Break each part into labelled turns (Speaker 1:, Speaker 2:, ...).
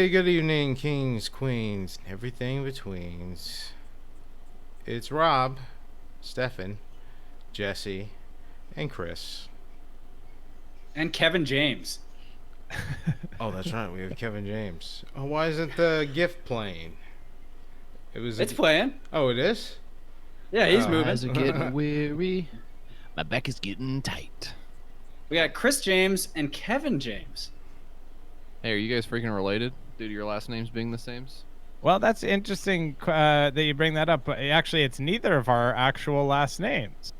Speaker 1: Hey, good evening, kings, queens, everything betweens. It's Rob, Stefan, Jesse, and Chris.
Speaker 2: And Kevin James.
Speaker 1: Oh, that's right. We have Kevin James. Oh, why isn't the gift playing? It was.
Speaker 2: It's playing.
Speaker 1: Oh, it is.
Speaker 2: Yeah, he's
Speaker 1: Oh.
Speaker 3: Eyes are
Speaker 2: moving.
Speaker 3: getting weary. My back is getting tight.
Speaker 2: We got Chris James and Kevin James.
Speaker 3: Hey, are you guys freaking related due to your last names being the same?
Speaker 4: Well, that's interesting that you bring that up. But actually, it's neither of our actual last names.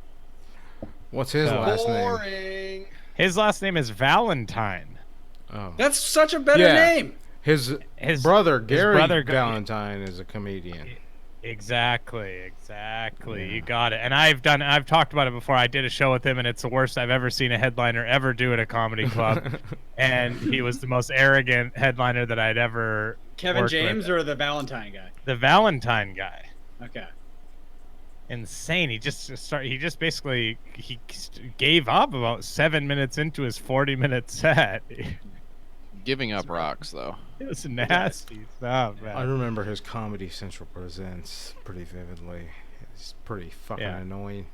Speaker 1: What's his last name?
Speaker 3: Boring.
Speaker 4: His last name is Valentine.
Speaker 1: Oh,
Speaker 2: That's such a better
Speaker 1: Yeah.
Speaker 2: name.
Speaker 1: his
Speaker 4: His
Speaker 1: brother Gary
Speaker 4: brother,
Speaker 1: Valentine is a comedian.
Speaker 4: Exactly.
Speaker 1: Yeah.
Speaker 4: You got it. And I've talked about it before. I did a show with him, and it's the worst I've ever seen a headliner ever do at a comedy club. And he was the most arrogant headliner that I'd ever
Speaker 2: Kevin
Speaker 4: worked
Speaker 2: James
Speaker 4: with.
Speaker 2: or the Valentine guy?
Speaker 4: The Valentine guy.
Speaker 2: Okay.
Speaker 4: Insane. He basically gave up about 7 minutes into his 40-minute set.
Speaker 3: Giving up rocks, though.
Speaker 4: It was nasty stuff, man.
Speaker 1: I remember his Comedy Central presents pretty vividly. It's pretty fucking
Speaker 4: Yeah.
Speaker 1: annoying.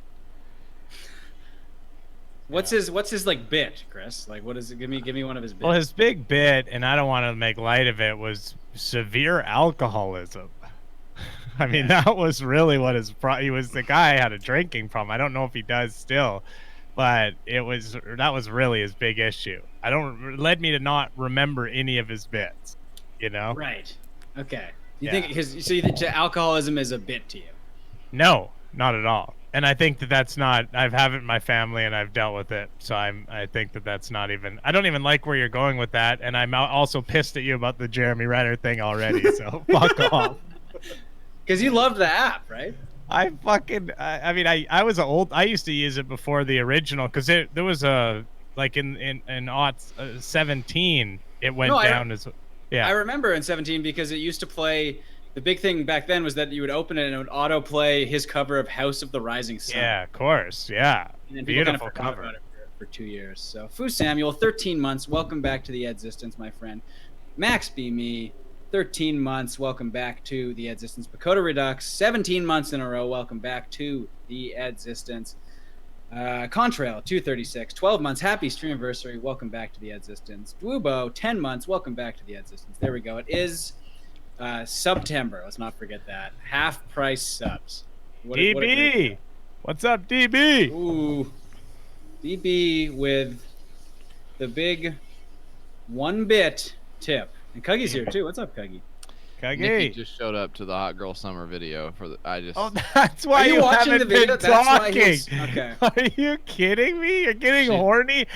Speaker 2: What's his like bit, Chris? Like, what is it? Give me one of his bits.
Speaker 4: Well, his big bit, and I don't want to make light of it, was severe alcoholism. I mean, that was really what he was. The guy had a drinking problem. I don't know if he does still, but that was really his big issue. Led me to not remember any of his bits, you know?
Speaker 2: Right. Okay. You
Speaker 4: Yeah.
Speaker 2: think so? You think alcoholism is a bit to you?
Speaker 4: No, not at all. And I think that's not. I've had it in my family, and I've dealt with it. So I think that's not even. I don't even like where you're going with that. And I'm also pissed at you about the Jeremy Renner thing already. So fuck off.
Speaker 2: Because you loved the app, right?
Speaker 4: I was old. I used to use it before the original because there was a like in 17. It went down as yeah.
Speaker 2: I remember in 17 because it used to play. The big thing back then was that you would open it and it would autoplay his cover of House of the Rising Sun.
Speaker 4: Yeah, of course. Yeah.
Speaker 2: And then people
Speaker 4: Beautiful
Speaker 2: kind of forgot
Speaker 4: cover.
Speaker 2: about it for 2 years. So, Fu Samuel, 13 months. Welcome back to the Existence, my friend. Max B. Me, 13 months. Welcome back to the Existence. Bakota Redux, 17 months in a row. Welcome back to the Existence. Contrail, 236, 12 months. Happy stream anniversary. Welcome back to the Existence. Dwubo, 10 months. Welcome back to the Existence. There we go. It is September. Let's not forget that. Half price subs.
Speaker 4: DB. What's up, DB?
Speaker 2: Ooh. DB with the big 1-bit tip. And Cuggy's here too. What's up, Cuggy?
Speaker 3: Nikki
Speaker 4: Kage.
Speaker 3: just showed up to the Hot Girl Summer video for the.
Speaker 4: Oh, that's why
Speaker 2: Are you watching
Speaker 4: haven't
Speaker 2: the video?
Speaker 4: been
Speaker 2: That's why
Speaker 4: talking.
Speaker 2: he's- okay.
Speaker 4: Are you kidding me? You're getting horny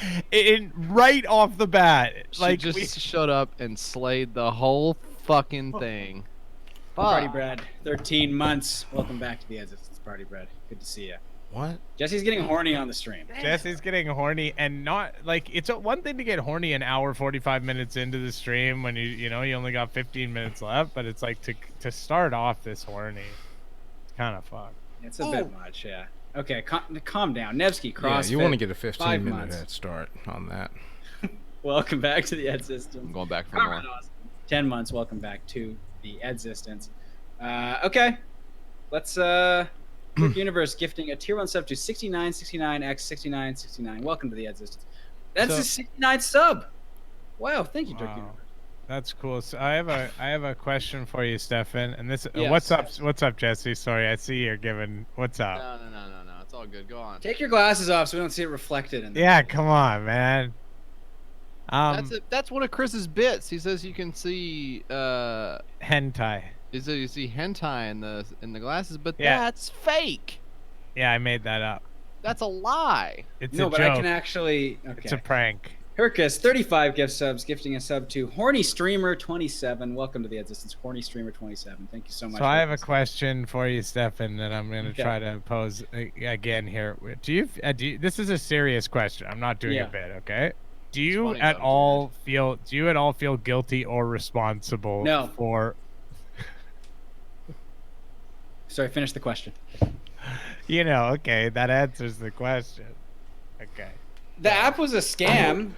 Speaker 4: right off the bat.
Speaker 3: She just showed up and slayed the whole fucking thing.
Speaker 2: Party Bread, 13 months. Welcome back to the Existence, Party Bread. Good to see you.
Speaker 1: What?
Speaker 2: Jesse's getting horny on the stream.
Speaker 4: Jesse's getting horny, and not like it's one thing to get horny an hour 45 minutes into the stream when you only got 15 minutes left, but it's like to start off this horny, it's kind of fucked.
Speaker 2: It's a bit much, yeah. Okay, calm down. Nevsky, CrossFit.
Speaker 1: Yeah, you want to get a
Speaker 2: 5
Speaker 1: 15-minute
Speaker 2: months.
Speaker 1: head start on that.
Speaker 2: Welcome back to the Existence.
Speaker 3: I'm going back for
Speaker 2: Conrad
Speaker 3: more.
Speaker 2: Austin, 10 months. Welcome back to the Existence. Okay, let's Quick Universe gifting a tier 1 sub to 6969x6969. Welcome to the Existence. That's a 69 sub. Wow, thank you, Dirk
Speaker 4: Wow.
Speaker 2: Universe.
Speaker 4: That's cool. So I have a question for you, Stefan. And this
Speaker 2: Yes.
Speaker 4: what's up, Jesse? Sorry, I see you're giving. What's up?
Speaker 3: No. It's all good. Go on.
Speaker 2: Take your glasses off so we don't see it reflected in there.
Speaker 4: Yeah, come on, man.
Speaker 3: That's one of Chris's bits. He says you can see
Speaker 4: Hentai.
Speaker 3: he says you see hentai in the glasses, but
Speaker 4: Yeah.
Speaker 3: that's fake.
Speaker 4: Yeah, I made that up.
Speaker 3: That's a lie.
Speaker 4: It's
Speaker 2: No,
Speaker 4: a
Speaker 2: but
Speaker 4: joke.
Speaker 2: I can actually.
Speaker 4: It's a
Speaker 2: Okay.
Speaker 4: prank.
Speaker 2: Hercus, 35 gift subs, gifting a sub to Horny Streamer 27. Welcome to the Existence, Horny Streamer 27. Thank you so much.
Speaker 4: So I have a
Speaker 2: Hercus.
Speaker 4: question for you, Stefan, that I'm going to
Speaker 2: Okay.
Speaker 4: try to pose again here. Do you? This is a serious question. I'm not doing
Speaker 2: Yeah.
Speaker 4: a bit, okay? Do you
Speaker 3: funny,
Speaker 4: at
Speaker 3: though.
Speaker 4: all feel? Do you at all feel guilty or responsible
Speaker 2: No.
Speaker 4: for?
Speaker 2: Sorry, finish the question.
Speaker 4: Okay, that answers the question. Okay.
Speaker 2: The app was a scam.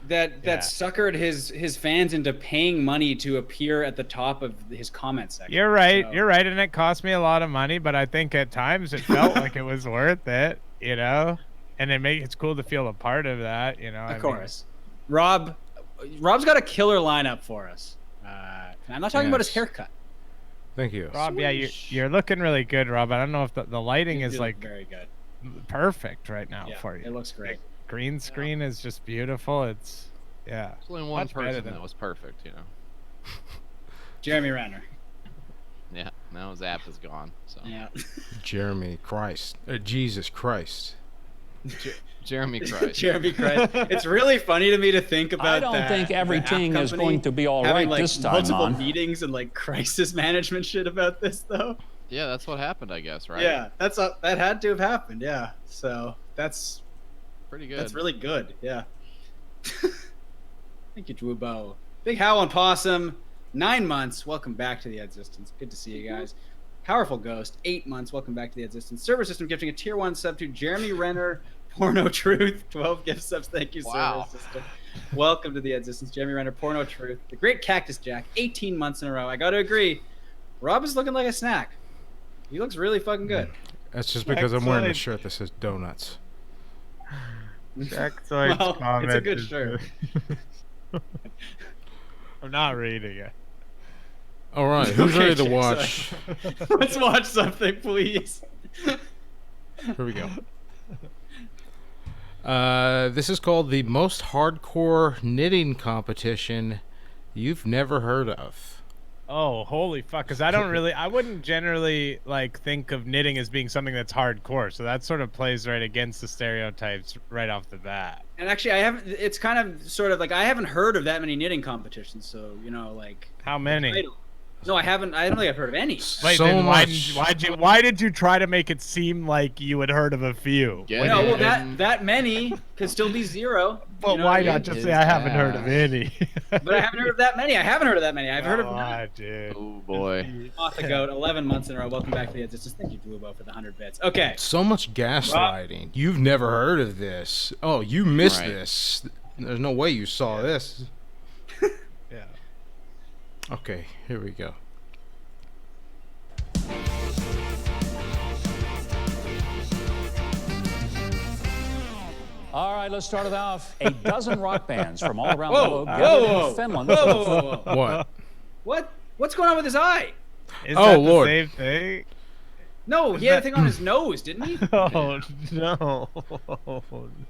Speaker 2: that suckered his fans into paying money to appear at the top of his comment section.
Speaker 4: You're right. So. You're right, and it cost me a lot of money, but I think at times it felt like it was worth it. You know, and it's cool to feel a part of that. You know,
Speaker 2: of course. Rob's got a killer lineup for us. I'm not talking about his haircut.
Speaker 1: Thank you,
Speaker 4: Rob. Yeah, you're looking really good, Rob. I don't know if the lighting is like
Speaker 2: very good,
Speaker 4: perfect right now for you.
Speaker 2: It looks great.
Speaker 4: Green screen is just beautiful. It's
Speaker 3: There's only one person that was perfect, you know.
Speaker 2: Jeremy Renner.
Speaker 3: Yeah, now his app is gone. So
Speaker 2: yeah.
Speaker 1: Jesus Christ.
Speaker 3: Jeremy Christ.
Speaker 2: Jeremy Christ. It's really funny to me to think about.
Speaker 5: I don't think everything is going to be all right this time.
Speaker 2: Multiple meetings and like crisis management shit about this though.
Speaker 3: Yeah, that's what happened, I guess, right?
Speaker 2: Yeah, that had to have happened. Yeah, so that's
Speaker 3: pretty good.
Speaker 2: That's really good. Yeah. Thank you, Dwubo. Big How on Possum, 9 months. Welcome back to the Existence. Good to see you guys. Powerful Ghost, 8 months. Welcome back to the Existence. Server System gifting a tier 1 sub to Jeremy Renner. Porno Truth, 12 gift subs. Thank you, Server System. Welcome to the Existence. Jeremy Renner, Porno Truth. The Great Cactus Jack, 18 months in a row. I got to agree. Rob is looking like a snack. He looks really fucking good.
Speaker 1: That's just because I'm wearing a shirt that says donuts.
Speaker 2: Well, it's a good shirt.
Speaker 4: I'm not reading it.
Speaker 1: All right, who's ready to watch?
Speaker 2: Let's watch something, please.
Speaker 1: Here we go. This is called the most hardcore knitting competition you've never heard of.
Speaker 4: Oh, holy fuck! Because I wouldn't generally like think of knitting as being something that's hardcore. So that sort of plays right against the stereotypes right off the bat.
Speaker 2: And actually, it's kind of sort of like I haven't heard of that many knitting competitions. So like
Speaker 4: how many?
Speaker 2: No, I haven't. I don't think I've heard of any.
Speaker 4: Wait, so then why did you try to make it seem like you had heard of a few?
Speaker 2: Yeah, no, well, that many could still be zero.
Speaker 4: But why not just say I haven't heard of any?
Speaker 2: But I haven't heard of that many. I haven't heard of that many. I've heard of none.
Speaker 4: Dude.
Speaker 3: Oh boy.
Speaker 2: Off the goat, 11 months in a row. Welcome back to the Existence. Thank you, Dwubo, for the 100 bits. Okay.
Speaker 1: So much gaslighting. You've never heard of this. Oh, you missed this. There's no way you saw this.
Speaker 4: Yeah.
Speaker 1: Okay, here we go.
Speaker 5: All right, let's start it off. A dozen rock bands from all around the globe gathered in Finland.
Speaker 2: What? What's going on with his eye?
Speaker 4: Is that the same thing?
Speaker 2: No, he had a thing on his nose, didn't he?
Speaker 4: Oh, no.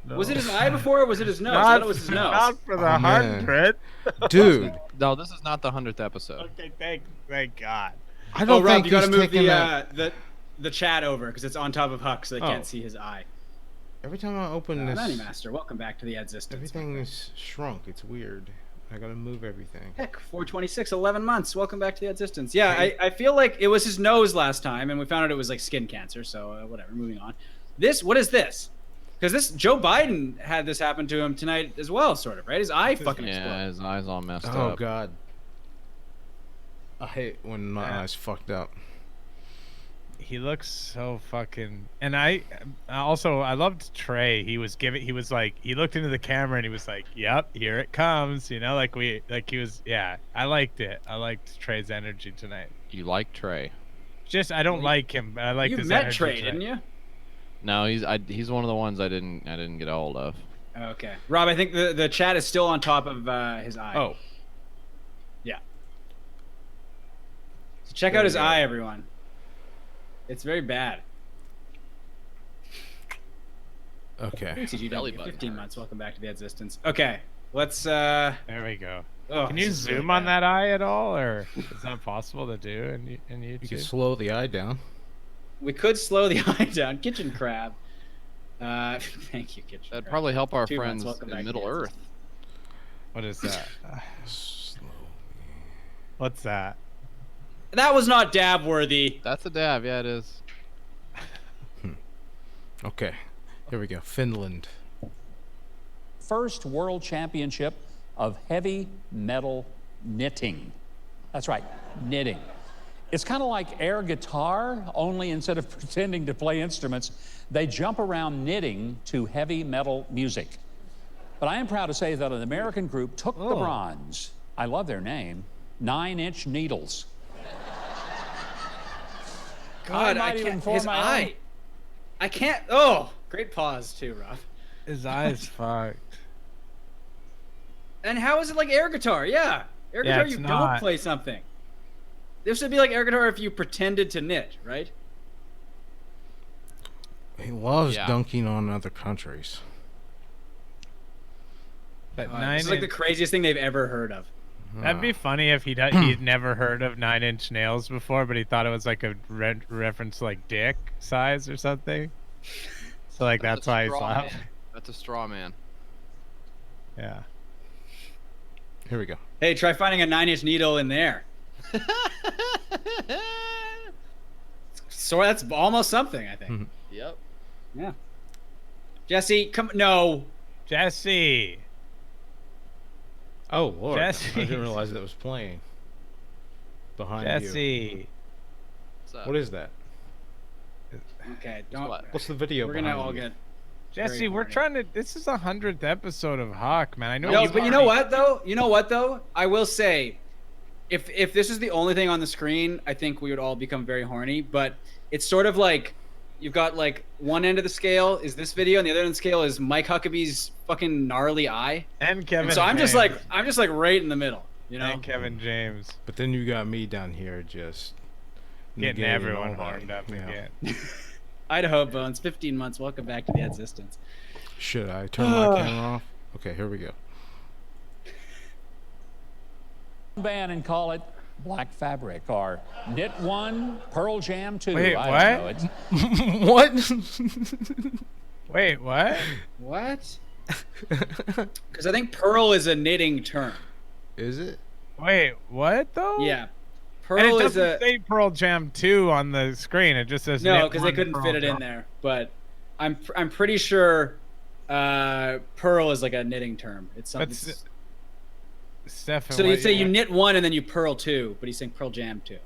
Speaker 2: Was it his eye before, or was it his nose? I thought it was his nose.
Speaker 4: Not for the 100th.
Speaker 1: Dude.
Speaker 3: No, this is not the 100th episode.
Speaker 4: Okay, thank God.
Speaker 1: I don't
Speaker 2: Rob,
Speaker 1: think
Speaker 2: you gotta move
Speaker 1: the
Speaker 2: chat over, because it's on top of Huck, so they can't see his eye.
Speaker 1: Every time I open this...
Speaker 2: Nanny Master, welcome back to the Existence.
Speaker 1: Everything is shrunk. It's weird. I gotta move everything.
Speaker 2: Heck, 426, 11 months. Welcome back to the Existence. Yeah, I feel like it was his nose last time, and we found out it was like skin cancer, so whatever, moving on. What is this? Because Joe Biden had this happen to him tonight as well, sort of, right? His eye fucking exploded.
Speaker 3: Yeah, his eye's all messed up.
Speaker 1: Oh, God. I hate when my eyes fucked up.
Speaker 4: He looks so fucking, and I loved Trey. He looked into the camera and he was like, "Yep, here it comes." You know, I liked it. I liked Trey's energy tonight.
Speaker 3: You like Trey?
Speaker 4: Just I don't like him, but I like this energy.
Speaker 2: You met Trey, didn't you?
Speaker 3: No, he's one of the ones I didn't get a hold of.
Speaker 2: Okay, Rob, I think the chat is still on top of his eye.
Speaker 1: Oh,
Speaker 2: yeah. So check out his eye, everyone. It's very bad.
Speaker 1: Okay.
Speaker 2: CGW, 15 months. Welcome back to the Existence. Okay, let's.
Speaker 4: There we go.
Speaker 2: Oh,
Speaker 4: can you zoom on that eye at all, or is that possible to do in YouTube?
Speaker 1: You can slow the eye down.
Speaker 2: We could slow the eye down. Kitchen Crab. Thank you, Kitchen Crab.
Speaker 3: That'd probably help our
Speaker 2: 2
Speaker 3: friends
Speaker 2: months.
Speaker 3: in Middle Earth.
Speaker 4: What is that? What's that?
Speaker 2: That was not dab worthy.
Speaker 3: That's a dab, yeah, it is.
Speaker 1: Okay, here we go. Finland.
Speaker 5: First world championship of heavy metal knitting. That's right, knitting. It's kind of like air guitar, only instead of pretending to play instruments, they jump around knitting to heavy metal music. But I am proud to say that an American group took the bronze. I love their name, 9-inch Needles.
Speaker 2: God, I can't. His eye. I can't. Oh, great pause too, Rob.
Speaker 4: His eye's fucked.
Speaker 2: And how is it like air guitar? Yeah, air guitar.
Speaker 4: it's
Speaker 2: You
Speaker 4: not.
Speaker 2: don't play something. This would be like air guitar if you pretended to knit, right?
Speaker 1: He loves
Speaker 3: Yeah.
Speaker 1: dunking on other countries.
Speaker 4: But
Speaker 2: This is like the craziest thing they've ever heard of.
Speaker 4: That'd be funny if he'd never heard of 9-inch nails before, but he thought it was like a reference to like dick size or something. So like that's why he's laughing.
Speaker 3: That's a straw man.
Speaker 4: Yeah.
Speaker 1: Here we go.
Speaker 2: Hey, try finding a 9-inch needle in there. So that's almost something, I think.
Speaker 3: Yep.
Speaker 2: Yeah. Jesse, come. No.
Speaker 4: Jesse.
Speaker 1: Oh Lord!
Speaker 4: Jesse.
Speaker 1: I didn't realize that was playing behind you.
Speaker 4: Jesse.
Speaker 3: What's up?
Speaker 1: What is that?
Speaker 2: Okay, don't.
Speaker 3: What?
Speaker 1: What's the video?
Speaker 2: We're gonna
Speaker 1: behind
Speaker 2: all
Speaker 1: you?
Speaker 2: get.
Speaker 4: Jesse,
Speaker 2: Very
Speaker 4: we're
Speaker 2: horny.
Speaker 4: trying to. This is the 100th episode of Hawk, man. I know.
Speaker 2: No,
Speaker 4: you
Speaker 2: but you know what though? You know what though? I will say, if this is the only thing on the screen, I think we would all become very horny. But it's sort of like you've got like one end of the scale is this video, and the other end of the scale is Mike Huckabee's fucking gnarly eye.
Speaker 4: And Kevin.
Speaker 2: And so I'm just
Speaker 4: James.
Speaker 2: like right in the middle, you know.
Speaker 4: And Kevin James
Speaker 1: But then you got me down here just
Speaker 4: getting
Speaker 1: negating
Speaker 4: everyone
Speaker 1: all that.
Speaker 4: warmed up
Speaker 1: Yeah.
Speaker 4: again.
Speaker 2: Idaho Bones, 15 months. Welcome back to the Existence.
Speaker 1: Should I turn my camera off? Okay, here we go.
Speaker 5: Band and call it Black Fabric or Knit 1, Pearl Jam 2.
Speaker 4: Wait,
Speaker 5: I don't know.
Speaker 4: what?
Speaker 1: What?
Speaker 4: Wait, what?
Speaker 2: What? Because I think pearl is a knitting term.
Speaker 1: Is it?
Speaker 4: Wait, what though?
Speaker 2: Yeah,
Speaker 4: And it
Speaker 2: pearl is
Speaker 4: doesn't
Speaker 2: a
Speaker 4: say Pearl Jam 2 on the screen. It just says
Speaker 2: no,
Speaker 4: Knit
Speaker 2: because they
Speaker 4: 1
Speaker 2: couldn't
Speaker 4: Pearl
Speaker 2: fit it in
Speaker 4: Jam.
Speaker 2: there. But I'm pretty sure pearl is like a knitting term. It's something.
Speaker 4: That's Stefan.
Speaker 2: So
Speaker 4: what
Speaker 2: you'd say you knit 1 and then you pearl 2, but he's saying Pearl Jam 2.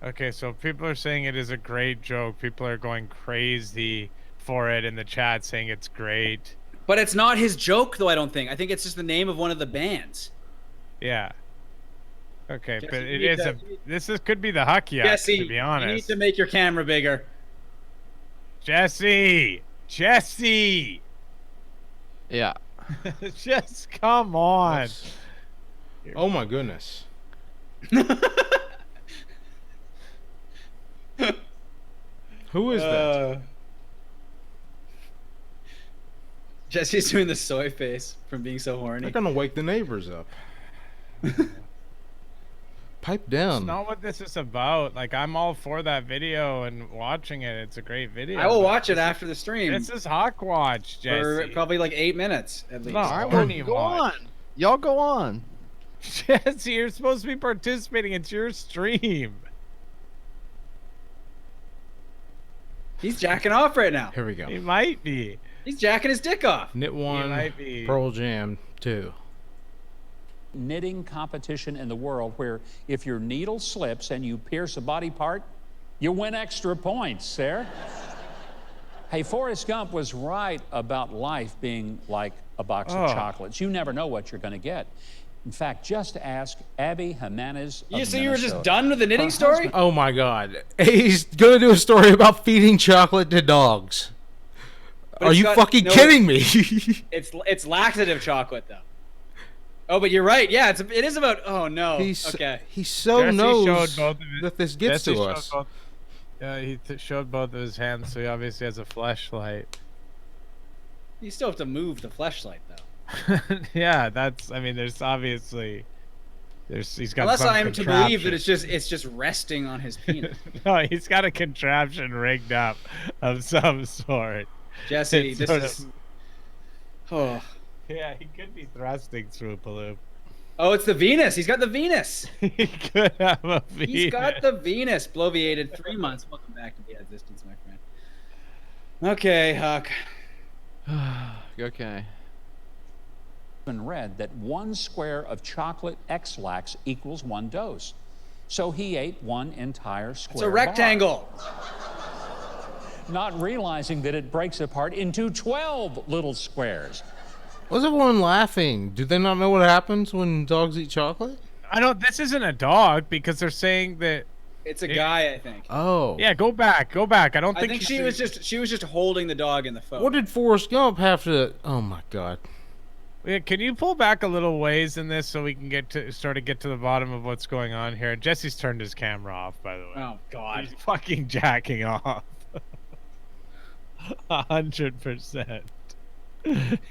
Speaker 4: Okay, so people are saying it is a great joke. People are going crazy for it in the chat, saying it's great.
Speaker 2: But it's not his joke, though. I don't think. I think it's just the name of one of the bands.
Speaker 4: Yeah. Okay,
Speaker 2: Jesse,
Speaker 4: but
Speaker 2: you
Speaker 4: it
Speaker 2: need
Speaker 4: is
Speaker 2: to-
Speaker 4: a. This is could be the Huckwatch,
Speaker 2: Jesse,
Speaker 4: to be
Speaker 2: you need
Speaker 4: honest.
Speaker 2: to make your camera bigger.
Speaker 4: Jesse.
Speaker 3: Yeah.
Speaker 4: Just come on.
Speaker 1: Oh my goodness. Who is that?
Speaker 2: Jesse's doing the soy face from being so horny.
Speaker 1: They're gonna wake the neighbors up. Pipe down.
Speaker 4: That's not what this is about. Like, I'm all for that video and watching it. It's a great video.
Speaker 2: I will
Speaker 4: but
Speaker 2: watch it after the stream
Speaker 4: This is Huckwatch,
Speaker 2: for
Speaker 4: Jesse.
Speaker 2: probably like 8 minutes at least.
Speaker 4: No.
Speaker 3: All right,
Speaker 4: Horny
Speaker 3: well, go
Speaker 4: watch.
Speaker 3: on. Y'all go on.
Speaker 4: Jesse, you're supposed to be participating. It's your stream.
Speaker 2: He's jacking off right now.
Speaker 1: Here we go.
Speaker 4: He might be.
Speaker 2: He's jacking his dick off.
Speaker 1: Knit 1,
Speaker 4: might be.
Speaker 1: Pearl Jam 2.
Speaker 5: Knitting competition in the world where if your needle slips and you pierce a body part, you win extra points, Sarah. Hey, Forrest Gump was right about life being like a box of chocolates. You never know what you're going to get. In fact, just ask Abby Jimenez of
Speaker 2: So you were just
Speaker 5: Minnesota.
Speaker 2: done with the knitting story?
Speaker 1: Oh my god. He's gonna do a story about feeding chocolate to dogs. Are
Speaker 2: it's
Speaker 1: you
Speaker 2: got
Speaker 1: fucking
Speaker 2: no-
Speaker 1: kidding me?
Speaker 2: It's laxative chocolate though. Oh, but you're right. Yeah, it is about. Oh no. Okay.
Speaker 1: He so
Speaker 4: Jesse
Speaker 1: knows
Speaker 4: showed both of his-
Speaker 1: that this gets
Speaker 4: Jesse
Speaker 1: to
Speaker 4: showed
Speaker 1: us.
Speaker 4: both- Yeah, he showed both of his hands, so he obviously has a flashlight.
Speaker 2: You still have to move the fleshlight though.
Speaker 4: Yeah, that's. I mean, there's obviously. He's got.
Speaker 2: Unless
Speaker 4: some
Speaker 2: I am to believe that
Speaker 4: contraption.
Speaker 2: it's just resting on his penis.
Speaker 4: No, he's got a contraption rigged up of some sort.
Speaker 2: Jesse,
Speaker 4: It's
Speaker 2: this
Speaker 4: sort
Speaker 2: is.
Speaker 4: of-
Speaker 2: Oh.
Speaker 4: Yeah, he could be thrusting through a loop.
Speaker 2: Oh, it's the Venus. He's got the Venus.
Speaker 4: He could have a
Speaker 2: He's got
Speaker 4: Venus.
Speaker 2: the Venus. Bloviated 3 months. Welcome back to the Existence, my friend. Okay, Huck.
Speaker 3: Okay.
Speaker 5: Been read that 1 square of chocolate X-Lax equals 1 dose. So he ate 1 entire square
Speaker 2: It's a
Speaker 5: bar,
Speaker 2: rectangle.
Speaker 5: not realizing that it breaks apart into 12 little squares.
Speaker 1: What's everyone laughing? Do they not know what happens when dogs eat chocolate?
Speaker 4: I don't. This isn't a dog because they're saying that.
Speaker 2: It's a guy, I think.
Speaker 1: Oh.
Speaker 4: Yeah, go back. I don't
Speaker 2: I think she was just holding the dog in the photo.
Speaker 1: What did Forrest Gump have to... Oh, my God.
Speaker 4: Yeah, can you pull back a little ways in this so we can get to the bottom of what's going on here? Jesse's turned his camera off, by the way.
Speaker 2: Oh God.
Speaker 4: He's fucking jacking off. 100%.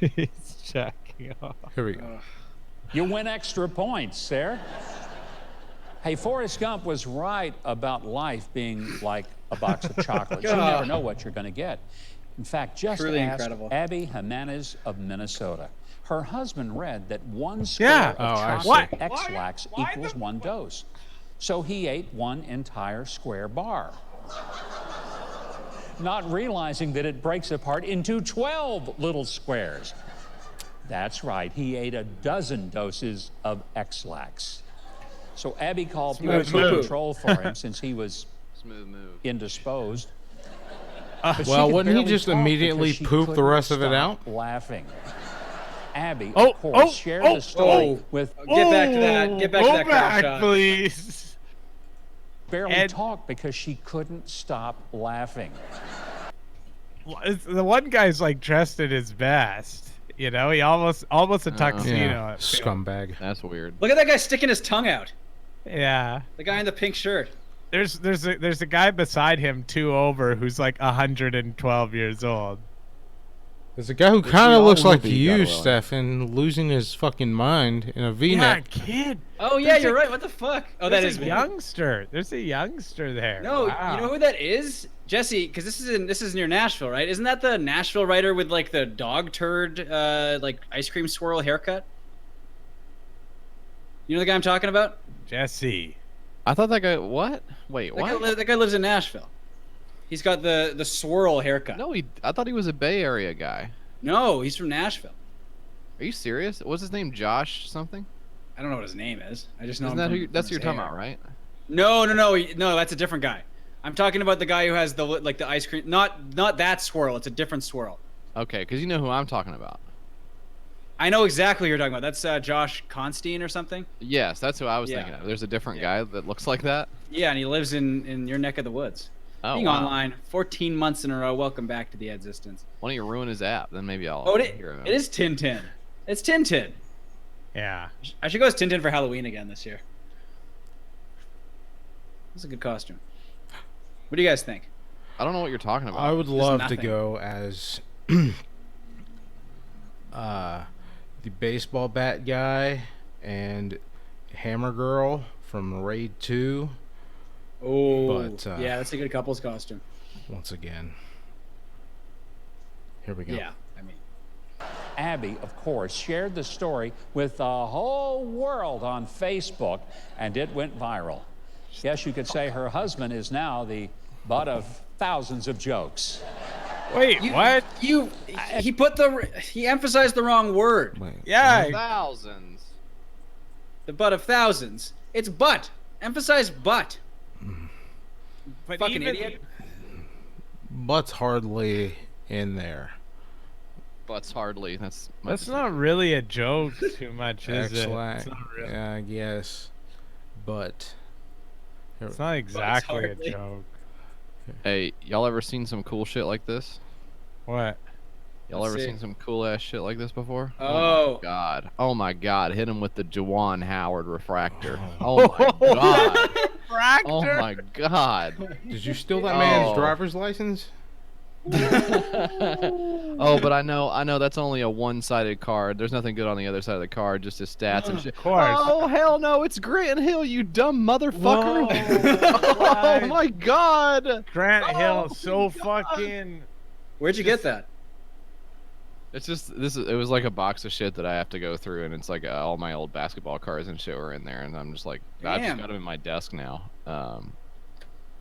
Speaker 4: He's jacking off.
Speaker 1: Here we go.
Speaker 5: You win extra points, Sarah. Hey, Forrest Gump was right about life being like a box of chocolates. You never know what you're going to get. In fact, just
Speaker 2: Truly
Speaker 5: ask
Speaker 2: incredible.
Speaker 5: Abby Jimenez of Minnesota. Her husband read that one square of
Speaker 1: I
Speaker 5: chocolate
Speaker 1: see.
Speaker 5: X-Lax equals one dose. So he ate one entire square bar, not realizing that it breaks apart into 12 little squares. That's right, he ate a dozen doses of X-Lax. So Abby called
Speaker 2: Smooth
Speaker 5: Pest
Speaker 2: move.
Speaker 5: Control for him since he was
Speaker 3: Smooth move.
Speaker 5: indisposed. But she
Speaker 1: Well,
Speaker 5: could
Speaker 1: wouldn't he
Speaker 5: barely
Speaker 1: just
Speaker 5: talk
Speaker 1: immediately
Speaker 5: because she
Speaker 1: poop the
Speaker 5: couldn't
Speaker 1: rest of it
Speaker 5: stop
Speaker 1: out?
Speaker 5: laughing. Abby,
Speaker 4: Oh,
Speaker 5: of course, shared the story
Speaker 2: oh.
Speaker 5: with
Speaker 2: Get back to that. Get back to
Speaker 4: Go
Speaker 2: that crowd
Speaker 4: back,
Speaker 2: shot.
Speaker 4: please.
Speaker 5: barely
Speaker 4: Ed-
Speaker 5: talk because she couldn't stop laughing.
Speaker 4: The one guy's like dressed at his best. You know, he almost a tuxedo.
Speaker 1: Yeah,
Speaker 4: it feels.
Speaker 1: scumbag.
Speaker 3: That's weird.
Speaker 2: Look at that guy sticking his tongue out.
Speaker 4: Yeah.
Speaker 2: The guy in the pink shirt.
Speaker 4: There's a guy beside him, two over, who's like 112 years old.
Speaker 1: There's a guy who
Speaker 3: Which
Speaker 1: kind
Speaker 3: we
Speaker 1: of
Speaker 3: all
Speaker 1: looks
Speaker 3: will
Speaker 1: like
Speaker 3: be,
Speaker 1: you,
Speaker 3: God willing.
Speaker 1: Stefan, losing his fucking mind in a
Speaker 4: Yeah,
Speaker 1: V-neck.
Speaker 4: kid.
Speaker 2: Oh yeah, you're right. What the fuck? Oh, that
Speaker 4: There's
Speaker 2: is
Speaker 4: a
Speaker 2: me.
Speaker 4: youngster. There's a youngster there.
Speaker 2: No,
Speaker 4: Wow.
Speaker 2: you know who that is, Jesse? Because this is near Nashville, right? Isn't that the Nashville writer with like the dog turd, like ice cream swirl haircut? You know the guy I'm talking about?
Speaker 4: Jesse.
Speaker 3: I thought that guy. What? Wait, what?
Speaker 2: That guy lives in Nashville. He's got the swirl haircut.
Speaker 3: No, I thought he was a Bay Area guy.
Speaker 2: No, he's from Nashville.
Speaker 3: Are you serious? What's his name? Josh something?
Speaker 2: I don't know what his name is. I just know.
Speaker 3: Isn't
Speaker 2: him
Speaker 3: that
Speaker 2: from,
Speaker 3: who? That's
Speaker 2: from
Speaker 3: who you're
Speaker 2: his
Speaker 3: talking
Speaker 2: hair.
Speaker 3: about, right?
Speaker 2: No. That's a different guy. I'm talking about the guy who has the ice cream. Not that swirl. It's a different swirl.
Speaker 3: Okay, because you know who I'm talking about.
Speaker 2: I know exactly who you're talking about. That's Josh Constein or something.
Speaker 3: Yes, that's who I was
Speaker 2: Yeah.
Speaker 3: thinking of. There's a different
Speaker 2: Yeah.
Speaker 3: guy that looks like that.
Speaker 2: Yeah, and he lives in your neck of the woods.
Speaker 3: Oh,
Speaker 2: Being
Speaker 3: wow.
Speaker 2: online, 14 months in a row. Welcome back to the Existence.
Speaker 3: Why don't you ruin his app? Then maybe I'll
Speaker 2: Oh,
Speaker 3: hear of him.
Speaker 2: it is Tintin. It's Tintin.
Speaker 4: Yeah.
Speaker 2: I should go as Tintin for Halloween again this year. That's a good costume. What do you guys think?
Speaker 3: I don't know what you're talking about.
Speaker 1: I would love to
Speaker 2: nothing.
Speaker 1: go as the baseball bat guy and Hammer Girl from Raid 2
Speaker 2: Oh,
Speaker 1: But,
Speaker 2: yeah, that's a good couple's costume.
Speaker 1: once again. Here we go.
Speaker 2: Yeah, I mean,
Speaker 5: Abby, of course, shared the story with the whole world on Facebook, and it went viral. Yes, you could say her husband is now the butt of thousands of jokes.
Speaker 4: Wait, what?
Speaker 2: he emphasized the wrong word.
Speaker 1: Wait,
Speaker 4: Yeah.
Speaker 3: Thousands.
Speaker 2: The butt of thousands. It's butt. Emphasize butt.
Speaker 4: But
Speaker 2: Fucking
Speaker 4: even-
Speaker 2: idiot.
Speaker 1: Butt's hardly in there.
Speaker 3: Butts hardly. That's
Speaker 4: not really a joke too much, is it?
Speaker 1: Excellent.
Speaker 4: It's not, really,
Speaker 1: Yeah, I guess. But
Speaker 4: it's not exactly a
Speaker 2: hardly.
Speaker 4: joke.
Speaker 3: Hey, y'all ever seen some cool shit like this?
Speaker 4: What?
Speaker 3: Y'all
Speaker 2: Let's
Speaker 3: ever
Speaker 2: see.
Speaker 3: seen some cool ass shit like this before?
Speaker 2: Oh.
Speaker 3: my god. Oh my god. Hit him with the Jawan Howard refractor. Oh my god. Oh my god.
Speaker 1: did you steal that man's
Speaker 3: Oh.
Speaker 1: driver's license?
Speaker 3: Oh, but I know that's only a one-sided card. There's nothing good on the other side of the card, just his stats and shit.
Speaker 4: Of course.
Speaker 3: Oh hell no, it's Grant Hill, you dumb motherfucker.
Speaker 4: Whoa.
Speaker 3: Oh my god.
Speaker 4: Grant Hill,
Speaker 3: Oh,
Speaker 4: so
Speaker 3: God.
Speaker 4: fucking.
Speaker 2: Where'd you get that?
Speaker 3: It's just it was like a box of shit that I have to go through, and it's like all my old basketball cards and shit are in there, and I'm just like, I just
Speaker 2: Damn.
Speaker 3: got them in my desk now.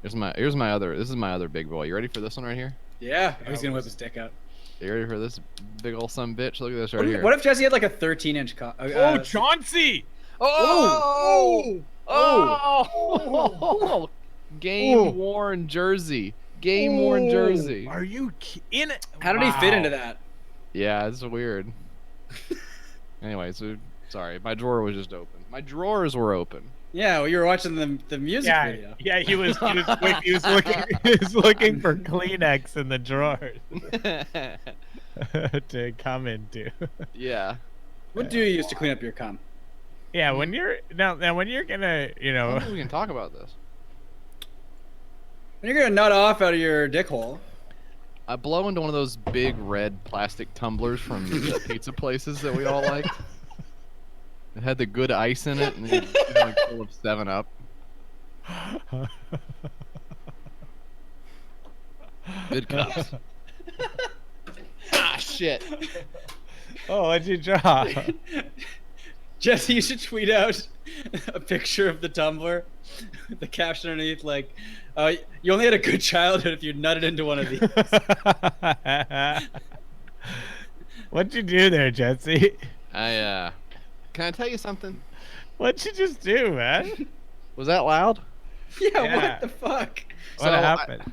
Speaker 3: This is my other big boy. You ready for this one right here?
Speaker 2: Yeah, he's gonna whip his dick out.
Speaker 3: You ready for this big old son bitch? Look at this right here.
Speaker 2: What if Jesse had like a 13-inch cock?
Speaker 4: Oh, Chauncey!
Speaker 3: Oh! Game worn jersey. Game worn jersey.
Speaker 4: Are you in it?
Speaker 2: How did he fit into that?
Speaker 3: Yeah, it's weird. Anyway, so sorry, my drawer was just open. My drawers were open.
Speaker 2: Yeah, well, you were watching the music
Speaker 4: Yeah,
Speaker 2: video.
Speaker 4: yeah, he was looking for Kleenex in the drawers to come into.
Speaker 3: Yeah.
Speaker 2: What do you use to clean up your cum?
Speaker 4: Yeah, when you're now when you're gonna,
Speaker 3: I don't think we can talk about this.
Speaker 2: When you're gonna nut off out of your dick hole.
Speaker 3: I blow into one of those big red plastic tumblers from the pizza places that we all liked. It had the good ice in it, and it was like full of 7-Up. Good cups. Ah, shit.
Speaker 4: Oh, what'd you draw?
Speaker 2: Jesse, you should tweet out a picture of the tumbler, the caption underneath, like, you only had a good childhood if you nutted into one of these.
Speaker 4: What'd you do there, Jesse?
Speaker 3: Can I tell you something?
Speaker 4: What'd you just do, man?
Speaker 3: Was that loud?
Speaker 2: Yeah, what the fuck?
Speaker 4: What happened?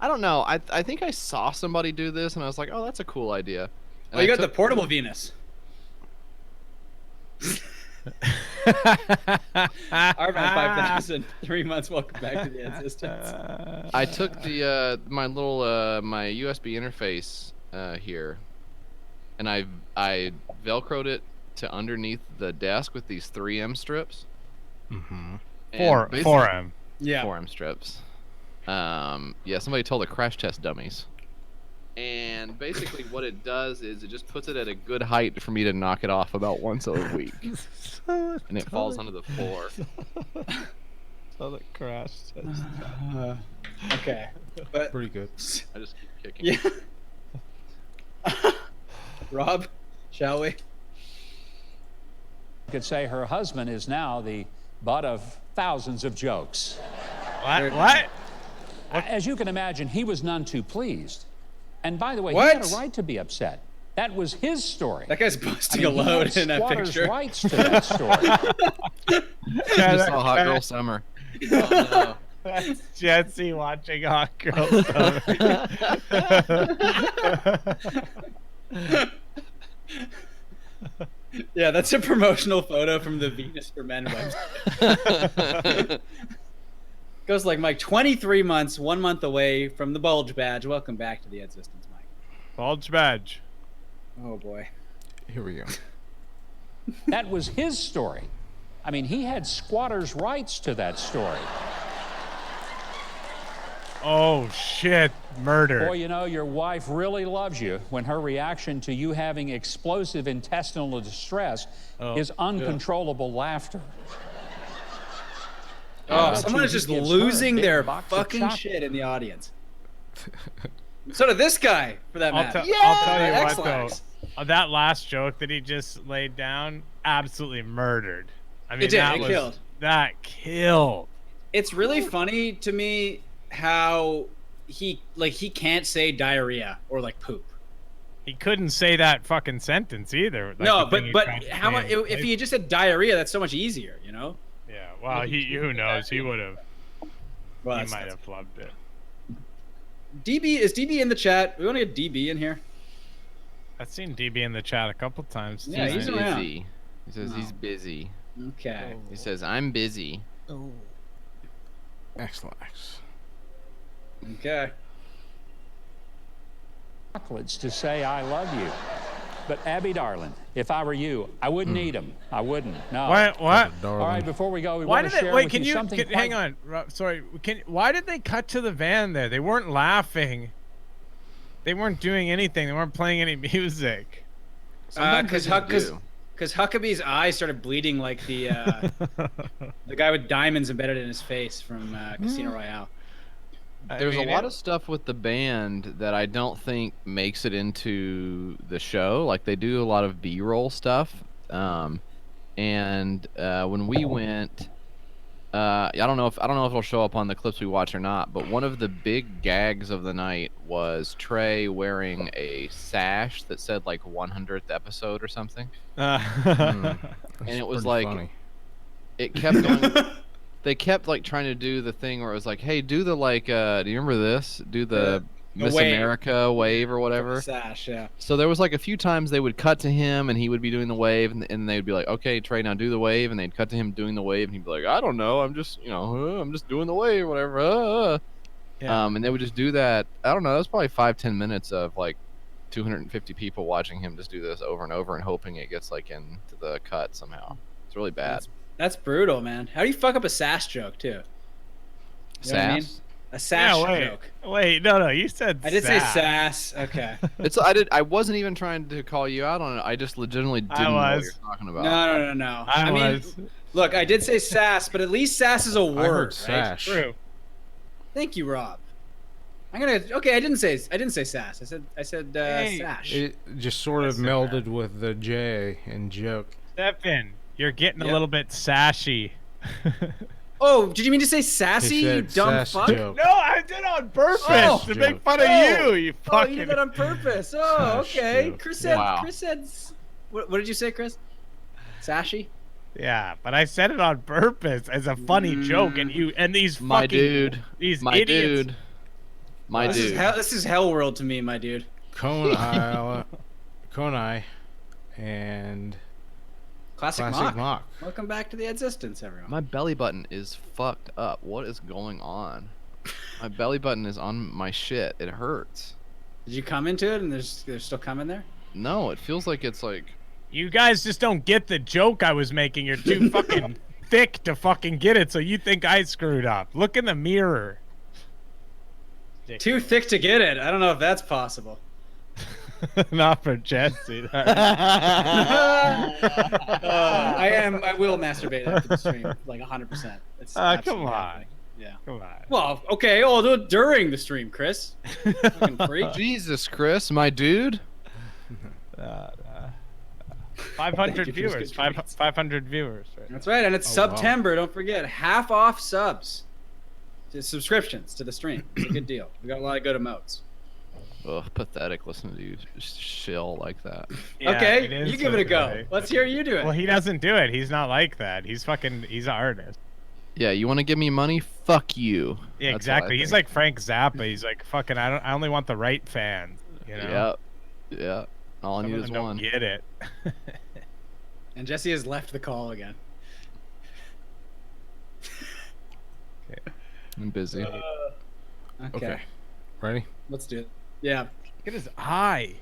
Speaker 3: I don't know. I think I saw somebody do this, and I was like, oh, that's a cool idea. And
Speaker 2: Oh, you
Speaker 3: I
Speaker 2: got the portable Venus. Arman 5000, 3 months. Welcome back to the existence.
Speaker 3: I took the my little my USB interface here, and I velcroed it to underneath the desk with these 3M strips.
Speaker 4: Mm-hmm.
Speaker 3: And
Speaker 4: 4M.
Speaker 2: Yeah.
Speaker 3: 4M strips. Yeah, somebody told the crash test dummies. And basically what it does is it just puts it at a good height for me to knock it off about once a week. And it falls onto the floor.
Speaker 4: So the crash test.
Speaker 2: Okay. But
Speaker 1: Pretty good.
Speaker 3: I just keep kicking.
Speaker 2: yeah. Rob, shall we?
Speaker 5: You could say her husband is now the butt of thousands of jokes.
Speaker 4: What?
Speaker 5: As you can imagine, he was none too pleased. And by the way, he
Speaker 2: What?
Speaker 5: had a right to be upset. That was his story.
Speaker 2: That guy's busting
Speaker 5: I mean,
Speaker 2: a
Speaker 5: he
Speaker 2: load
Speaker 5: had
Speaker 2: in that
Speaker 5: squatters'
Speaker 2: picture.
Speaker 5: rights to that story.
Speaker 3: I just saw Hot Girl Summer. Oh,
Speaker 4: That's Jesse watching Hot Girl Summer.
Speaker 2: Yeah, that's a promotional photo from the Venus for Men website. Goes like Mike, 23 months, 1 month away from the bulge badge. Welcome back to the existence, Mike.
Speaker 4: Bulge badge.
Speaker 2: Oh boy.
Speaker 1: Here we go.
Speaker 5: That was his story. I mean, he had squatters' rights to that story.
Speaker 4: Oh shit! Murder.
Speaker 5: Boy, you know, your wife really loves you when her reaction to you having explosive intestinal distress is uncontrollable laughter.
Speaker 2: Oh,
Speaker 5: bet
Speaker 2: someone
Speaker 5: you
Speaker 2: is
Speaker 5: he
Speaker 2: just
Speaker 5: gives her a
Speaker 2: losing
Speaker 5: big
Speaker 2: their
Speaker 5: box of
Speaker 2: fucking
Speaker 5: chocolate.
Speaker 2: shit in the audience. So did this guy, for that matter.
Speaker 4: I'll tell you what
Speaker 2: X-Lax.
Speaker 4: though, that last joke that he just laid down, absolutely murdered. I mean,
Speaker 2: It did.
Speaker 4: that
Speaker 2: It
Speaker 4: was,
Speaker 2: killed.
Speaker 4: That killed.
Speaker 2: It's really funny to me how he can't say diarrhea or like poop.
Speaker 4: He couldn't say that fucking sentence either. Like
Speaker 2: No,
Speaker 4: the thing he
Speaker 2: but
Speaker 4: tried to
Speaker 2: how
Speaker 4: say
Speaker 2: much
Speaker 4: in
Speaker 2: if he had just said diarrhea, that's so much easier, you know?
Speaker 4: Yeah, well, who knows? He would have.
Speaker 2: Well,
Speaker 4: He
Speaker 2: that's,
Speaker 4: might have flubbed it.
Speaker 2: DB is DB in the chat. We want to get DB in here.
Speaker 4: I've seen DB in the chat a couple times.
Speaker 2: Yeah,
Speaker 3: he's
Speaker 2: he's around.
Speaker 3: busy. He says he's busy.
Speaker 2: Okay.
Speaker 3: He says, I'm busy.
Speaker 1: Oh. X-Lax.
Speaker 2: Okay.
Speaker 5: Chocolates to say I love you. But Abby, darling, if I were you, I wouldn't eat them. I wouldn't. No.
Speaker 4: What?
Speaker 5: All right, before we go, we
Speaker 4: Why
Speaker 5: want
Speaker 4: did
Speaker 5: to
Speaker 4: they
Speaker 5: share
Speaker 4: wait?
Speaker 5: with
Speaker 4: Can
Speaker 5: you
Speaker 4: you
Speaker 5: something
Speaker 4: hang
Speaker 5: quite-
Speaker 4: on? Sorry. Why did they cut to the van there? They weren't laughing. They weren't doing anything. They weren't playing any music.
Speaker 2: Because
Speaker 3: Sometimes they do.
Speaker 2: Huckabee's eyes started bleeding like the the guy with diamonds embedded in his face from Casino Royale.
Speaker 3: There's a lot of stuff with the band that I don't think makes it into the show. Like they do a lot of B-roll stuff. And when we went, I don't know if it'll show up on the clips we watch or not. But one of the big gags of the night was Trey wearing a sash that said like 100th episode or something. And it was like,
Speaker 1: funny.
Speaker 3: it kept going. They kept like trying to do the thing where it was like, hey, do the like, do you remember this? Do the Miss
Speaker 2: wave.
Speaker 3: America wave or whatever.
Speaker 2: Sash, yeah.
Speaker 3: So there was like a few times they would cut to him and he would be doing the wave, and they'd be like, "Okay, Trey, now do the wave," and they'd cut to him doing the wave, and he'd be like, "I don't know, I'm just I'm just doing the wave, whatever."
Speaker 4: Yeah.
Speaker 3: And they would just do that. I don't know. That was probably 5-10 minutes of like 250 people watching him just do this over and over and hoping it gets like into the cut somehow. It's really bad.
Speaker 2: That's brutal, man. How do you fuck up a sass joke too? You know what I mean?
Speaker 3: Sass.
Speaker 2: A sass
Speaker 4: wait,
Speaker 2: joke.
Speaker 4: wait, no, you said
Speaker 2: I did say
Speaker 4: sass.
Speaker 2: sass. Okay.
Speaker 3: I wasn't even trying to call you out on it. I just legitimately didn't know what you're talking about.
Speaker 2: No.
Speaker 4: I
Speaker 2: mean,
Speaker 4: was.
Speaker 2: look, I did say sass, but at least sass is a word,
Speaker 1: I heard
Speaker 2: right?
Speaker 1: sash.
Speaker 4: True.
Speaker 2: Thank you, Rob. I'm gonna. Okay, I didn't say sass. I said
Speaker 4: Hey.
Speaker 2: sash.
Speaker 1: It just sort of
Speaker 4: Listen,
Speaker 1: melded with the J in joke.
Speaker 4: Stefan, you're getting
Speaker 2: Yep.
Speaker 4: a little bit sashy.
Speaker 2: Oh, did you mean to say sassy?
Speaker 1: He
Speaker 2: You
Speaker 1: said
Speaker 2: dumb
Speaker 1: sass
Speaker 2: fuck.
Speaker 1: joke.
Speaker 4: No, I did on purpose
Speaker 2: Oh.
Speaker 4: to make fun of
Speaker 2: Oh.
Speaker 4: you. You
Speaker 2: Oh,
Speaker 4: fucking.
Speaker 2: you did that on purpose. Oh,
Speaker 1: Sash
Speaker 2: okay.
Speaker 1: joke.
Speaker 2: Chris said.
Speaker 3: Wow.
Speaker 2: Chris said. What did you say, Chris? Sashy.
Speaker 4: Yeah, but I said it on purpose as a funny joke, and these
Speaker 3: My
Speaker 4: fucking
Speaker 3: dude.
Speaker 4: these
Speaker 3: My
Speaker 4: idiots.
Speaker 3: dude. My
Speaker 2: This
Speaker 3: dude.
Speaker 2: is hell world to me, my dude.
Speaker 1: Konai, and
Speaker 2: Classic,
Speaker 1: Classic
Speaker 2: mock.
Speaker 1: Mock.
Speaker 2: Welcome back to the Existence, everyone.
Speaker 3: My belly button is fucked up. What is going on? My belly button is on my shit. It hurts.
Speaker 2: Did you come into it and there's still coming there?
Speaker 3: No, it feels like it's like
Speaker 4: You guys just don't get the joke I was making. You're too fucking thick to fucking get it, so you think I screwed up. Look in the mirror.
Speaker 2: Too thick to get it. I don't know if that's possible.
Speaker 4: Not for Jesse.
Speaker 2: I will masturbate after the stream, like 100%. It's
Speaker 4: Come
Speaker 2: absolutely
Speaker 4: on.
Speaker 2: happening. Yeah.
Speaker 4: Come on.
Speaker 2: Well, okay. I'll do it during the stream, Chris. Fucking freak.
Speaker 3: Jesus, Chris, my dude.
Speaker 4: 500
Speaker 2: Thank you for
Speaker 4: viewers.
Speaker 2: those good treats.
Speaker 4: 500 viewers. Right?
Speaker 2: That's right, and it's
Speaker 1: Oh, wow.
Speaker 2: September. Don't forget, half off subs, subscriptions to the stream. It's a good deal. We got a lot of good emotes.
Speaker 3: Ugh, pathetic listening to you shill like that.
Speaker 4: Yeah,
Speaker 2: okay,
Speaker 4: it is
Speaker 2: you give it a go.
Speaker 4: okay.
Speaker 2: Let's hear you do it.
Speaker 4: Well, he doesn't do it. He's not like that. He's an artist.
Speaker 3: Yeah, you want to give me money? Fuck you.
Speaker 4: Yeah,
Speaker 3: That's what I
Speaker 4: exactly. He's
Speaker 3: think.
Speaker 4: like Frank Zappa. He's like fucking. I only want the right fans. You know.
Speaker 3: Yeah. Yeah. All I
Speaker 4: Some
Speaker 3: need
Speaker 4: of
Speaker 3: is
Speaker 4: them don't
Speaker 3: one.
Speaker 4: get it.
Speaker 2: And Jesse has left the call again.
Speaker 3: I'm busy.
Speaker 2: Okay.
Speaker 1: Okay. Ready?
Speaker 2: Let's do it. Yeah.
Speaker 4: Look at his eye.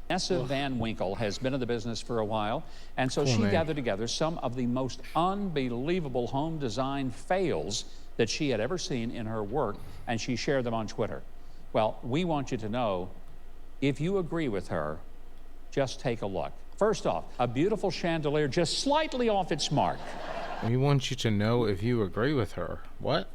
Speaker 5: Vanessa Van Winkle has been in the business for a while, and so
Speaker 1: Cool
Speaker 5: she
Speaker 1: name.
Speaker 5: gathered together some of the most unbelievable home design fails that she had ever seen in her work, and she shared them on Twitter. Well, we want you to know, if you agree with her, just take a look. First off, a beautiful chandelier just slightly off its mark.
Speaker 1: We want you to know if you agree with her. What?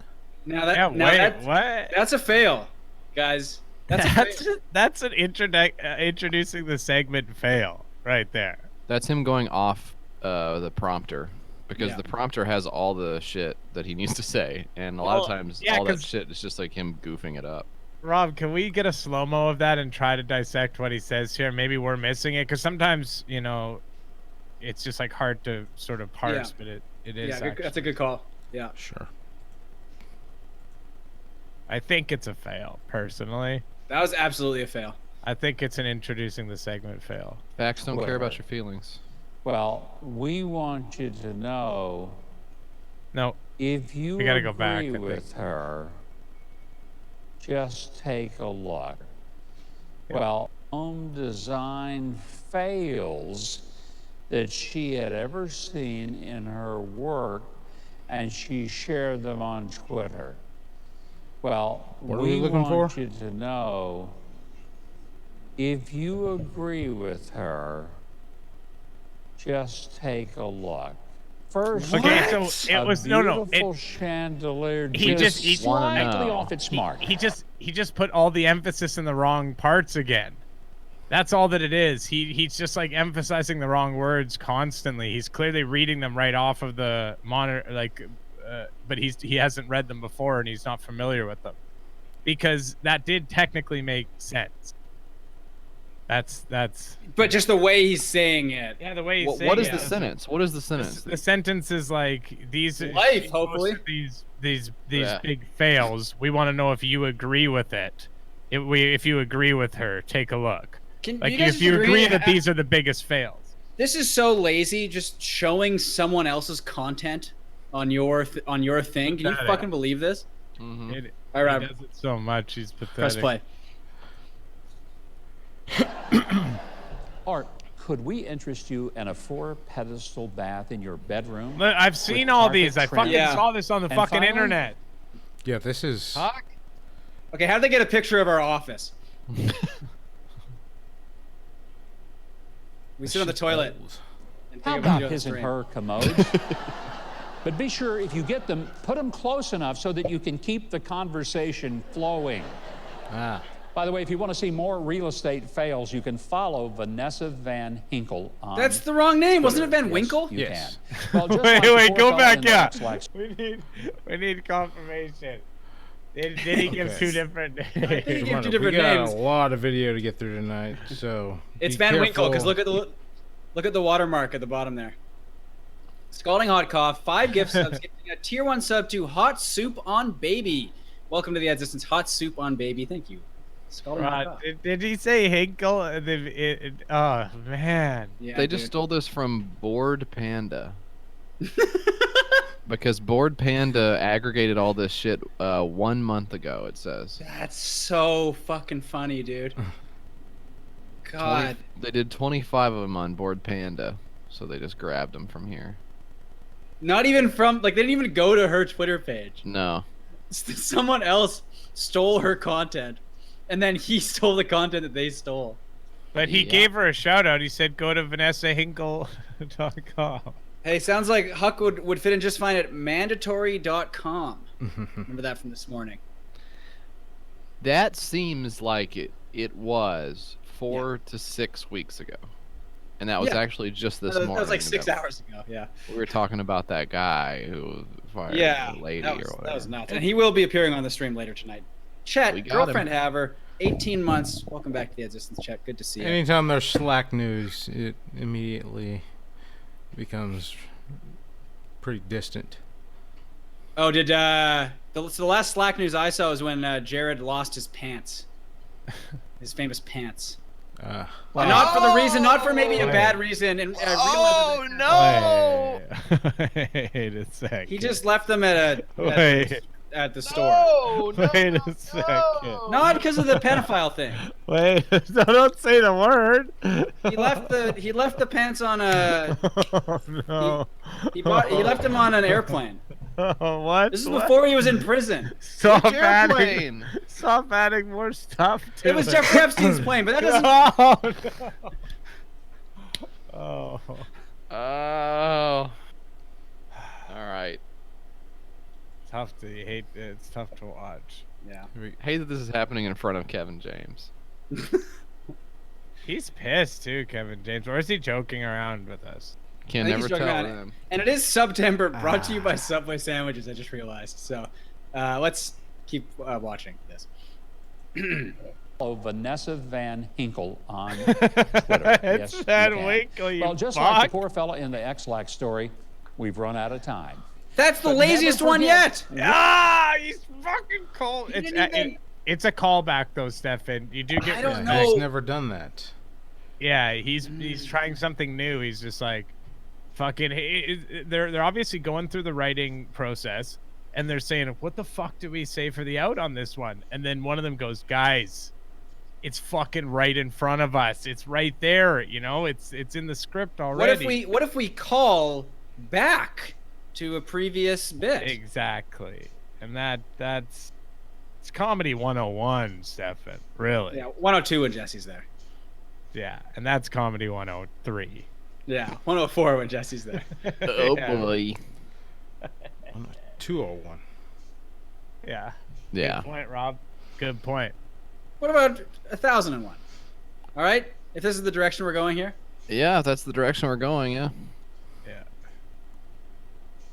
Speaker 2: Now that
Speaker 4: Yeah.
Speaker 2: now
Speaker 4: Wait.
Speaker 2: that-
Speaker 4: What?
Speaker 2: that's a fail, guys. That's a fail.
Speaker 4: That's an introducing the segment fail right there.
Speaker 3: That's him going off the prompter because
Speaker 2: Yeah.
Speaker 3: the prompter has all the shit that he needs to say, and a lot of
Speaker 4: Well,
Speaker 3: times
Speaker 4: yeah,
Speaker 3: all that
Speaker 4: 'cause-
Speaker 3: shit is just like him goofing it up.
Speaker 4: Rob, can we get a slow mo of that and try to dissect what he says here? Maybe we're missing it because sometimes it's just like hard to sort of parse,
Speaker 2: Yeah.
Speaker 4: but it is.
Speaker 2: Yeah,
Speaker 4: actually.
Speaker 2: that's a good call. Yeah.
Speaker 1: Sure.
Speaker 4: I think it's a fail personally.
Speaker 2: That was absolutely a fail.
Speaker 4: I think it's an introducing the segment fail.
Speaker 3: Facts don't care
Speaker 5: Whatever.
Speaker 3: about your feelings.
Speaker 5: Well, we want you to know,
Speaker 4: No,
Speaker 5: if you
Speaker 4: We gotta
Speaker 5: agree
Speaker 4: go back, I think.
Speaker 5: with her, just take a look. Well, home design fails that she had ever seen in her work, and she shared them on Twitter. Well,
Speaker 1: What are we looking
Speaker 5: want
Speaker 1: for?
Speaker 5: you to know, if you agree with her, just take a look. First,
Speaker 4: Okay, so it
Speaker 5: a
Speaker 4: was
Speaker 5: beautiful chandelier
Speaker 4: he
Speaker 5: just
Speaker 4: just-
Speaker 3: wanna
Speaker 5: slightly
Speaker 3: know.
Speaker 5: off its mark.
Speaker 4: He just put all the emphasis in the wrong parts again. That's all that it is. He's just like emphasizing the wrong words constantly. He's clearly reading them right off of the monitor, but he hasn't read them before and he's not familiar with them, because that did technically make sense. That's
Speaker 2: But just the way he's saying it.
Speaker 4: yeah, the way he's
Speaker 3: What
Speaker 4: saying
Speaker 3: is
Speaker 4: it.
Speaker 3: the sentence? What is the sentence?
Speaker 4: The sentence is like these
Speaker 2: Life, hopefully.
Speaker 4: these
Speaker 3: Yeah.
Speaker 4: big fails. We want to know if you agree with it. if you agree with her, take a look. Like,
Speaker 2: you guys
Speaker 4: if you agree that
Speaker 2: I-
Speaker 4: these are the biggest fails.
Speaker 2: This is so lazy, just showing someone else's content on your thing. Can you
Speaker 4: Pathetic.
Speaker 2: fucking believe this?
Speaker 3: Mm-hmm.
Speaker 2: All right,
Speaker 4: He does it so much. He's pathetic.
Speaker 2: press play.
Speaker 5: Art, could we interest you in a 4-pedestal bath in your bedroom?
Speaker 4: Look, I've seen
Speaker 5: with
Speaker 4: all
Speaker 5: carpet
Speaker 4: these. I
Speaker 5: trim?
Speaker 4: fucking
Speaker 2: Yeah.
Speaker 4: saw this on the
Speaker 5: And
Speaker 4: fucking
Speaker 5: finally-
Speaker 4: internet.
Speaker 1: Yeah, this is.
Speaker 3: Huck?
Speaker 2: Okay, how did they get a picture of our office? We sit on the toilet. And
Speaker 5: How
Speaker 2: think about
Speaker 5: about his and her commodes? But be sure if you get them, put them close enough so that you can keep the conversation flowing.
Speaker 1: Ah.
Speaker 5: By the way, if you want to see more real estate fails, you can follow Vanessa Van Hinkle on
Speaker 2: That's the wrong name, wasn't it Van
Speaker 5: Yes,
Speaker 2: Winkle?
Speaker 5: You
Speaker 1: Yes.
Speaker 5: can. Well, just
Speaker 4: Wait,
Speaker 5: like the
Speaker 4: wait,
Speaker 5: poor
Speaker 4: go
Speaker 5: fella
Speaker 4: back.
Speaker 5: in the
Speaker 4: Yeah,
Speaker 5: X-Lax
Speaker 4: we need confirmation. Did he give
Speaker 1: Okay.
Speaker 4: two different names?
Speaker 2: think he gave
Speaker 1: Come
Speaker 2: two
Speaker 1: on,
Speaker 2: different
Speaker 1: we got
Speaker 2: names.
Speaker 1: a lot of video to get through tonight, so
Speaker 2: It's
Speaker 1: be
Speaker 2: Van Winkle, because
Speaker 1: careful.
Speaker 2: look at the watermark at the bottom there. Scalding Hot Cough, 5 gift subs, giving a tier 1 sub to Hot Soup on Baby. Welcome to the Existence, Hot Soup on Baby. Thank you. Scalding Hot Cough.
Speaker 4: Did he say Hinkle? Oh man.
Speaker 2: Yeah,
Speaker 3: They just
Speaker 2: dude.
Speaker 3: stole this from Bored Panda. Because Bored Panda aggregated all this shit 1 month ago, it says.
Speaker 2: That's so fucking funny, dude. God.
Speaker 3: They did 25 of them on Bored Panda, so they just grabbed them from here.
Speaker 2: Not even from, like, they didn't even go to her Twitter page.
Speaker 3: No.
Speaker 2: Someone else stole her content, and then he stole the content that they stole.
Speaker 4: But he
Speaker 3: Yeah.
Speaker 4: gave her a shout out. He said, "Go to VanessaHinkle.com."
Speaker 2: Hey, sounds like Huck would fit in just fine at mandatory.com. Remember that from this morning.
Speaker 3: That seems like it was 4 to 6 weeks ago. And that was
Speaker 2: Yeah.
Speaker 3: actually just this
Speaker 2: That
Speaker 3: morning.
Speaker 2: was like 6 hours ago, yeah.
Speaker 3: We were talking about that guy who fired
Speaker 2: Yeah,
Speaker 3: a lady
Speaker 2: that
Speaker 3: or
Speaker 2: was
Speaker 3: whatever.
Speaker 2: nuts. And he will be appearing on the stream later tonight. Chet,
Speaker 3: We got
Speaker 2: girlfriend haver, 18 months. Welcome back to the Existence, Chet. Good to see you.
Speaker 1: Anytime there's Slack news, it immediately becomes pretty distant.
Speaker 2: Oh, did so the last Slack news I saw was when Jared lost his pants, his famous pants. And not for the reason, not for maybe a bad reason. And
Speaker 3: Oh no!
Speaker 4: Wait a sec.
Speaker 2: he just left them at
Speaker 4: Wait.
Speaker 2: at the store.
Speaker 3: No, no,
Speaker 4: Wait a
Speaker 3: no,
Speaker 4: second.
Speaker 3: no.
Speaker 2: Not because of the pedophile thing.
Speaker 4: Wait. Don't say the word.
Speaker 2: He left the pants on a
Speaker 4: Oh no.
Speaker 2: he left them on an airplane.
Speaker 4: Oh, what?
Speaker 2: This is
Speaker 4: What?
Speaker 2: before he was in prison.
Speaker 4: Stop
Speaker 3: Which
Speaker 4: adding.
Speaker 3: airplane?
Speaker 4: Stop adding more stuff to
Speaker 2: It was Jeffrey Epstein's plane, but that doesn't.
Speaker 4: Oh, no. Oh.
Speaker 3: Oh. All right.
Speaker 4: Tough to hate. It's tough to watch.
Speaker 2: Yeah.
Speaker 3: Hate that this is happening in front of Kevin James.
Speaker 4: He's pissed too, Kevin James. Or is he joking around with us?
Speaker 3: Can
Speaker 2: I think
Speaker 3: never
Speaker 2: he's joking
Speaker 3: tell
Speaker 2: around.
Speaker 3: them.
Speaker 2: And it is September, brought to you by Subway Sandwiches. I just realized. So, let's keep watching this.
Speaker 5: Follow Vanessa Van Hinkle on Twitter.
Speaker 4: It's
Speaker 5: Yes,
Speaker 4: Van
Speaker 5: you can.
Speaker 4: Winkle, you
Speaker 5: Well, just like
Speaker 4: fuck.
Speaker 5: the poor fella in the X-Lax story, we've run out of time.
Speaker 2: That's the
Speaker 5: But
Speaker 2: laziest
Speaker 5: never
Speaker 2: one
Speaker 5: forget-
Speaker 2: yet.
Speaker 4: Ah, he's fucking cold.
Speaker 2: He
Speaker 4: It's
Speaker 2: didn't even-
Speaker 4: it's a callback though, Stefan. You do get.
Speaker 2: I don't
Speaker 1: Yeah,
Speaker 2: know.
Speaker 1: he's never done that.
Speaker 4: Yeah, he's trying something new. He's just like, fucking. They're obviously going through the writing process, and they're saying, "What the fuck do we say for the out on this one?" And then one of them goes, "Guys, it's fucking right in front of us. It's right there. You know, it's in the script already."
Speaker 2: What if we call back to a previous bit?
Speaker 4: Exactly, and that's it's comedy 101, Stefan. Really.
Speaker 2: Yeah, 102 when Jesse's there.
Speaker 4: Yeah, and that's comedy 103.
Speaker 2: Yeah, 104 when Jesse's there.
Speaker 3: Oh
Speaker 4: Yeah.
Speaker 3: boy.
Speaker 1: 201.
Speaker 4: Yeah.
Speaker 3: Yeah.
Speaker 4: Good point, Rob. Good point.
Speaker 2: What about 1001? All right, if this is the direction we're going here.
Speaker 3: Yeah, if that's the direction we're going, yeah.
Speaker 4: Yeah.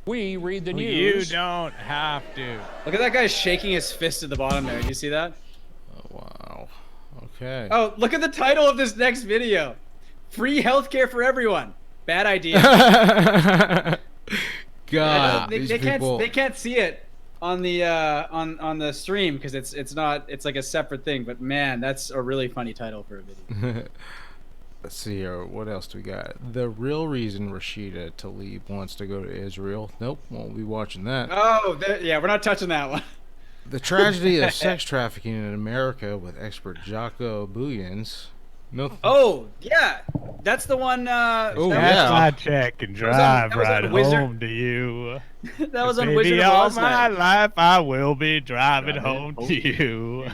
Speaker 5: We read the
Speaker 4: You
Speaker 5: news.
Speaker 4: don't have to.
Speaker 2: Look at that guy shaking his fist at the bottom there. Did you see that?
Speaker 1: Oh, wow. Okay.
Speaker 2: Oh, look at the title of this next video. Free healthcare for everyone. Bad idea.
Speaker 1: God,
Speaker 2: they
Speaker 1: these
Speaker 2: can't
Speaker 1: people.
Speaker 2: they can't see it, on the on the stream because it's like a separate thing. But man, that's a really funny title for a video.
Speaker 1: Let's see here. What else do we got? The real reason Rashida Tlaib wants to go to Israel. Nope, won't be watching that.
Speaker 2: Oh, yeah, we're not touching that one.
Speaker 1: The tragedy of sex trafficking in America with expert Jocko Booyans. No.
Speaker 2: Oh yeah, that's the one.
Speaker 1: Oh,
Speaker 2: that
Speaker 1: yeah.
Speaker 4: I check and drive
Speaker 2: that was
Speaker 4: right
Speaker 2: on Wizard-
Speaker 4: home to you.
Speaker 2: Was, that was on
Speaker 4: Baby,
Speaker 2: Wizard of
Speaker 4: all
Speaker 2: Oz
Speaker 4: my
Speaker 2: night.
Speaker 4: life I will be driving home to you.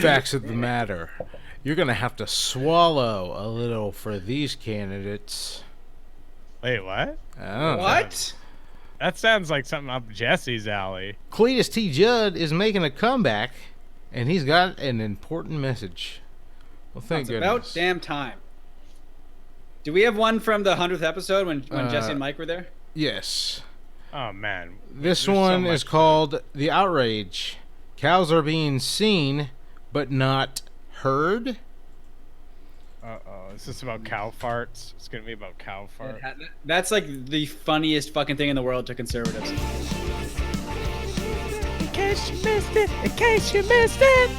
Speaker 1: Facts of the matter. You're going to have to swallow a little for these candidates.
Speaker 4: Wait, what?
Speaker 1: Oh.
Speaker 2: What?
Speaker 4: That sounds like something up Jesse's alley.
Speaker 1: Cletus T. Judd is making a comeback, and he's got an important message. Well, thank
Speaker 2: It's
Speaker 1: goodness.
Speaker 2: about damn time. Do we have one from the 100th episode when Jesse and Mike were there?
Speaker 1: Yes.
Speaker 4: Oh man,
Speaker 1: This
Speaker 4: There's so
Speaker 1: one
Speaker 4: much
Speaker 1: is called The Outrage. Cows are being seen, but not heard.
Speaker 4: Is this about cow farts? It's gonna be about cow farts.
Speaker 2: That's like the funniest fucking thing in the world to conservatives.
Speaker 4: In case you missed it. In case you missed it.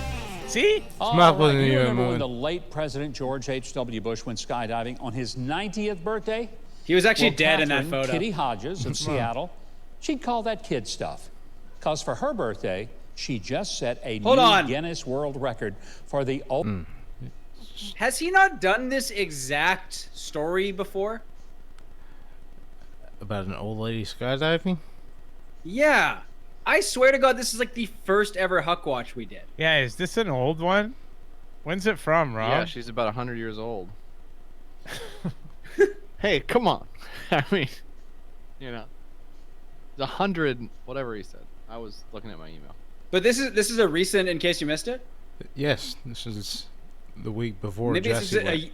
Speaker 4: See?
Speaker 5: All
Speaker 1: mouth
Speaker 5: right,
Speaker 1: wasn't
Speaker 5: you
Speaker 1: even
Speaker 5: remember when
Speaker 1: moving.
Speaker 5: the late President George H.W. Bush went skydiving on his 90th birthday?
Speaker 2: He was actually
Speaker 5: Well,
Speaker 2: dead in that
Speaker 5: Catherine
Speaker 2: photo.
Speaker 5: Kitty Hodges of Seattle, she'd call that kid stuff. Because for her birthday, she just set a
Speaker 2: Hold
Speaker 5: new
Speaker 2: on.
Speaker 5: Guinness World Record for the
Speaker 2: Has he not done this exact story before?
Speaker 1: About an old lady skydiving?
Speaker 2: Yeah. I swear to God, this is like the first ever Huckwatch we did.
Speaker 4: Yeah, is this an old one? When's it from, Rob?
Speaker 3: Yeah, she's about 100 years old. Hey, come on. I mean, you know, the 100, whatever he said. I was looking at my email.
Speaker 2: But this is a recent, in case you missed it.
Speaker 1: Yes, this is the week before
Speaker 2: Maybe this
Speaker 1: Jesse
Speaker 2: is
Speaker 1: went.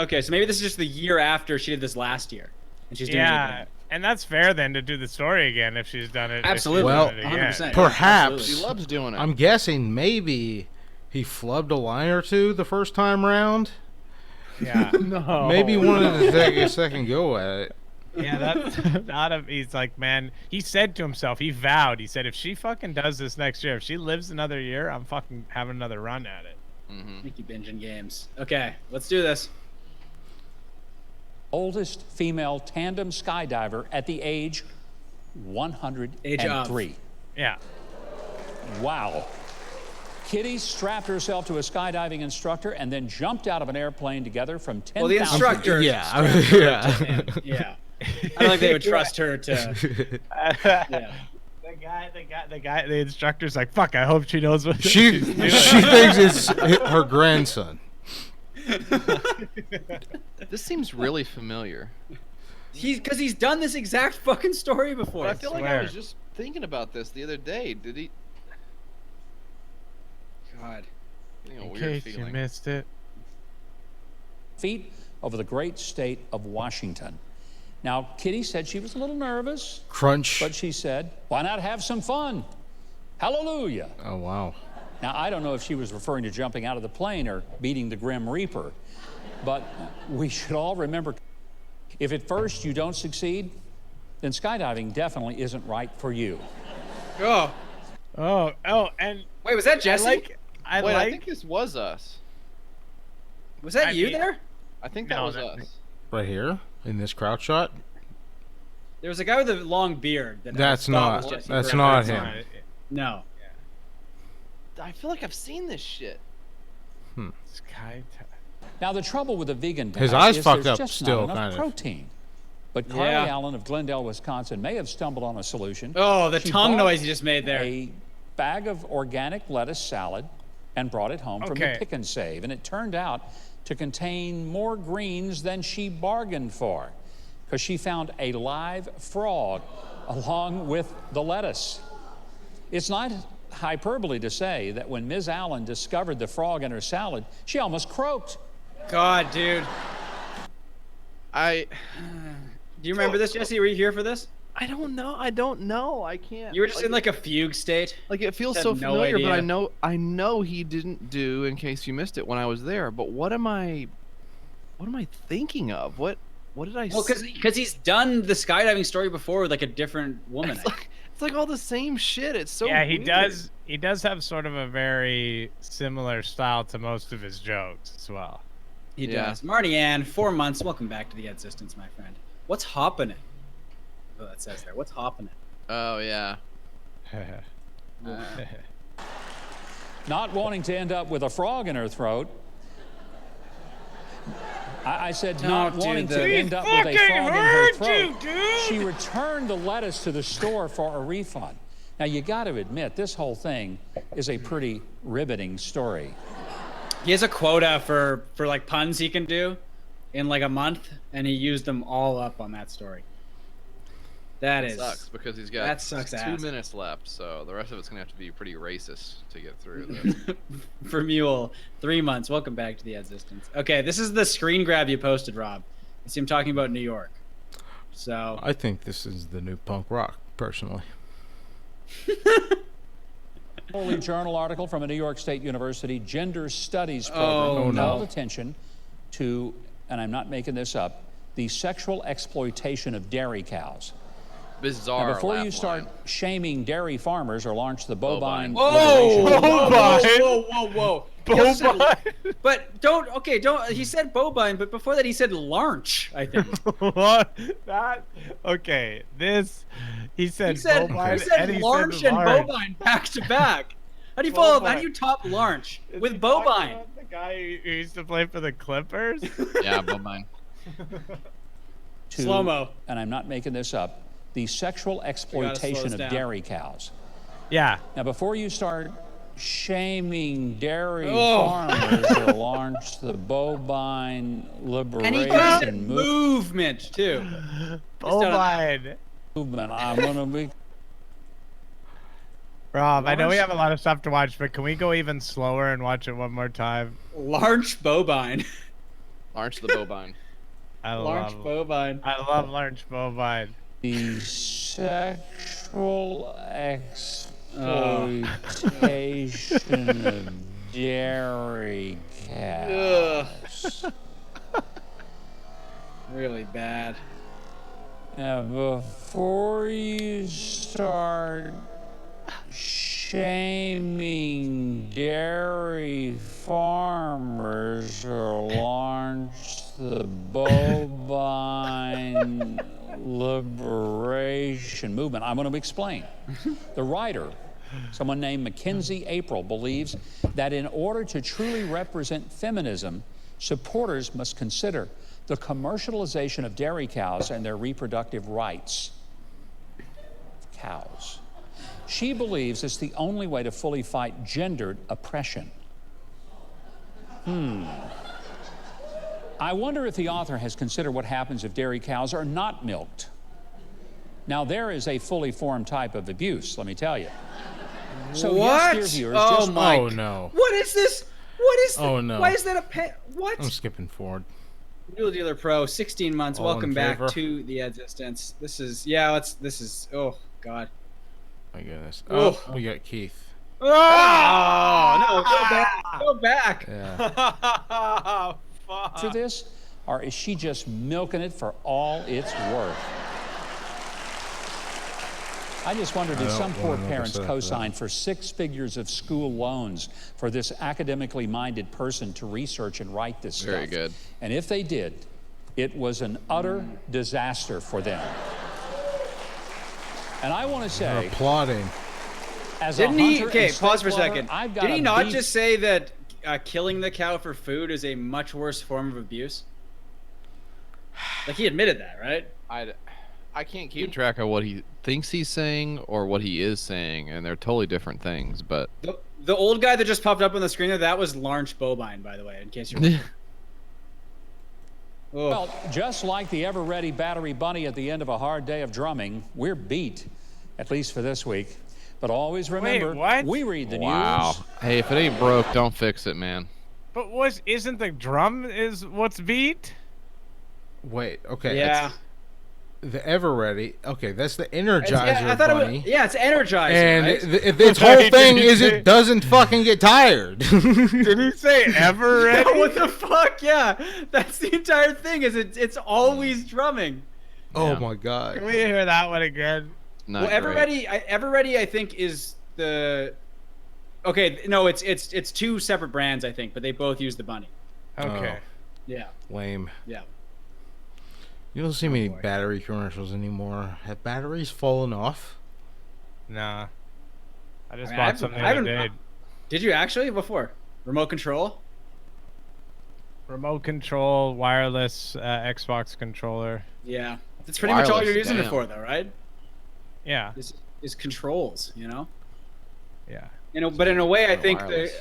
Speaker 2: okay, so maybe this is just the year after she did this last year, and she's doing it
Speaker 4: Yeah,
Speaker 2: again.
Speaker 4: and that's fair then to do the story again if she's done it. if she's
Speaker 2: Absolutely.
Speaker 1: Well,
Speaker 4: done it again.
Speaker 2: 100%.
Speaker 1: Perhaps.
Speaker 3: She loves doing it.
Speaker 1: I'm guessing maybe he flubbed a line or two the first time round.
Speaker 4: Yeah. No.
Speaker 1: Maybe wanted to take a second go at it.
Speaker 4: Yeah, that's not a. He's like, man. He said to himself, he vowed. He said, if she fucking does this next year, if she lives another year, I'm fucking having another run at it.
Speaker 2: Mickey binging games. Okay, let's do this.
Speaker 5: oldest female tandem skydiver at the age 103.
Speaker 4: Yeah.
Speaker 5: Wow. Kitty strapped herself to a skydiving instructor and then jumped out of an airplane together from 10,000
Speaker 2: Well, the instructor.
Speaker 1: Yeah, yeah.
Speaker 2: Yeah. I don't think they would trust her to. Yeah.
Speaker 4: The instructor's like, fuck, I hope she knows what
Speaker 1: She
Speaker 4: she's doing.
Speaker 1: thinks it's her grandson.
Speaker 3: This seems really familiar.
Speaker 2: Because he's done this exact fucking story before.
Speaker 3: But I feel like I
Speaker 4: swear.
Speaker 3: was just thinking about this the other day. Did he?
Speaker 2: God.
Speaker 3: Getting a
Speaker 4: In
Speaker 3: weird
Speaker 4: case you
Speaker 3: feeling.
Speaker 4: missed it.
Speaker 5: feet over the great state of Washington. Now, Kitty said she was a little nervous,
Speaker 1: Crunch.
Speaker 5: but she said, why not have some fun? Hallelujah.
Speaker 1: Oh, wow.
Speaker 5: Now, I don't know if she was referring to jumping out of the plane or beating the Grim Reaper, but we should all remember, if at first you don't succeed, then skydiving definitely isn't right for you.
Speaker 2: Oh.
Speaker 4: Oh, and
Speaker 2: Wait, was that Jesse?
Speaker 3: Wait, I think this was us.
Speaker 2: Was that
Speaker 4: I
Speaker 2: you
Speaker 4: mean-
Speaker 2: there?
Speaker 3: I think that
Speaker 4: No,
Speaker 3: was
Speaker 4: that-
Speaker 3: us.
Speaker 1: Right here in this crowd shot.
Speaker 2: There was a guy with a long beard. That I
Speaker 1: That's
Speaker 2: thought
Speaker 1: not.
Speaker 2: was Jesse
Speaker 1: That's
Speaker 2: Griffin.
Speaker 1: not
Speaker 4: It's
Speaker 1: him.
Speaker 4: not-
Speaker 2: No.
Speaker 3: I feel like I've seen this shit.
Speaker 4: Sky.
Speaker 5: Now, the trouble with a vegan
Speaker 1: His
Speaker 5: diet
Speaker 1: eyes
Speaker 5: is
Speaker 1: fucked
Speaker 5: there's
Speaker 1: up
Speaker 5: just
Speaker 1: still,
Speaker 5: not enough
Speaker 1: kind of.
Speaker 5: protein. But Carly
Speaker 2: Yeah.
Speaker 5: Allen of Glendale, Wisconsin may have stumbled on a solution.
Speaker 2: Oh, the
Speaker 5: She
Speaker 2: tongue
Speaker 5: bought
Speaker 2: noise you just made there.
Speaker 5: A bag of organic lettuce salad and brought it home from
Speaker 4: Okay.
Speaker 5: the Pick and Save. And it turned out to contain more greens than she bargained for because she found a live frog along with the lettuce. It's not hyperbole to say that when Ms. Allen discovered the frog in her salad, she almost croaked.
Speaker 2: God, dude.
Speaker 3: I
Speaker 2: Do you remember this, Jesse? Were you here for this?
Speaker 3: don't know. I don't know. I can't.
Speaker 2: You were just in like a fugue state.
Speaker 3: Like it feels
Speaker 2: had
Speaker 3: so
Speaker 2: no
Speaker 3: familiar, but
Speaker 2: idea.
Speaker 3: I know he didn't do in case you missed it when I was there. But what am I thinking of? What What did I
Speaker 2: Well,
Speaker 3: see?
Speaker 2: because he's done the skydiving story before with like a different woman.
Speaker 3: It's like all the same shit. It's so
Speaker 4: Yeah, he
Speaker 3: weird.
Speaker 4: does. He does have sort of a very similar style to most of his jokes as well.
Speaker 2: He does. Marty Ann, 4 months. Welcome back to the Existence, my friend. What's hopping it? Oh, that says there. What's hopping it?
Speaker 3: Oh yeah.
Speaker 5: Not wanting to end up with a frog in her throat. I said not wanting to end up with a frog in her throat. She returned the lettuce to the store for a refund. Now, you got to admit, this whole thing is a pretty riveting story.
Speaker 2: He has a quota for like puns he can do in like a month, and he used them all up on that story. That
Speaker 3: sucks because he's got 2 minutes left, so the rest of it's gonna have to be pretty racist to get through this.
Speaker 2: For Mule, 3 months. Welcome back to the Existence. Okay, this is the screen grab you posted, Rob. I see him talking about New York. So
Speaker 1: I think this is the new punk rock, personally.
Speaker 5: Holy Journal article from a New York State University gender studies program called attention to, and I'm not making this up, the sexual exploitation of dairy cows.
Speaker 3: Bizarre.
Speaker 5: Now, before you start shaming dairy farmers or launch the bovine
Speaker 2: whoa.
Speaker 4: Bovine.
Speaker 2: But don't. He said bovine, but before that he said larch, I think.
Speaker 4: What? That? Okay. This. He said bovine.
Speaker 2: He said larch and bovine back to back. How do you follow? How do you top larch with bovine?
Speaker 4: The guy who used to play for the Clippers.
Speaker 3: Yeah, bovine.
Speaker 2: Slow mo.
Speaker 5: And I'm not making this up. The sexual exploitation of dairy cows.
Speaker 4: Yeah.
Speaker 5: Now, before you start shaming dairy farmers or launch the bovine liberation
Speaker 2: movement too.
Speaker 4: Bovine
Speaker 5: movement. I'm gonna be.
Speaker 4: Rob, I know we have a lot of stuff to watch, but can we go even slower and watch it one more time?
Speaker 2: Larch bovine.
Speaker 3: Larch the bovine.
Speaker 2: Larch bovine.
Speaker 4: I love larch bovine.
Speaker 5: The sexual exploitation of dairy cows.
Speaker 2: Really bad.
Speaker 5: Now, before you start shaming dairy farmers or launch the bovine liberation movement, I'm going to explain. The writer, someone named Mackenzie April, believes that in order to truly represent feminism, supporters must consider the commercialization of dairy cows and their reproductive rights. Cows. She believes it's the only way to fully fight gendered oppression. I wonder if the author has considered what happens if dairy cows are not milked. Now, there is a fully formed type of abuse, let me tell you. So,
Speaker 2: what?
Speaker 5: yes, dear viewers,
Speaker 1: Oh no.
Speaker 2: What is this? What is this?
Speaker 1: Oh no.
Speaker 2: Why is that a what?
Speaker 1: I'm skipping forward.
Speaker 2: Mule Dealer Pro, 16 months.
Speaker 1: All
Speaker 2: Welcome
Speaker 1: in
Speaker 2: back
Speaker 1: favor?
Speaker 2: to the Existence. This is oh god.
Speaker 1: My goodness.
Speaker 2: Oh.
Speaker 1: Oh, we got Keith.
Speaker 2: Oh no, go back. Go back.
Speaker 1: Yeah.
Speaker 5: to this, or is she just milking it for all it's worth? I just wonder, did some poor parents co-sign for 6 figures of school loans for this academically minded person to research and write this stuff?
Speaker 3: Very good.
Speaker 5: And if they did, it was an utter disaster for them. And I want to say,
Speaker 1: Applauding.
Speaker 5: as
Speaker 2: Didn't
Speaker 5: a
Speaker 2: he?
Speaker 5: hunter
Speaker 2: Okay,
Speaker 5: and
Speaker 2: pause
Speaker 5: steak
Speaker 2: for a
Speaker 5: lover,
Speaker 2: second.
Speaker 5: I've got
Speaker 2: Did he
Speaker 5: a
Speaker 2: not
Speaker 5: beef-
Speaker 2: just say that killing the cow for food is a much worse form of abuse? Like he admitted that, right?
Speaker 3: I can't keep track of what he thinks he's saying or what he is saying, and they're totally different things. But
Speaker 2: The old guy that just popped up on the screen there, that was Larch Bobine, by the way, in case you're wondering.
Speaker 5: Well, just like the ever-ready battery bunny at the end of a hard day of drumming, we're beat, at least for this week. But always remember,
Speaker 4: what?
Speaker 5: we read the
Speaker 3: wow.
Speaker 5: news.
Speaker 3: Hey, if it ain't broke, don't fix it, man.
Speaker 4: But isn't the drum is what's beat?
Speaker 1: Wait. Okay.
Speaker 2: Yeah.
Speaker 1: the Ever Ready. Okay, that's the Energizer
Speaker 2: I thought
Speaker 1: Bunny.
Speaker 2: it's Energizer,
Speaker 1: And
Speaker 2: right?
Speaker 1: its whole thing is it doesn't fucking get tired.
Speaker 4: Did he say ever ready?
Speaker 2: Yeah, what the fuck? Yeah, that's the entire thing. Is it's always drumming.
Speaker 1: Oh
Speaker 3: Yeah.
Speaker 1: my god.
Speaker 4: Can we hear that one again?
Speaker 3: Not
Speaker 2: Well,
Speaker 3: great.
Speaker 2: Ever Ready, I think is the. Okay, no, it's two separate brands, I think, but they both use the bunny.
Speaker 4: Okay.
Speaker 2: Yeah,
Speaker 1: Lame.
Speaker 2: yeah.
Speaker 1: You don't see many
Speaker 2: boy.
Speaker 1: battery commercials anymore. Have batteries fallen off?
Speaker 4: Nah. I just
Speaker 2: I mean,
Speaker 4: bought
Speaker 2: I've-
Speaker 4: something
Speaker 2: I
Speaker 4: the other
Speaker 2: haven't-
Speaker 4: day.
Speaker 2: Did you actually before? Remote control?
Speaker 4: Remote control, wireless Xbox controller.
Speaker 2: Yeah, that's pretty much all
Speaker 3: Wireless,
Speaker 2: you're using it
Speaker 3: damn.
Speaker 2: for, though, right?
Speaker 4: Yeah.
Speaker 2: Is controls,
Speaker 4: Yeah.
Speaker 2: But in a way, I think
Speaker 3: Wireless.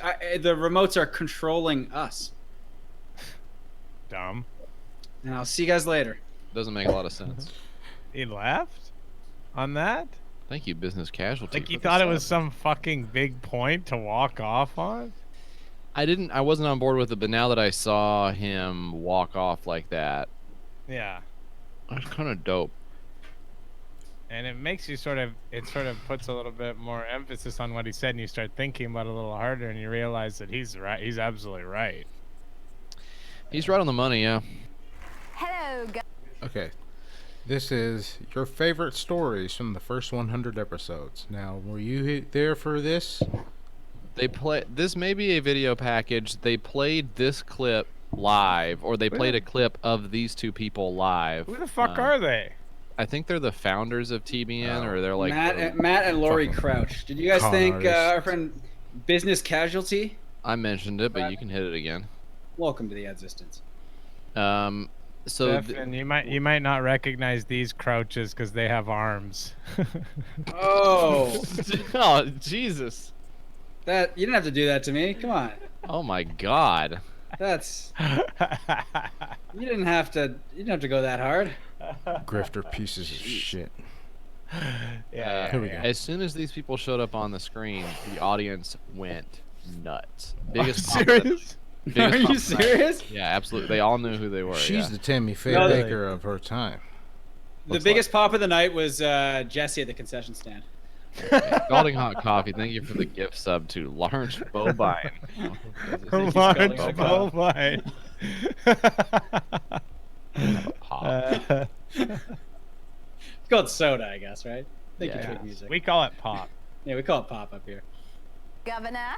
Speaker 2: the remotes are controlling us.
Speaker 4: Dumb.
Speaker 2: And I'll see you guys later.
Speaker 3: Doesn't make a lot of sense.
Speaker 4: He left on that?
Speaker 3: Thank you, business casualty.
Speaker 4: Like he
Speaker 3: for the
Speaker 4: thought it was
Speaker 3: sub.
Speaker 4: some fucking big point to walk off on?
Speaker 3: I wasn't on board with it, but now that I saw him walk off like that,
Speaker 4: Yeah.
Speaker 3: that's kind of dope.
Speaker 4: And it makes you sort of puts a little bit more emphasis on what he said, and you start thinking about it a little harder, and you realize that he's right. He's absolutely right.
Speaker 3: He's right on the money, yeah.
Speaker 6: Hello, guys.
Speaker 1: Okay. This is your favorite stories from the first 100 episodes. Now, were you there for this?
Speaker 3: They play this may be a video package. They played this clip live, or they played a clip of these two people live.
Speaker 4: Who the fuck are they?
Speaker 3: I think they're the founders of TBN, or they're like
Speaker 2: Matt and Lori
Speaker 1: fucking
Speaker 2: Crouch. Did you guys
Speaker 1: con
Speaker 2: think
Speaker 1: artists.
Speaker 2: our friend Business Casualty?
Speaker 3: I mentioned it, but you can hit it again.
Speaker 2: Welcome to the Existence.
Speaker 3: So
Speaker 4: Stefan, you might not recognize these crouches because they have arms.
Speaker 2: Oh,
Speaker 3: oh Jesus!
Speaker 2: that you didn't have to do that to me. Come on,
Speaker 3: Oh my God!
Speaker 2: that's you didn't have to. You didn't have to go that hard.
Speaker 1: Grifter pieces of shit.
Speaker 4: Yeah.
Speaker 1: Here we go.
Speaker 3: As soon as these people showed up on the screen, the audience went nuts. Biggest pop of the-
Speaker 4: Serious?
Speaker 3: biggest
Speaker 2: Are
Speaker 3: pop
Speaker 2: you
Speaker 3: of the night.
Speaker 2: serious?
Speaker 3: Yeah, absolutely. They all knew who they were.
Speaker 1: She's
Speaker 3: yeah.
Speaker 1: the Tammy Faye
Speaker 2: No,
Speaker 1: Baker of her time.
Speaker 2: The
Speaker 3: Looks
Speaker 2: biggest pop of the night was Jesse at the concession stand.
Speaker 3: Scalding hot coffee. Thank you for the gift sub to Lawrence Bobine.
Speaker 4: Large
Speaker 2: Scalding
Speaker 4: bovine.
Speaker 3: Pop.
Speaker 2: It's called soda, I guess, right? Thank you
Speaker 3: Yeah.
Speaker 2: for the music.
Speaker 4: We call it pop.
Speaker 2: Yeah, we call it pop up here.
Speaker 6: Governor,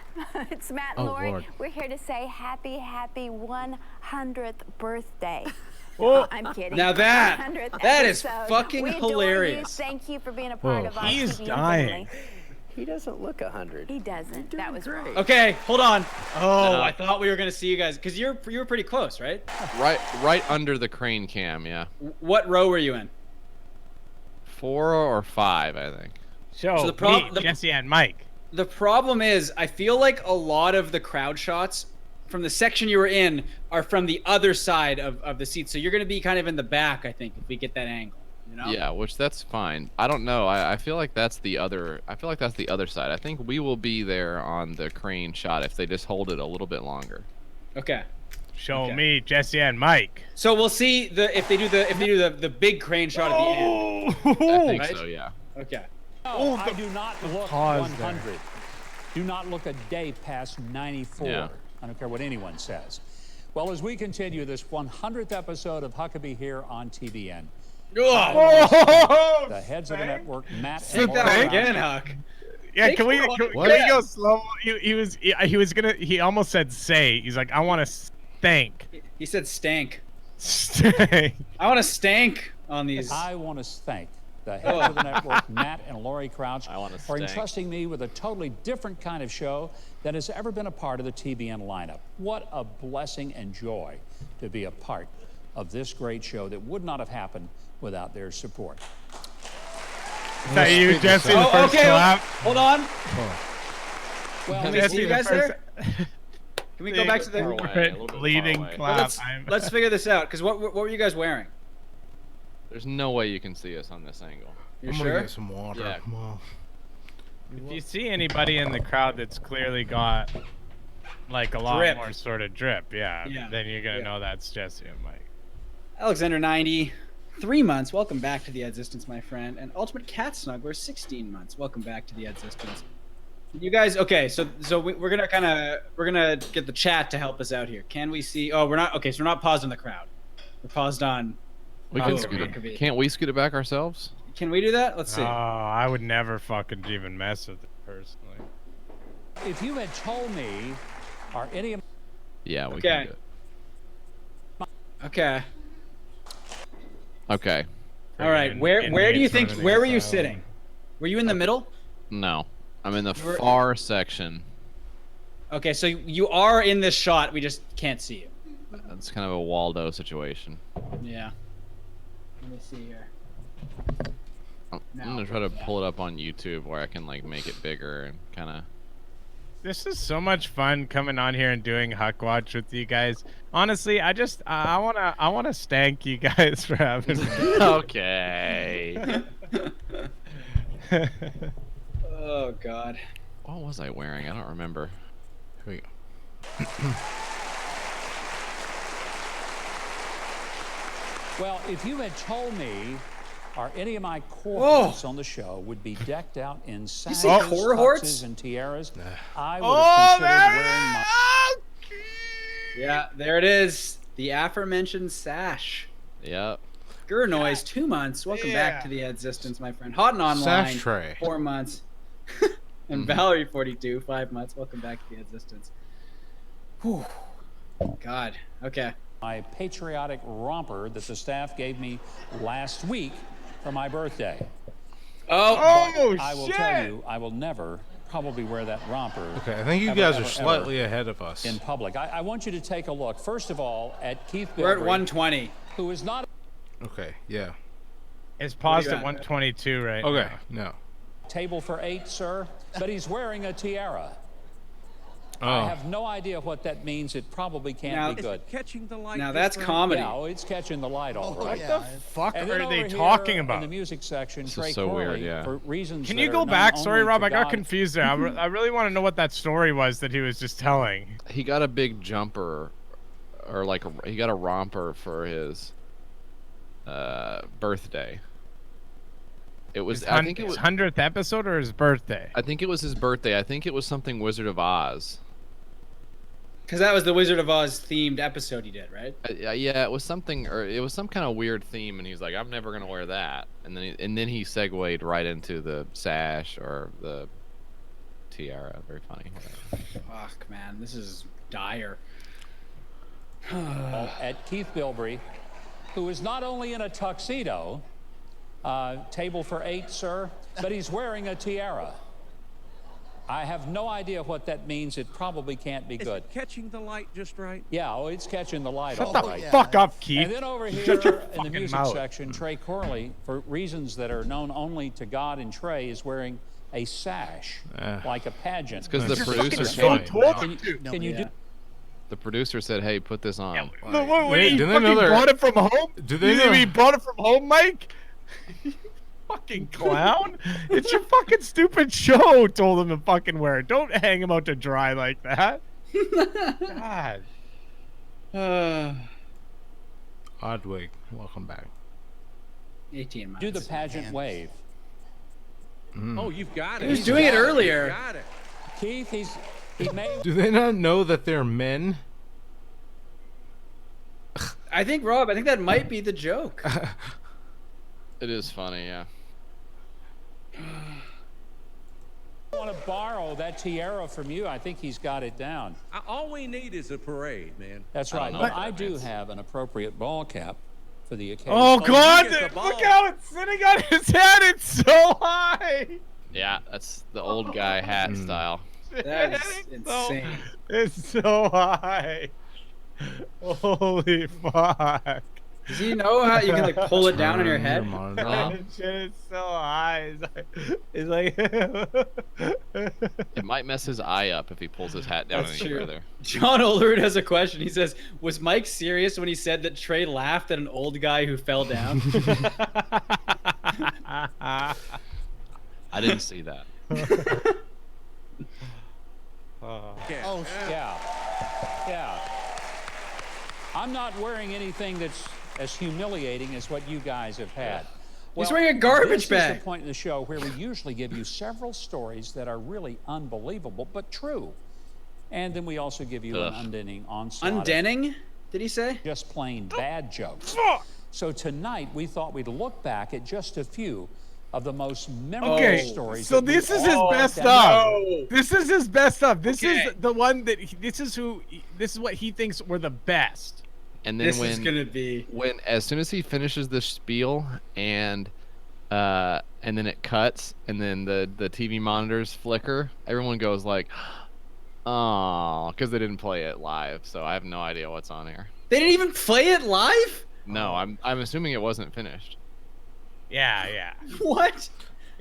Speaker 6: it's Matt
Speaker 1: Oh,
Speaker 6: and Lori.
Speaker 1: Lord.
Speaker 6: We're here to say happy 100th birthday.
Speaker 4: Oh,
Speaker 6: I'm kidding.
Speaker 2: Now that-
Speaker 6: 100th
Speaker 2: that is
Speaker 6: episode.
Speaker 2: fucking
Speaker 6: We adore
Speaker 2: hilarious.
Speaker 6: You. Thank you for being a part
Speaker 1: Whoa.
Speaker 6: of our
Speaker 4: He is
Speaker 6: TBN
Speaker 4: dying.
Speaker 6: family.
Speaker 7: He doesn't look 100.
Speaker 6: He doesn't. That was wrong.
Speaker 2: Okay, hold on. Oh,
Speaker 3: No.
Speaker 2: I thought we were gonna see you guys because you were pretty close, right?
Speaker 3: right under the crane cam. Yeah,
Speaker 2: What row were you in?
Speaker 3: 4 or 5, I think.
Speaker 4: Show
Speaker 2: So the prob-
Speaker 4: me,
Speaker 2: the-
Speaker 4: Jesse and Mike.
Speaker 2: The problem is, I feel like a lot of the crowd shots from the section you were in are from the other side of the seat. So you're gonna be kind of in the back, I think, if we get that angle. You know?
Speaker 3: Yeah, which that's fine. I don't know. I feel like that's the other. I feel like that's the other side. I think we will be there on the crane shot if they just hold it a little bit longer.
Speaker 2: Okay.
Speaker 4: Show
Speaker 2: Okay.
Speaker 4: me Jesse and Mike.
Speaker 2: So we'll see if they do the big crane shot at the end.
Speaker 3: I think
Speaker 2: Right?
Speaker 3: so. Yeah.
Speaker 2: Okay.
Speaker 5: Oh, I do not look
Speaker 4: pause there.
Speaker 5: 100. Do not look a day past 94.
Speaker 3: Yeah.
Speaker 5: I don't care what anyone says. Well, as we continue this 100th episode of Huckabee here on TBN,
Speaker 2: Oh,
Speaker 5: the heads of the network, Matt
Speaker 2: take
Speaker 5: and
Speaker 2: that
Speaker 5: Laura,
Speaker 2: again, Huck.
Speaker 4: Yeah,
Speaker 2: Take
Speaker 4: can we,
Speaker 2: it
Speaker 4: can,
Speaker 2: on.
Speaker 4: can we go slow? He almost said say. He's like, I want to stank.
Speaker 2: He said stank.
Speaker 4: Stank.
Speaker 2: I want to stank on these.
Speaker 5: I want to thank the heads of the network, Matt and Lori Crouch,
Speaker 3: I wanna
Speaker 5: for
Speaker 3: stank.
Speaker 5: entrusting me with a totally different kind of show that has ever been a part of the TBN lineup. What a blessing and joy to be a part of this great show that would not have happened without their support.
Speaker 4: Is that you, Jesse? The
Speaker 2: Oh,
Speaker 4: first
Speaker 2: okay.
Speaker 4: clap.
Speaker 2: Hold on.
Speaker 5: Well,
Speaker 2: Can we
Speaker 4: Jesse,
Speaker 2: see you
Speaker 4: the
Speaker 2: guys
Speaker 4: first-
Speaker 2: there? Can we go back to
Speaker 3: Far
Speaker 2: the?
Speaker 3: away, a little bit
Speaker 4: Bleeding
Speaker 3: far away.
Speaker 4: clap.
Speaker 2: Let's figure this out. Because what were you guys wearing?
Speaker 3: There's no way you can see us on this angle.
Speaker 2: You
Speaker 1: I'm gonna
Speaker 2: sure?
Speaker 1: get some water.
Speaker 3: Yeah.
Speaker 1: Well,
Speaker 4: If you see anybody in the crowd that's clearly got like a lot
Speaker 2: Drip.
Speaker 4: more sort of drip,
Speaker 2: Yeah.
Speaker 4: then you're gonna
Speaker 2: Yeah.
Speaker 4: know that's Jesse and Mike.
Speaker 2: Alexander 90, 3 months. Welcome back to the Existence, my friend. And Ultimate Cat Snuggler, 16 months. Welcome back to the Existence. You guys, okay? So we're gonna get the chat to help us out here. Can we see? Oh, we're not. Okay, so we're not paused on the crowd. We're paused on.
Speaker 3: We can scoot it. Can't we scoot it back ourselves?
Speaker 2: Can we do that? Let's see.
Speaker 4: Oh, I would never fucking even mess with it personally.
Speaker 5: If you had told me, are any of
Speaker 3: Yeah, we can do it.
Speaker 2: Okay.
Speaker 3: Okay.
Speaker 2: All right. Where do you think? Where were you sitting? Were you in the middle?
Speaker 3: No, I'm in the far section.
Speaker 2: Okay, so you are in this shot. We just can't see you.
Speaker 3: It's kind of a Waldo situation.
Speaker 2: Yeah. Let me see here.
Speaker 3: I'm gonna try to pull it up on YouTube where I can like make it bigger and kind of.
Speaker 4: This is so much fun coming on here and doing Huckwatch with you guys. Honestly, I wanna stank you guys for having me.
Speaker 3: Okay.
Speaker 2: Oh God.
Speaker 3: What was I wearing? I don't remember.
Speaker 1: Here we go.
Speaker 5: Well, if you had told me, are any of my cohorts on the show would be decked out in sashes, tuxes, and tiaras, I would have considered wearing my...
Speaker 2: Yeah, there it is. The aforementioned sash.
Speaker 3: Yep.
Speaker 2: Gurnoise, 2 months. Welcome back to the Existence, my friend. Hot and Online,
Speaker 1: Sash tray.
Speaker 2: 4 months. And Valerie, 42, 5 months. Welcome back to the Existence. Whew. God. Okay.
Speaker 5: My patriotic romper that the staff gave me last week for my birthday.
Speaker 2: Oh,
Speaker 5: I will tell you, I will never probably wear that romper.
Speaker 1: Okay, I think you guys are slightly ahead of us.
Speaker 5: In public. I want you to take a look, first of all, at Keith Bilbrey.
Speaker 2: We're at 120.
Speaker 5: Who is not...
Speaker 1: Okay, yeah.
Speaker 4: It's paused at 122 right
Speaker 1: Okay,
Speaker 4: now.
Speaker 1: no.
Speaker 5: Table for 8, sir, but he's wearing a tiara.
Speaker 1: Oh.
Speaker 5: I have no idea what that means. It probably can't be good.
Speaker 8: Catching the light.
Speaker 2: Now that's comedy.
Speaker 5: Yeah, oh, it's catching the light all right.
Speaker 4: What the fuck
Speaker 5: And then
Speaker 4: are they
Speaker 5: over
Speaker 4: talking
Speaker 5: here
Speaker 4: about?
Speaker 5: In the music section,
Speaker 3: This
Speaker 5: Trey
Speaker 3: is so weird,
Speaker 5: Corley,
Speaker 3: yeah.
Speaker 5: for reasons
Speaker 4: Can
Speaker 5: that
Speaker 4: you
Speaker 5: are
Speaker 4: go
Speaker 5: known
Speaker 4: back?
Speaker 5: only
Speaker 4: Sorry, Rob,
Speaker 5: to
Speaker 4: I got
Speaker 5: God.
Speaker 4: confused there. I really want to know what that story was that he was just telling.
Speaker 3: He got a big jumper, or like he got a romper for his birthday. It was. I think it was
Speaker 4: his 100th episode or his birthday.
Speaker 3: I think it was his birthday. I think it was something Wizard of Oz.
Speaker 2: Because that was the Wizard of Oz themed episode he did, right?
Speaker 3: Yeah, it was something, or it was some kind of weird theme, and he's like, "I'm never gonna wear that." And then he segued right into the sash or the tiara. Very funny.
Speaker 2: Fuck, man, this is dire.
Speaker 5: At Keith Bilbrey, who is not only in a tuxedo, table for 8, sir, but he's wearing a tiara. I have no idea what that means. It probably can't be good.
Speaker 8: Catching the light just right.
Speaker 5: Yeah, oh, it's catching the light
Speaker 4: Shut
Speaker 5: all
Speaker 4: the
Speaker 5: right.
Speaker 4: fuck up, Keith.
Speaker 5: And then over here
Speaker 4: Shut your
Speaker 5: in the
Speaker 4: fucking
Speaker 5: music
Speaker 4: mouth.
Speaker 5: section, Trey Corley, for reasons that are known only to God and Trey, is wearing a sash, like a pageant.
Speaker 3: It's because the producer
Speaker 1: fine.
Speaker 5: Can you do?
Speaker 3: the producer said, "Hey, put this on."
Speaker 4: What, he
Speaker 1: do they
Speaker 4: fucking
Speaker 1: know they're-
Speaker 4: brought it from home?
Speaker 1: Do they
Speaker 4: You
Speaker 1: know-
Speaker 4: think he brought it from home, Mike? You fucking clown. It's your fucking stupid show. Told him to fucking wear it. Don't hang him out to dry like that. God.
Speaker 1: Oddwig, welcome back.
Speaker 2: 18 months.
Speaker 5: Do the pageant wave.
Speaker 8: Oh, you've got it.
Speaker 2: He was doing it earlier.
Speaker 8: You got it.
Speaker 5: Keith, he may.
Speaker 1: Do they not know that they're men?
Speaker 2: I think, Rob, I think that might be the joke.
Speaker 3: It is funny, yeah.
Speaker 5: I want to borrow that tiara from you. I think he's got it down.
Speaker 8: All we need is a parade, man.
Speaker 5: That's
Speaker 3: I don't
Speaker 5: right.
Speaker 3: know
Speaker 5: But
Speaker 3: what
Speaker 5: I
Speaker 3: that
Speaker 5: do
Speaker 3: means.
Speaker 5: have an appropriate ball cap for the occasion.
Speaker 4: Oh, God.
Speaker 8: look at the
Speaker 4: Look
Speaker 8: ball.
Speaker 4: how it's sitting on his head. It's so high.
Speaker 3: Yeah, that's the old guy hat style.
Speaker 2: That is
Speaker 4: It's so-
Speaker 2: insane.
Speaker 4: It's so high. Holy fuck.
Speaker 2: Does he know how you can like pull it down on your head?
Speaker 1: Monitor.
Speaker 3: Uh-huh.
Speaker 4: Shit is so high. It's like
Speaker 3: It might mess his eye up if he pulls his hat down
Speaker 2: That's
Speaker 3: any
Speaker 2: true.
Speaker 3: further.
Speaker 2: John Olerud has a question. He says, "Was Mike serious when he said that Trey laughed at an old guy who fell down?"
Speaker 3: I didn't see that.
Speaker 5: Yeah. Yeah. I'm not wearing anything that's as humiliating as what you guys have had.
Speaker 2: He's wearing a garbage
Speaker 5: this
Speaker 2: bag.
Speaker 5: is the point in the show where we usually give you several stories that are really unbelievable but true. And then we also give you an unending onslaught.
Speaker 2: Undenning, did he say?
Speaker 5: Just plain bad jokes. So tonight we thought we'd look back at just a few of the most memorable stories.
Speaker 4: So
Speaker 5: that we
Speaker 4: this is his
Speaker 5: all
Speaker 4: best
Speaker 5: got.
Speaker 4: stuff.
Speaker 2: No.
Speaker 4: This is his best stuff. This
Speaker 2: Okay.
Speaker 4: is the one that this is what he thinks were the best.
Speaker 3: And then
Speaker 2: This is gonna be.
Speaker 3: when as soon as he finishes this spiel and then it cuts and then the TV monitors flicker, everyone goes like, "Oh," because they didn't play it live. So I have no idea what's on here.
Speaker 2: They didn't even play it live?
Speaker 3: No, I'm assuming it wasn't finished.
Speaker 4: Yeah.
Speaker 2: What?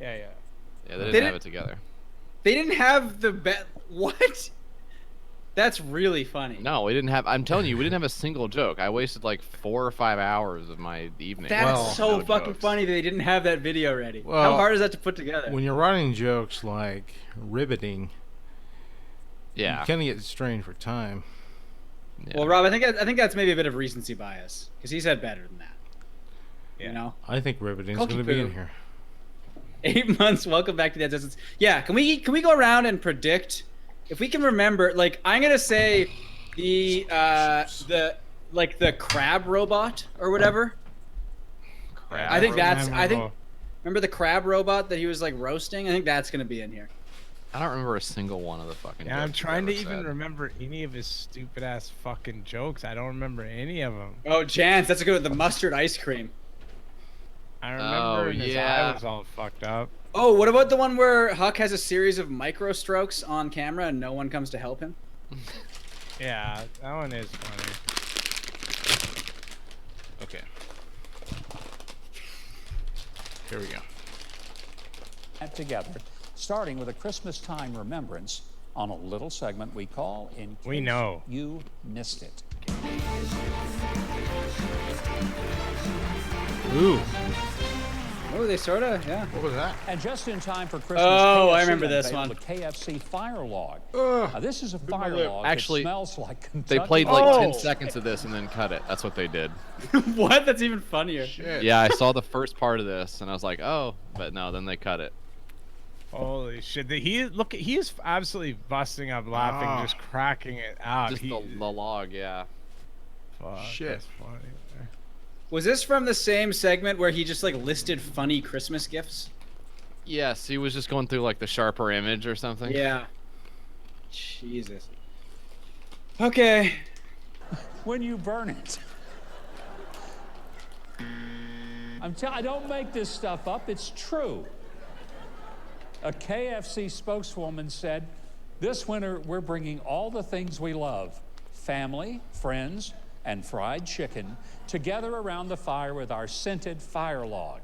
Speaker 4: Yeah.
Speaker 3: Yeah, they
Speaker 2: They
Speaker 3: didn't have
Speaker 2: didn't-
Speaker 3: it together.
Speaker 2: They didn't have the what? That's really funny.
Speaker 3: No, we didn't have. I'm telling you, we didn't have a single joke. I wasted like 4 or 5 hours of my evening.
Speaker 2: That's
Speaker 1: Well,
Speaker 2: so
Speaker 3: no
Speaker 2: fucking
Speaker 3: jokes.
Speaker 2: funny that they didn't have that video ready. How
Speaker 1: Well,
Speaker 2: hard is that to put together?
Speaker 1: When you're writing jokes like riveting,
Speaker 3: Yeah.
Speaker 1: you kind of get strained for time.
Speaker 3: Yeah.
Speaker 2: Well, Rob, I think that's maybe a bit of recency bias because he said better than that.
Speaker 4: Yeah.
Speaker 2: You know,
Speaker 1: I think riveting's
Speaker 2: Cookie
Speaker 1: going to be in
Speaker 2: poo.
Speaker 1: here.
Speaker 2: 8 months. Welcome back to the Existence. Yeah, can we go around and predict if we can remember? Like, I'm gonna say the crab robot or whatever. I think that's. I think. Remember the crab robot that he was like roasting? I think that's gonna be in here.
Speaker 3: I don't remember a single one of the fucking.
Speaker 4: Yeah, I'm
Speaker 3: jokes he's
Speaker 4: trying to
Speaker 3: ever
Speaker 4: even
Speaker 3: said.
Speaker 4: remember any of his stupid ass fucking jokes. I don't remember any of them.
Speaker 2: Oh, Jans, that's a good one. The mustard ice cream.
Speaker 4: I remember his
Speaker 3: yeah.
Speaker 4: eye was all fucked up.
Speaker 2: Oh, what about the one where Huck has a series of micro strokes on camera and no one comes to help him?
Speaker 4: Yeah, that one is funny.
Speaker 1: Okay. Here we go.
Speaker 5: That together, starting with a Christmas time remembrance on a little segment we call In Case
Speaker 4: We Know.
Speaker 5: You Missed It.
Speaker 1: Ooh,
Speaker 2: Oh, they sorta, yeah.
Speaker 1: what was that?
Speaker 5: And just in time for Christmas,
Speaker 2: Oh, I
Speaker 5: KFC
Speaker 2: remember this
Speaker 5: unveiled
Speaker 2: one.
Speaker 5: The KFC Fire Log.
Speaker 1: Ugh.
Speaker 5: Now, this is a
Speaker 1: my
Speaker 5: fire
Speaker 1: lip.
Speaker 5: log
Speaker 3: Actually,
Speaker 5: that smells like
Speaker 3: They
Speaker 5: Kentucky
Speaker 3: played like
Speaker 5: Fried
Speaker 3: 10
Speaker 2: Oh.
Speaker 3: seconds of this and then cut it. That's what they did.
Speaker 2: What? That's even funnier.
Speaker 1: Shit.
Speaker 3: Yeah, I saw the first part of this and I was like, oh, but no, then they cut it.
Speaker 4: Holy shit! He is absolutely busting up laughing,
Speaker 1: Ah.
Speaker 4: just cracking it out.
Speaker 3: Just the log, yeah.
Speaker 4: Fuck,
Speaker 1: Shit.
Speaker 4: that's funny.
Speaker 2: Was this from the same segment where he just like listed funny Christmas gifts?
Speaker 3: Yes, he was just going through like the sharper image or something.
Speaker 2: Yeah. Jesus. Okay.
Speaker 5: when you burn it. I don't make this stuff up, it's true. A KFC spokeswoman said, this winter we're bringing all the things we love, family, friends, and fried chicken, together around the fire with our scented fire log.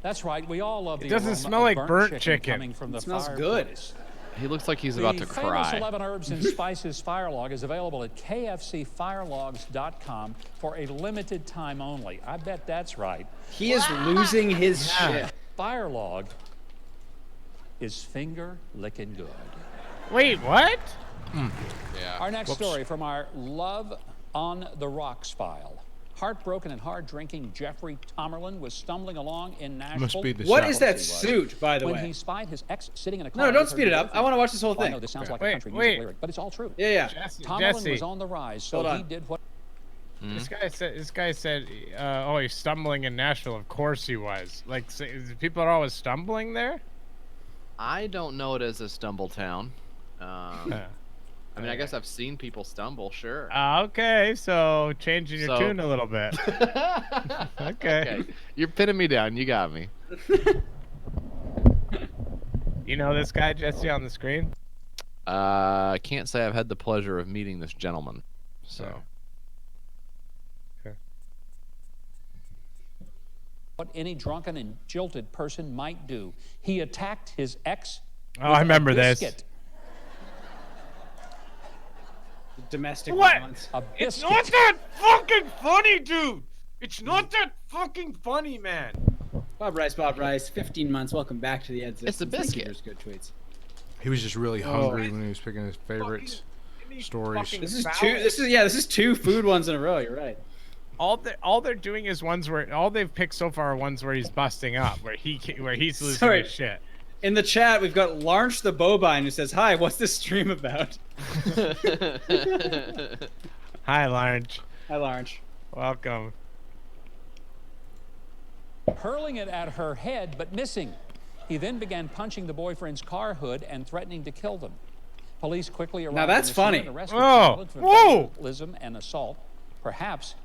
Speaker 5: That's right, we all love the
Speaker 4: doesn't
Speaker 5: aroma
Speaker 4: smell
Speaker 5: of
Speaker 4: like burnt chicken.
Speaker 5: coming from the
Speaker 2: It smells good.
Speaker 5: fireplace.
Speaker 3: He looks like he's about to
Speaker 5: The famous
Speaker 3: cry.
Speaker 5: 11 Herbs and Spices Fire Log is available at kfcfirelogs.com for a limited time only. I bet that's right.
Speaker 2: He is losing his shit.
Speaker 5: Fire Log is finger licking good.
Speaker 4: Wait, what?
Speaker 3: Yeah.
Speaker 5: Our next story from our Love on the Rocks file. Heartbroken and hard drinking Jeffrey Tomerlin was stumbling along in Nashville.
Speaker 1: Must be the
Speaker 2: What
Speaker 1: shot.
Speaker 2: is that suit, by the
Speaker 5: when
Speaker 2: way?
Speaker 5: he spied his ex sitting in a car.
Speaker 2: No,
Speaker 5: with
Speaker 2: don't
Speaker 5: her
Speaker 2: speed it up.
Speaker 5: girlfriend.
Speaker 2: I want to watch this whole
Speaker 5: Well, I
Speaker 2: thing.
Speaker 5: know this sounds like
Speaker 4: Wait,
Speaker 5: a country
Speaker 4: wait.
Speaker 5: music lyric, but it's all true.
Speaker 2: Yeah.
Speaker 5: Tomerlin was on the rise, so
Speaker 2: Hold on.
Speaker 5: he did what
Speaker 4: This guy said, oh, he's stumbling in Nashville. Of course he was. Like, people are always stumbling there?
Speaker 3: I don't know it as a stumble town. I mean, I guess I've seen people stumble, sure.
Speaker 4: Okay, so changing your
Speaker 3: So-
Speaker 4: tune a little bit. Okay.
Speaker 3: You're pinning me down. You got me.
Speaker 4: You know this guy, Jesse, on the screen?
Speaker 3: I can't say I've had the pleasure of meeting this gentleman. So,
Speaker 5: what any drunken and jilted person might do. He attacked his ex.
Speaker 4: Oh, I remember this.
Speaker 5: biscuit.
Speaker 2: Domestic
Speaker 4: What?
Speaker 2: violence.
Speaker 5: A
Speaker 4: It's
Speaker 5: biscuit.
Speaker 4: not that fucking funny, dude! It's not that fucking funny, man!
Speaker 2: Bob Rice, 15 months. Welcome back to the Ed
Speaker 3: It's a
Speaker 2: Thank you
Speaker 3: biscuit.
Speaker 2: for his good tweets.
Speaker 1: He was just really hungry when he was picking his favorites. Stories.
Speaker 2: This is two food ones in a row. You're right.
Speaker 4: all they're doing is ones where all they've picked so far are ones where he's busting up, where he's losing
Speaker 2: Sorry.
Speaker 4: his shit.
Speaker 2: In the chat, we've got Larch the Bobine who says, "Hi, what's this stream about?"
Speaker 4: Hi, Large.
Speaker 2: Hi, Larch.
Speaker 4: Welcome.
Speaker 5: hurling it at her head but missing. He then began punching the boyfriend's car hood and threatening to kill them. Police quickly arrived.
Speaker 2: Now that's
Speaker 5: on the scene
Speaker 2: funny.
Speaker 5: and arrested
Speaker 4: Whoa.
Speaker 5: Charlotte for
Speaker 4: Whoa.
Speaker 5: vandalism and assault. Perhaps,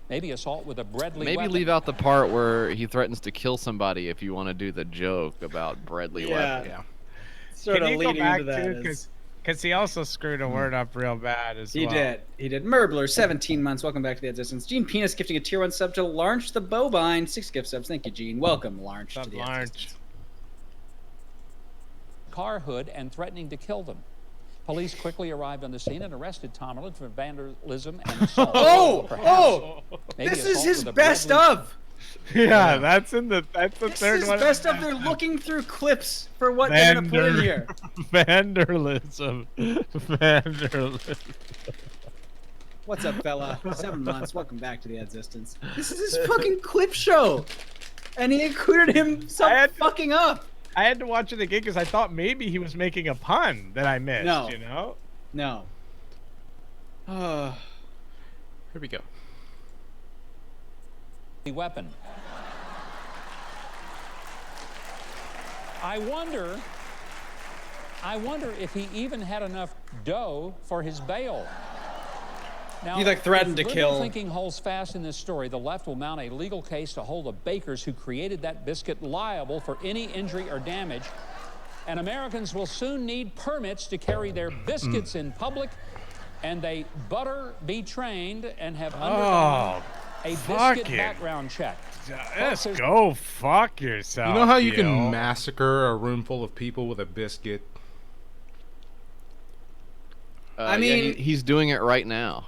Speaker 5: maybe assault with a deadly
Speaker 3: Maybe
Speaker 5: weapon.
Speaker 3: leave out the part where he threatens to kill somebody if you want to do the joke about Bradley weapon.
Speaker 1: Yeah.
Speaker 2: Sort
Speaker 4: Can
Speaker 2: of
Speaker 4: you go
Speaker 2: leading
Speaker 4: back
Speaker 2: into that.
Speaker 4: to
Speaker 2: is-
Speaker 4: because he also screwed a word up real bad as
Speaker 2: He
Speaker 4: well.
Speaker 2: did. He did. Merbler, 17 months. Welcome back to the Existence. Gene Penis gifting a tier 1 sub to Larch the Bobine. 6 gift subs. Thank you, Gene. Welcome, Larch,
Speaker 4: Sub
Speaker 2: to the
Speaker 4: Larch.
Speaker 2: Existence.
Speaker 5: Car hood and threatening to kill them. Police quickly arrived on the scene and arrested Tomerlin for vandalism and assault.
Speaker 2: Oh!
Speaker 5: Perhaps,
Speaker 2: Oh!
Speaker 5: maybe
Speaker 2: This is
Speaker 5: assault
Speaker 2: his
Speaker 5: with a
Speaker 2: best
Speaker 5: deadly-
Speaker 2: of!
Speaker 4: Yeah, that's the
Speaker 2: This
Speaker 4: third
Speaker 2: is
Speaker 4: one.
Speaker 2: best of. They're looking through clips for what they're going to put in here.
Speaker 4: Vandalism. Vandalism.
Speaker 2: What's up, fella? 7 months. Welcome back to the Existence. This is his fucking clip show. And he included himself fucking up.
Speaker 4: I had to watch it again because I thought maybe he was making a pun that I missed.
Speaker 2: No.
Speaker 4: You know?
Speaker 2: No.
Speaker 1: Here we go.
Speaker 5: weapon. I wonder if he even had enough dough for his bail. Now,
Speaker 2: He, like, threatened
Speaker 5: if
Speaker 2: to
Speaker 5: liberal
Speaker 2: kill.
Speaker 5: thinking holds fast in this story, the left will mount a legal case to hold the bakers who created that biscuit liable for any injury or damage. And Americans will soon need permits to carry their biscuits in public, and they better be trained and have undergone a
Speaker 4: fuck
Speaker 5: biscuit
Speaker 4: it.
Speaker 5: background check.
Speaker 4: Let's go fuck yourself.
Speaker 1: You know how you
Speaker 4: Gil.
Speaker 1: can massacre a room full of people with a biscuit?
Speaker 2: I
Speaker 3: Yeah,
Speaker 2: mean-
Speaker 3: he's doing it right now.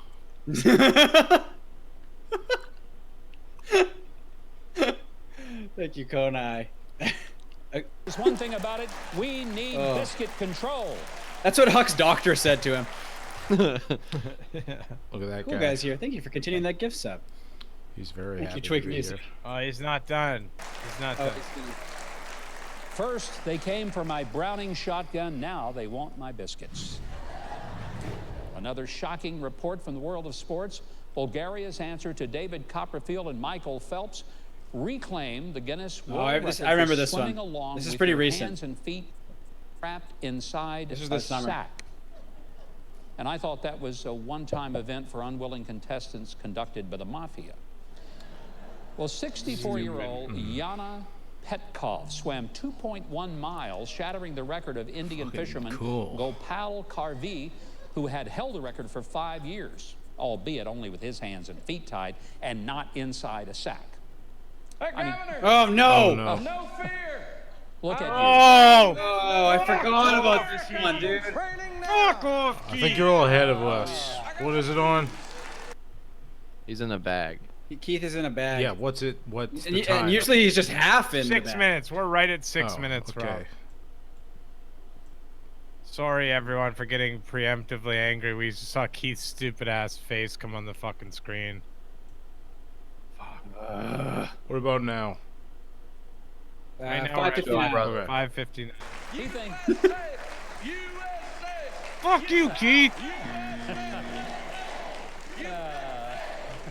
Speaker 2: Thank you, Konai.
Speaker 5: There's one thing about it, we need biscuit control.
Speaker 2: That's what Huck's doctor said to him.
Speaker 1: Look at that
Speaker 2: Cool
Speaker 1: guy.
Speaker 2: guys here. Thank you for continuing that gift sub.
Speaker 1: He's very
Speaker 2: Thank you,
Speaker 1: happy
Speaker 2: Twig
Speaker 1: to be
Speaker 2: Music.
Speaker 1: here.
Speaker 4: Oh, he's not done. He's not done.
Speaker 5: First, they came for my Browning shotgun. Now they want my biscuits. Another shocking report from the world of sports. Bulgaria's answer to David Copperfield and Michael Phelps reclaimed the Guinness World Record
Speaker 2: I remember
Speaker 5: for
Speaker 2: this
Speaker 5: swimming
Speaker 2: one.
Speaker 5: along
Speaker 2: This is
Speaker 5: with
Speaker 2: pretty
Speaker 5: your
Speaker 2: recent.
Speaker 5: hands and feet wrapped inside
Speaker 2: This was
Speaker 5: a
Speaker 2: this summer.
Speaker 5: sack. And I thought that was a one-time event for unwilling contestants conducted by the mafia. Well, 64-year-old Yana Petkov swam 2.1 miles, shattering the record of Indian fisherman
Speaker 1: cool.
Speaker 5: Gopal Karvi, who had held the record for 5 years, albeit only with his hands and feet tied and not inside a sack. I mean,
Speaker 2: Oh, no.
Speaker 1: Oh, no.
Speaker 8: No fear.
Speaker 5: look at you.
Speaker 4: Oh,
Speaker 2: Oh, I forgot about this one, dude.
Speaker 4: fuck off,
Speaker 1: I think you're all ahead of us. What is it on?
Speaker 3: He's in a bag.
Speaker 2: Keith is in a bag.
Speaker 1: Yeah, what's it? What's
Speaker 2: And,
Speaker 1: the time?
Speaker 2: and usually he's just half in the
Speaker 4: 6
Speaker 2: bag.
Speaker 4: minutes. We're right at 6
Speaker 1: Oh,
Speaker 4: minutes,
Speaker 1: okay.
Speaker 4: Rob. Sorry, everyone, for getting preemptively angry. We just saw Keith's stupid ass face come on the fucking screen.
Speaker 1: What about now?
Speaker 4: I know.
Speaker 2: 5:59.
Speaker 1: Okay.
Speaker 4: 5:59.
Speaker 5: You think
Speaker 4: Fuck you, Keith.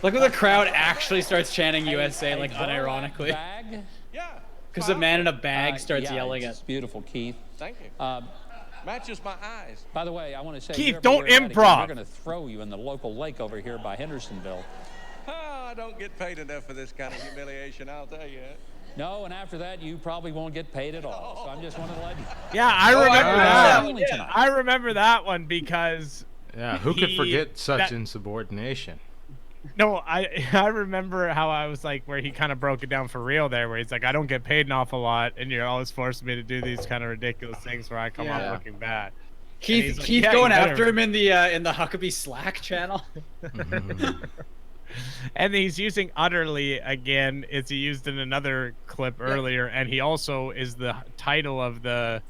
Speaker 2: Look when the crowd actually starts chanting USA, like,
Speaker 5: burlap
Speaker 2: unironically.
Speaker 5: bag?
Speaker 8: Yeah.
Speaker 2: Because the man in a bag starts
Speaker 5: Yeah,
Speaker 2: yelling
Speaker 5: it's
Speaker 2: at.
Speaker 5: beautiful, Keith.
Speaker 8: Thank you. Matches my eyes.
Speaker 5: By the way, I want to say,
Speaker 4: Keith,
Speaker 5: you ever
Speaker 4: don't
Speaker 5: wear that again,
Speaker 4: improv.
Speaker 5: We're going to throw you in the local lake over here by Hendersonville.
Speaker 8: Oh, I don't get paid enough for this kind of humiliation, I'll tell you.
Speaker 5: No, and after that, you probably won't get paid at all. So I'm just wanting to let you.
Speaker 4: Yeah, I remember
Speaker 2: I
Speaker 4: that.
Speaker 2: remember
Speaker 5: that.
Speaker 4: I remember that one because
Speaker 1: Yeah, who could
Speaker 4: He-
Speaker 1: forget such
Speaker 4: that-
Speaker 1: insubordination?
Speaker 4: no, I remember how I was like where he kind of broke it down for real there, where he's like, I don't get paid an awful lot, and you're always forcing me to do these kind of ridiculous things where I come
Speaker 2: Yeah.
Speaker 4: off looking bad.
Speaker 2: Keith,
Speaker 4: he's like,
Speaker 2: Keith
Speaker 4: "Yeah,
Speaker 2: going
Speaker 4: you better."
Speaker 2: after him in the Huckabee Slack channel.
Speaker 4: And he's using utterly again. It's he used in another clip earlier, and he also is the title of the.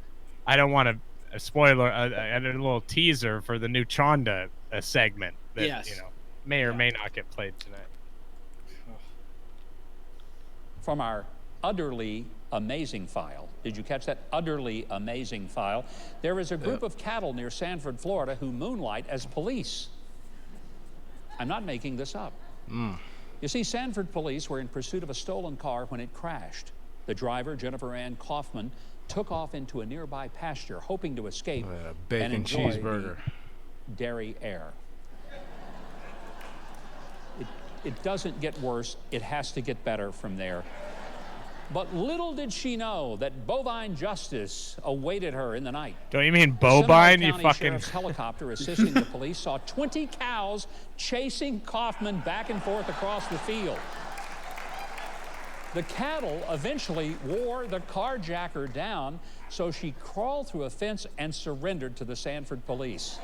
Speaker 4: I don't want to spoiler a little teaser for the new Chonda segment that
Speaker 2: Yes.
Speaker 4: may or may not get played tonight.
Speaker 5: from our utterly amazing file. Did you catch that? Utterly amazing file. There is a group of cattle near Sanford, Florida, who moonlight as police. I'm not making this up. You see, Sanford police were in pursuit of a stolen car when it crashed. The driver, Jennifer Ann Kaufman, took off into a nearby pasture, hoping to escape
Speaker 1: bacon
Speaker 5: and enjoy
Speaker 1: cheeseburger.
Speaker 5: the dairy air. It doesn't get worse. It has to get better from there. But little did she know that bovine justice awaited her in the night.
Speaker 4: Don't you mean
Speaker 5: The
Speaker 4: bovine?
Speaker 5: Seminole
Speaker 4: You
Speaker 5: County
Speaker 4: fucking.
Speaker 5: Sheriff's helicopter assisting the police saw 20 cows chasing Kaufman back and forth across the field. The cattle eventually wore the carjacker down, so she crawled through a fence and surrendered to the Sanford police.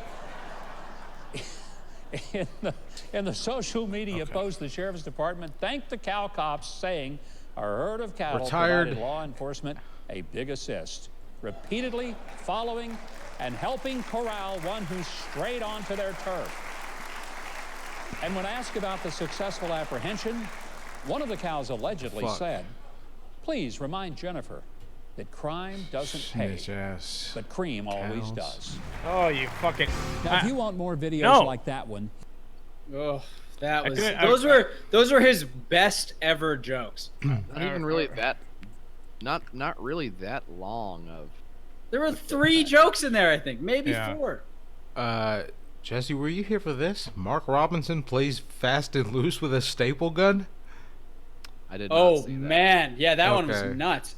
Speaker 5: In the social media post, the sheriff's department thanked the cow cops, saying, "Our herd of cattle provided law enforcement a big assist, repeatedly following and helping corral one who strayed onto their turf." And when asked about the successful apprehension, one of the cows allegedly said, "Please remind Jennifer that crime doesn't pay, but cream always does."
Speaker 4: Oh, you fucking.
Speaker 5: Now, if you want more videos like that one,
Speaker 2: Oh, that was those were his best ever jokes.
Speaker 3: Not even really that. Not really that long of.
Speaker 2: There were 3 jokes in there, I think, maybe 4.
Speaker 1: Jesse, were you here for this? Mark Robinson plays fast and loose with a staple gun?
Speaker 3: I did not see that.
Speaker 2: Man, yeah, that one was nuts.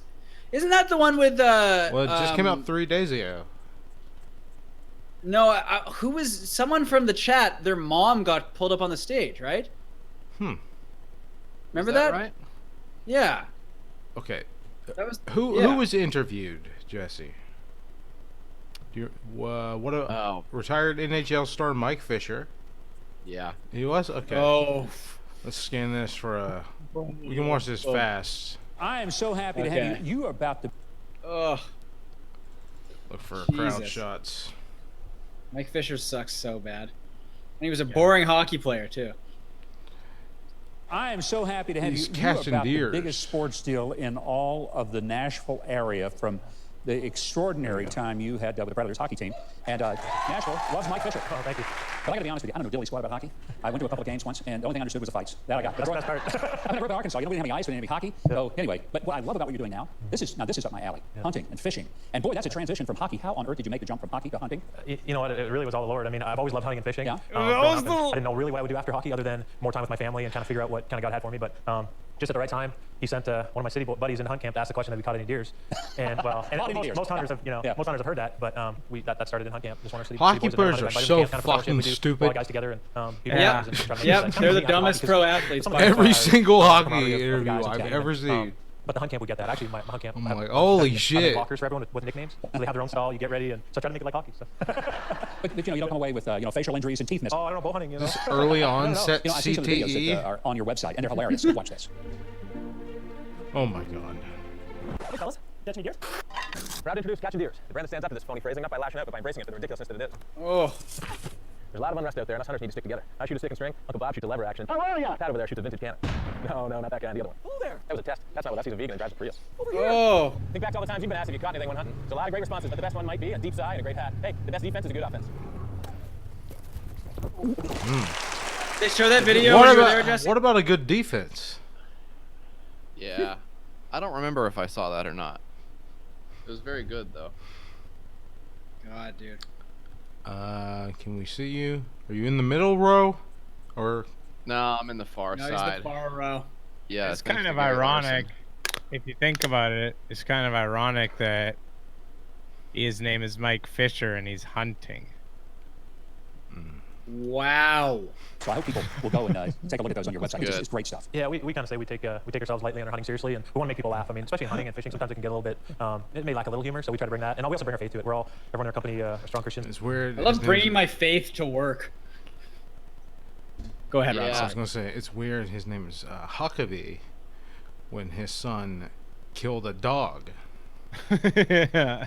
Speaker 2: Isn't that the one with
Speaker 1: well, it just came out 3 days ago.
Speaker 2: No, who was someone from the chat? Their mom got pulled up on the stage, right? Remember that?
Speaker 3: Right?
Speaker 2: Yeah.
Speaker 1: Okay.
Speaker 2: That was
Speaker 1: who was interviewed, Jesse? Do you, retired NHL star Mike Fisher.
Speaker 3: Yeah.
Speaker 1: He was? Okay.
Speaker 2: Oh.
Speaker 1: Let's scan this for we can watch this fast.
Speaker 5: I am so happy to have you. You are about to.
Speaker 1: Look for crowd shots.
Speaker 2: Mike Fisher sucks so bad. And he was a boring hockey player, too.
Speaker 5: I am so happy to have
Speaker 1: He's
Speaker 5: you.
Speaker 1: catching
Speaker 5: You're about
Speaker 1: deers.
Speaker 5: the biggest sports deal in all of the Nashville area from the extraordinary time you had with the Predators hockey team. And Nashville loves Mike Fisher. Oh, thank you. But I got to be honest with you, I don't know diddly squat about hockey. I went to a couple of games once, and the only thing I understood was the fights. That I got. That's the best part. I grew up in Arkansas. You know, we didn't have any ice, we didn't have any hockey. So anyway, but what I love about what you're doing now, this is up my alley. Hunting and fishing. And boy, that's a transition from hockey. How on earth did you make the jump from hockey to hunting?
Speaker 9: You know what? It really was all the Lord. I mean, I've always loved hunting and fishing.
Speaker 5: Yeah.
Speaker 9: I didn't know really what I would do after hockey other than more time with my family and kind of figure out what kind of God had for me. But just at the right time, he sent one of my city buddies in hunt camp to ask the question, have we caught any deers? And well, and most hunters have, most hunters have heard that, but that started in hunt camp. Just one of our city
Speaker 1: Hockey
Speaker 9: boys
Speaker 1: players are so fucking stupid.
Speaker 9: All the guys together and
Speaker 2: Yep, they're the dumbest pro athletes.
Speaker 1: Every single hockey interview I've ever seen.
Speaker 9: But the hunt camp would get that. Actually, my hunt camp.
Speaker 1: I'm like, holy shit.
Speaker 9: Lockers for everyone with nicknames. So they have their own stall. You get ready, and so I try to make it like hockey. So.
Speaker 5: But you don't come away with facial injuries and teeth missing.
Speaker 9: Oh, I don't know, bow hunting.
Speaker 1: This early onset
Speaker 5: I see some of the videos
Speaker 1: CTE.
Speaker 5: that are on your website, and they're hilarious. Watch this.
Speaker 1: Oh my god.
Speaker 9: Hey fellas, catching deers? Proud to introduce catching deers. The brand that stands up to this phony phrasing, not by lashing out, but by embracing it for the ridiculousness that it is.
Speaker 2: Oh.
Speaker 9: There's a lot of unrest out there, and us hunters need to stick together. I shoot a stick and string, Uncle Bob shoots a lever action. Oh, where are ya? Pat over there shoots a vintage cannon. No, not that guy, the other one. Oh, there. That was a test. That's not what us. He's a vegan and drives a Prius.
Speaker 2: Over here. Oh.
Speaker 9: Think back to all the times you've been asked if you caught anything when hunting. There's a lot of great responses, but the best one might be a deep sigh and a great hat. Hey, the best defense is a good offense.
Speaker 2: They show that video when you were there, Jesse?
Speaker 1: What about a good defense?
Speaker 3: Yeah. I don't remember if I saw that or not. It was very good, though.
Speaker 2: God, dude.
Speaker 1: Can we see you? Are you in the middle row? Or
Speaker 3: No, I'm in the far
Speaker 2: No,
Speaker 3: side.
Speaker 2: he's the far row.
Speaker 3: Yeah,
Speaker 4: It's kind of ironic. If you think about it, it's kind of ironic that his name is Mike Fisher and he's hunting.
Speaker 2: Wow.
Speaker 5: So I hope people will go and take a look at those on your website. It's great stuff.
Speaker 9: Yeah, we kind of say we take ourselves lightly and our hunting seriously, and we want to make people laugh. I mean, especially in hunting and fishing, sometimes it can get a little bit, it may lack a little humor, so we try to bring that. And we also bring our faith to it. Everyone in our company are strong Christians.
Speaker 1: it's weird.
Speaker 2: I love bringing my faith to work. Go ahead, Rob.
Speaker 1: I was gonna say it's weird. His name is Huckabee. When his son killed a dog.
Speaker 4: yeah.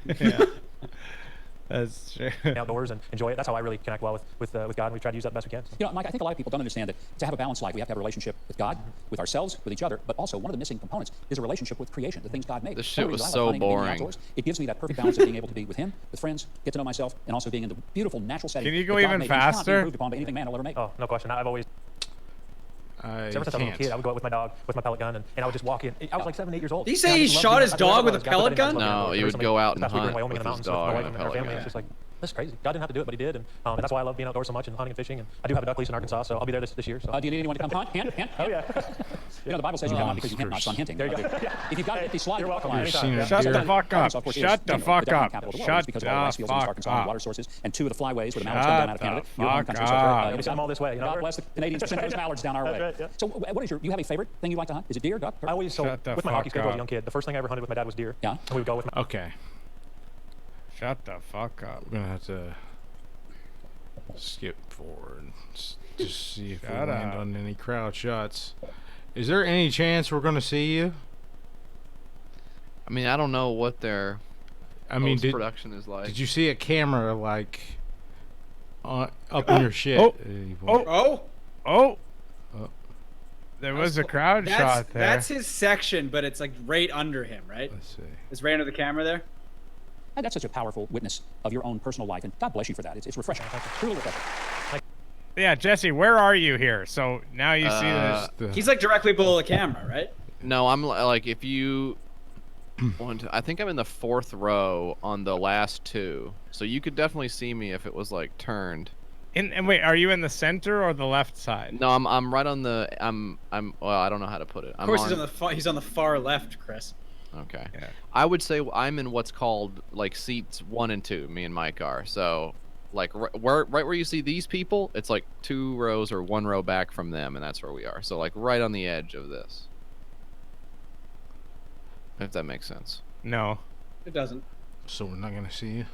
Speaker 4: That's true.
Speaker 9: outdoors and enjoy it. That's how I really connect well with God, and we try to use that best we can. So.
Speaker 5: You know, Mike, I think a lot of people don't understand that to have a balanced life, we have to have a relationship with God, with ourselves, with each other, but also one of the missing components is a relationship with creation, the things God made.
Speaker 3: This shit was
Speaker 5: I love
Speaker 3: so
Speaker 5: hunting and being
Speaker 3: boring.
Speaker 5: outdoors. It gives me that perfect balance of being able to be with him, with friends, get to know myself, and also being in the beautiful natural setting.
Speaker 4: Can you go
Speaker 5: that God
Speaker 4: even
Speaker 5: made. It cannot be
Speaker 4: faster?
Speaker 5: improved upon by anything man will ever make.
Speaker 9: Oh, no question. I've always. Ever since I was a little kid, I would go out with my dog with my pellet gun, and I would just walk in. I was like 7, 8 years old.
Speaker 2: Did he say he shot his dog with a pellet gun?
Speaker 3: No, he would go out and
Speaker 9: Last week we were in
Speaker 3: hunt
Speaker 9: Wyoming in
Speaker 3: with
Speaker 9: the
Speaker 3: his
Speaker 9: mountains with my
Speaker 3: dog
Speaker 9: wife
Speaker 3: and a
Speaker 9: and our
Speaker 3: pellet
Speaker 9: family.
Speaker 3: gun.
Speaker 9: It's just like, that's crazy. God didn't have to do it, but he did, and that's why I love being outdoors so much and hunting and fishing. And I do have a duck lease in Arkansas, so I'll be there this year. So.
Speaker 5: Do you need anyone to come hunt? Hint?
Speaker 9: Oh yeah.
Speaker 5: You know, the Bible says you come not because you hint not, so I'm hinting.
Speaker 9: There you go.
Speaker 5: If you've got an empty slot,
Speaker 9: You're welcome.
Speaker 5: fine.
Speaker 9: Anytime. Yeah.
Speaker 4: Shut the
Speaker 5: Done.
Speaker 4: fuck up.
Speaker 5: Arkansas, of course, is,
Speaker 4: Shut the
Speaker 5: you know,
Speaker 4: fuck
Speaker 5: definitely
Speaker 4: up.
Speaker 5: capital of the world
Speaker 4: Shut
Speaker 5: because of all the rice fields in
Speaker 4: the
Speaker 5: Arkansas
Speaker 4: fuck
Speaker 5: and water
Speaker 4: up.
Speaker 5: sources, and 2 of the flyways where the mallards come down out of Canada. Your home country, so
Speaker 9: Let me send them all this way. You know?
Speaker 5: God bless the Canadians for sending those mallards down our way.
Speaker 9: Right, yeah.
Speaker 5: So, what is you have a favorite thing you like to hunt? Is it deer, duck?
Speaker 9: I always
Speaker 4: Shut the
Speaker 9: with my hockey
Speaker 4: fuck
Speaker 9: schedule as a
Speaker 4: up.
Speaker 9: young kid. The first thing I ever hunted with my dad was deer.
Speaker 5: Yeah.
Speaker 9: And we would go with my.
Speaker 1: Okay.
Speaker 4: Shut the fuck up.
Speaker 1: We're gonna have to skip forward. Just see if we
Speaker 4: Shut
Speaker 1: land
Speaker 4: up.
Speaker 1: on any crowd shots. Is there any chance we're gonna see you?
Speaker 3: I mean, I don't know what their
Speaker 1: I mean,
Speaker 3: production is like.
Speaker 1: did you see a camera like up in your shit?
Speaker 4: Oh.
Speaker 2: Oh,
Speaker 4: Oh!
Speaker 1: Oh.
Speaker 4: There was a crowd
Speaker 2: that's,
Speaker 4: shot there.
Speaker 2: that's his section, but it's like right under him, right?
Speaker 1: Let's see.
Speaker 2: It's right under the camera there.
Speaker 5: And that's such a powerful witness of your own personal life, and God bless you for that. It's refreshing. Truly refreshing.
Speaker 4: Yeah, Jesse, where are you here? So now you see this.
Speaker 2: He's like directly below the camera, right?
Speaker 3: No, I'm like if you want to, I think I'm in the 4th row on the last 2. So you could definitely see me if it was like turned.
Speaker 4: And wait, are you in the center or the left side?
Speaker 3: No, I'm right on the I'm well, I don't know how to put it.
Speaker 2: Of course, he's on the far left, Chris.
Speaker 3: Okay.
Speaker 4: Yeah.
Speaker 3: I would say I'm in what's called like seats 1 and 2. Me and Mike are. So like right where you see these people, it's like 2 rows or 1 row back from them, and that's where we are. So like right on the edge of this. If that makes sense.
Speaker 4: No.
Speaker 2: It doesn't.
Speaker 1: So we're not gonna see you.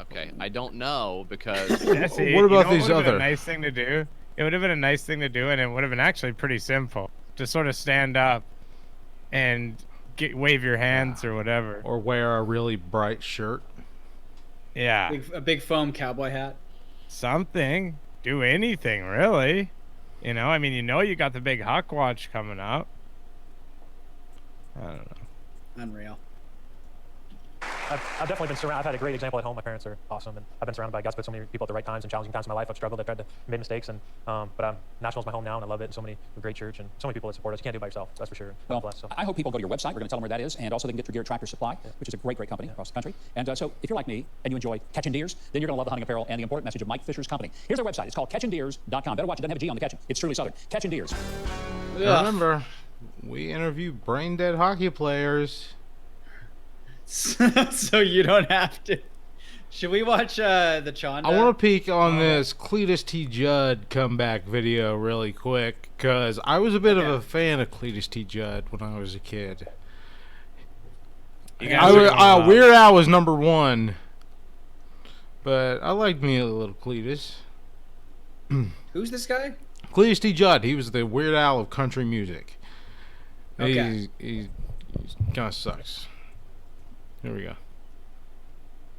Speaker 3: Okay, I don't know because
Speaker 4: Jesse,
Speaker 1: What about
Speaker 4: you know
Speaker 1: these
Speaker 4: what would've been
Speaker 1: other-
Speaker 4: a nice thing to do? It would have been a nice thing to do, and it would have been actually pretty simple. Just sort of stand up and wave your hands or whatever.
Speaker 1: Or wear a really bright shirt.
Speaker 4: Yeah.
Speaker 2: A big foam cowboy hat.
Speaker 4: Something. Do anything, really. You know, I mean, you got the big Huckwatch coming up. I don't know.
Speaker 2: Unreal.
Speaker 9: I've definitely been surrounded. I've had a great example at home. My parents are awesome, and I've been surrounded by God's put so many people at the right times and challenging times in my life. I've struggled, I've tried to make mistakes, and but National's my home now, and I love it. And so many a great church, and so many people that support us. You can't do it by yourself, that's for sure.
Speaker 5: Well,
Speaker 9: Blessed, so.
Speaker 5: I hope people go to your website. We're going to tell them where that is, and also they can get your gear at Tractor Supply, which is a great company across the country. And so if you're like me and you enjoy catching deers, then you're going to love the hunting apparel and the important message of Mike Fisher's company. Here's their website. It's called catchingdeers.com. Better watch it. Doesn't have a G on the catching. It's truly Southern. Catching Deers.
Speaker 1: Remember, we interview brain dead hockey players.
Speaker 2: So you don't have to. Should we watch the Chonda?
Speaker 1: I want to peek on this Cletus T. Judd comeback video really quick, because I was a bit of a fan of Cletus T. Judd when I was a kid. Weird Al was #1, but I liked me a little Cletus.
Speaker 2: Who's this guy?
Speaker 1: Cletus T. Judd. He was the Weird Al of country music.
Speaker 2: Okay.
Speaker 1: He kind of sucks. Here we go.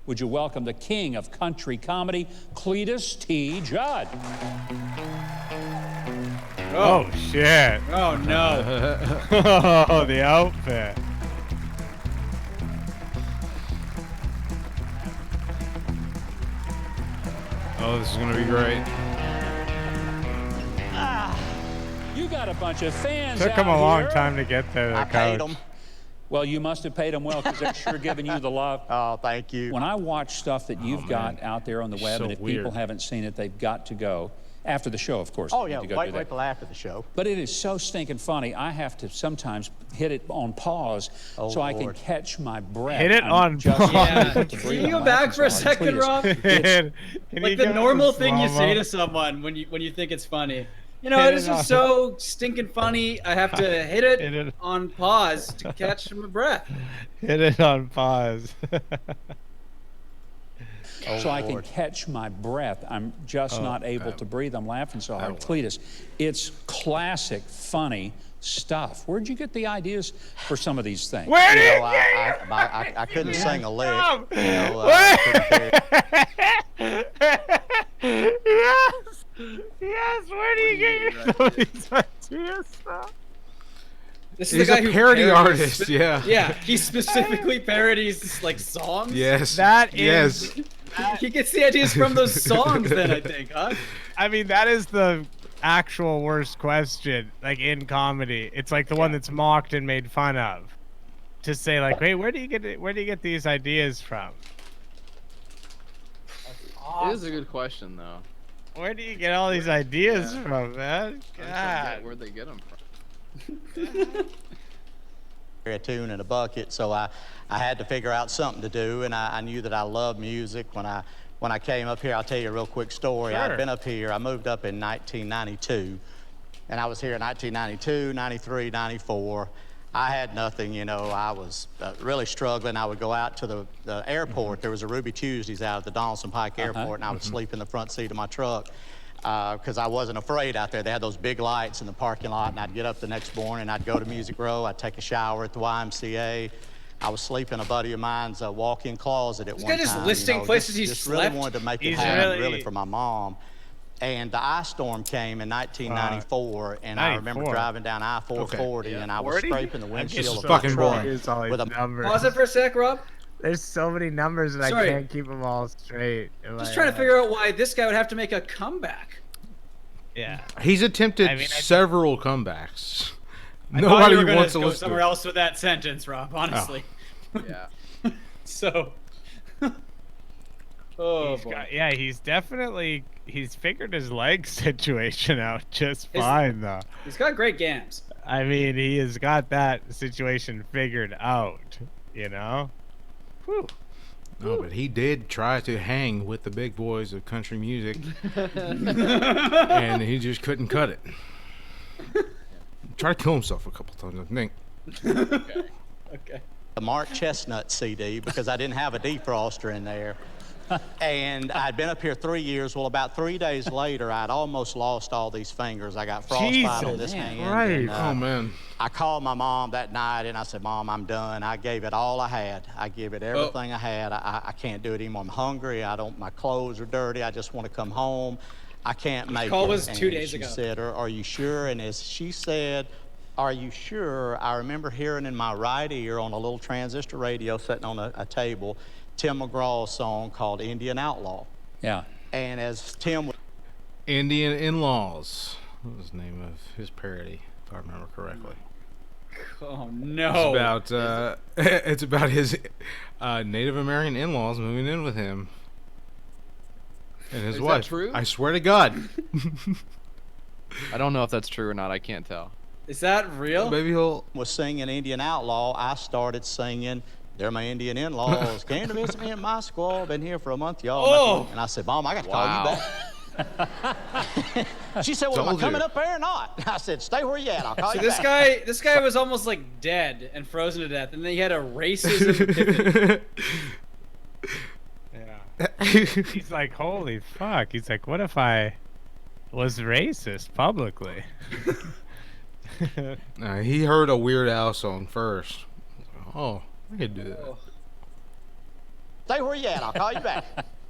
Speaker 5: Would you welcome the king of country comedy, Cletus T. Judd?
Speaker 4: Oh, shit.
Speaker 2: Oh, no.
Speaker 4: Oh, the outfit.
Speaker 1: Oh, this is going to be great.
Speaker 5: You got a bunch of fans
Speaker 4: Took
Speaker 5: out
Speaker 4: him a long
Speaker 5: here.
Speaker 4: time to get to the couch.
Speaker 5: Well, you must have paid them well because they're sure giving you the love.
Speaker 10: Oh, thank you.
Speaker 5: When I watch stuff that you've got out there on the web,
Speaker 1: So
Speaker 5: and if
Speaker 1: weird.
Speaker 5: people haven't seen it, they've got to go. After the show, of course.
Speaker 10: Oh,
Speaker 5: they
Speaker 10: yeah,
Speaker 5: need to go do that.
Speaker 10: wait till after the show.
Speaker 5: But it is so stinking funny. I have to sometimes hit it on pause so I can
Speaker 10: Lord.
Speaker 5: catch my breath.
Speaker 4: Hit it
Speaker 5: I'm
Speaker 4: on
Speaker 5: just
Speaker 4: pause.
Speaker 5: not
Speaker 2: Yeah.
Speaker 5: able to
Speaker 2: Can
Speaker 5: breathe.
Speaker 2: you go
Speaker 5: I'm
Speaker 2: back
Speaker 5: laughing
Speaker 2: for a
Speaker 5: so hard.
Speaker 2: second,
Speaker 5: Cletus,
Speaker 2: Rob?
Speaker 4: Can you
Speaker 2: Like
Speaker 4: give
Speaker 2: the
Speaker 4: us
Speaker 2: normal
Speaker 4: a
Speaker 2: thing you
Speaker 4: slow-mo?
Speaker 2: say to someone when you think it's funny. You know,
Speaker 4: Hit
Speaker 2: this
Speaker 4: it on-
Speaker 2: is so stinking funny. I have to hit
Speaker 4: Hit
Speaker 2: it
Speaker 4: it.
Speaker 2: on pause to catch my breath.
Speaker 4: Hit it on pause.
Speaker 5: so I can catch my breath. I'm just not able to breathe. I'm laughing so hard. Cletus, it's classic, funny, stuff. Where'd you get the ideas for some of these things?
Speaker 4: Where
Speaker 10: You
Speaker 4: did
Speaker 10: know, I couldn't sing a lick.
Speaker 4: from?
Speaker 10: You know, I couldn't carry-
Speaker 4: Yes, yes. Where do you get some of these ideas from?
Speaker 2: This is
Speaker 1: He's
Speaker 2: the guy
Speaker 1: a
Speaker 2: who
Speaker 1: parody
Speaker 2: parodies-
Speaker 1: artist, yeah.
Speaker 2: Yeah, he specifically parodies like songs.
Speaker 1: Yes.
Speaker 4: That is.
Speaker 1: Yes.
Speaker 2: He gets the ideas from those songs. Then I think, huh?
Speaker 4: I mean, that is the actual worst question, like in comedy. It's like the one that's mocked and made fun of. To say like, wait, where do you get these ideas from?
Speaker 3: It is a good question though.
Speaker 4: Where do you get all these ideas from, man? God.
Speaker 3: Where'd they get them from?
Speaker 10: a tune in a bucket, so I had to figure out something to do, and I knew that I loved music. When I came up here, I'll tell you a real quick story.
Speaker 4: Sure.
Speaker 10: I'd been up here, I moved up in 1992, and I was here in 1992, 93, 94. I had nothing, you know, I was really struggling. I would go out to the airport. There was a Ruby Tuesdays out at the Donaldson Pike Airport, and I would sleep in the front seat of my truck because I wasn't afraid out there. They had those big lights in the parking lot, and I'd get up the next morning, I'd go to Music Row, I'd take a shower at the YMCA. I was sleeping in a buddy of mine's walk-in closet at one time.
Speaker 2: This guy just listing places he's
Speaker 10: just
Speaker 2: slept.
Speaker 10: really wanted to make it happen, really, for my mom. And the ice storm came in 1994, and I remember
Speaker 4: 94.
Speaker 10: driving down I-440, and I was
Speaker 4: 40?
Speaker 10: scraping the
Speaker 4: I'm
Speaker 10: windshield
Speaker 4: just
Speaker 10: of my
Speaker 1: fucking
Speaker 10: truck
Speaker 1: boring.
Speaker 4: Here's all these
Speaker 10: with a
Speaker 4: numbers.
Speaker 2: Pause it for a sec, Rob.
Speaker 4: There's so many numbers that
Speaker 2: Sorry.
Speaker 4: I can't keep them all straight.
Speaker 2: Just trying to figure out why this guy would have to make a comeback.
Speaker 4: Yeah.
Speaker 1: He's attempted
Speaker 4: I mean,
Speaker 1: several comebacks.
Speaker 2: I thought
Speaker 1: Nobody
Speaker 2: you were gonna
Speaker 1: wants to
Speaker 2: go
Speaker 1: listen
Speaker 2: somewhere
Speaker 1: to it.
Speaker 2: else with that sentence, Rob. Honestly.
Speaker 3: Yeah.
Speaker 2: So. Oh boy.
Speaker 4: He's figured his leg situation out just fine though.
Speaker 2: He's got great gams.
Speaker 4: I mean, he has got that situation figured out, you know? Whew.
Speaker 1: No, but he did try to hang with the big boys of country music, and he just couldn't cut it. Tried to kill himself a couple times, I think.
Speaker 2: Okay.
Speaker 10: the Mark Chestnut CD because I didn't have a defroster in there. And I'd been up here 3 years. Well, about 3 days later, I'd almost lost all these fingers. I got frostbite on this hand.
Speaker 1: Right.
Speaker 10: And,
Speaker 1: Oh, man.
Speaker 10: I called my mom that night, and I said, Mom, I'm done. I gave it all I had. I gave it everything I had. I can't do it anymore. I'm hungry. My clothes are dirty. I just want to come home. I can't make it.
Speaker 2: The call was 2 days
Speaker 10: she
Speaker 2: ago.
Speaker 10: said, are you sure? And as she said, are you sure? I remember hearing in my right ear on a little transistor radio sitting on a table, Tim McGraw's song called Indian Outlaw.
Speaker 5: Yeah.
Speaker 10: And as Tim was
Speaker 1: Indian In-Laws. What was the name of his parody, if I remember correctly?
Speaker 2: Oh no!
Speaker 1: It's about his Native American in-laws moving in with him and his
Speaker 3: Is
Speaker 1: wife.
Speaker 3: that true?
Speaker 1: I swear to God.
Speaker 3: I don't know if that's true or not. I can't tell.
Speaker 2: Is that real?
Speaker 1: Maybe he'll.
Speaker 10: was singing Indian Outlaw, I started singing, they're my Indian in-laws, came to visit me in my squaw, been here for a month, y'all.
Speaker 2: Oh.
Speaker 10: And I said, Mom, I got to call you back. She said, well, am I
Speaker 1: Told you.
Speaker 10: coming up there or not? I said, stay where you at, I'll call
Speaker 2: So
Speaker 10: you back.
Speaker 2: this guy was almost like dead and frozen to death, and then he had a racism epiphany.
Speaker 4: Yeah. He's like, holy fuck. He's like, what if I was racist publicly?
Speaker 1: He heard a Weird Al song first. Oh, I could do that.
Speaker 10: Stay where you at, I'll call you back.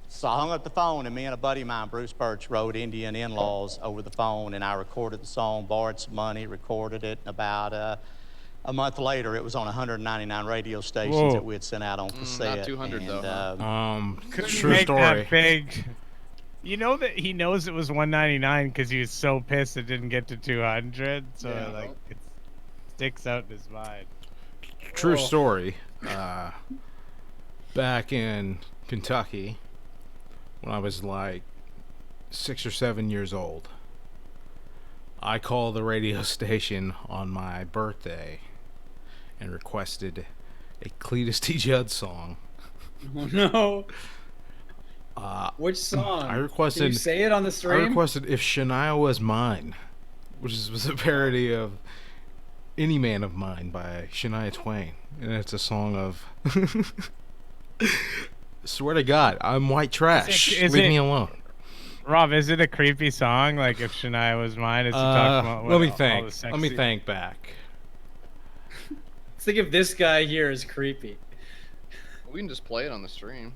Speaker 10: So I hung up the phone, and me and a buddy of mine, Bruce Birch, wrote Indian In-Laws over the phone, and I recorded the song, borrowed some money, recorded it, and about a month later, it was on 199 radio stations
Speaker 4: Whoa.
Speaker 10: that we had sent out on cassette.
Speaker 3: not 200
Speaker 10: and,
Speaker 3: though,
Speaker 4: Couldn't
Speaker 1: True
Speaker 4: make
Speaker 1: story.
Speaker 4: that big. You know that he knows it was 199 because he was so pissed it didn't get to 200. So
Speaker 3: Yeah.
Speaker 4: like it sticks out in his mind.
Speaker 1: True
Speaker 2: Oh.
Speaker 1: story. Back in Kentucky, when I was like 6 or 7 years old, I called the radio station on my birthday and requested a Cletus T. Judd song.
Speaker 2: Oh no! Which
Speaker 1: I
Speaker 2: song?
Speaker 1: requested.
Speaker 2: Can you say it on the
Speaker 1: I
Speaker 2: stream?
Speaker 1: requested "If Shania Was Mine," which was a parody of "Any Man of Mine" by Shania Twain, and it's a song of. Swear to God, I'm white trash.
Speaker 4: Is
Speaker 1: Leave
Speaker 4: it-
Speaker 1: me alone.
Speaker 4: Rob, is it a creepy song? Like if Shania was mine, is he talking about
Speaker 1: let me
Speaker 4: all
Speaker 1: think.
Speaker 4: the sexy...
Speaker 1: Let me think back.
Speaker 2: Let's think if this guy here is creepy.
Speaker 3: We can just play it on the stream.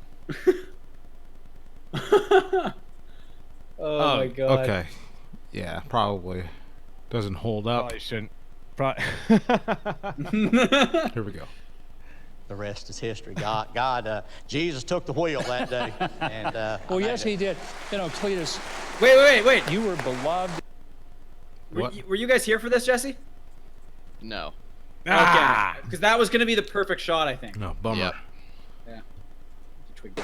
Speaker 2: Oh my god.
Speaker 1: Okay. Yeah, probably doesn't hold up.
Speaker 4: Probably shouldn't.
Speaker 1: Here we go.
Speaker 10: The rest is history. Jesus took the wheel that day. And,
Speaker 5: well, yes, he did. You know, Cletus.
Speaker 2: Wait.
Speaker 5: You were beloved.
Speaker 2: Were you guys here for this, Jesse?
Speaker 3: No.
Speaker 2: Okay. Because that was going to be the perfect shot, I think.
Speaker 1: No, bummer.
Speaker 3: Yep.
Speaker 2: Yeah.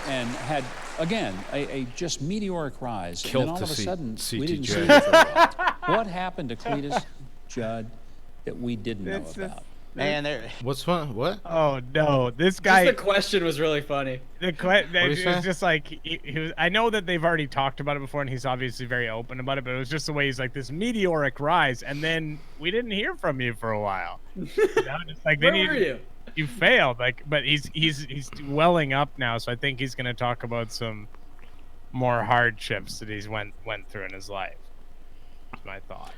Speaker 5: And had, again, a just meteoric rise.
Speaker 1: Killed
Speaker 5: and then all
Speaker 1: to
Speaker 5: of a
Speaker 1: see
Speaker 5: sudden,
Speaker 1: CTJ.
Speaker 5: we didn't see it for a while. What happened to Cletus Judd that we didn't know about?
Speaker 10: Man, there.
Speaker 1: What's fun? What?
Speaker 4: Oh no, this guy.
Speaker 2: Just the question was really funny.
Speaker 4: It was just like he was. I know that they've already talked about it before, and he's obviously very open about it. But it was just the way he's like this meteoric rise, and then we didn't hear from you for a while. You know, just like
Speaker 2: Where
Speaker 4: then
Speaker 2: were you?
Speaker 4: You failed. Like, but he's welling up now, so I think he's gonna talk about some more hardships that he's went through in his life. That's my thought.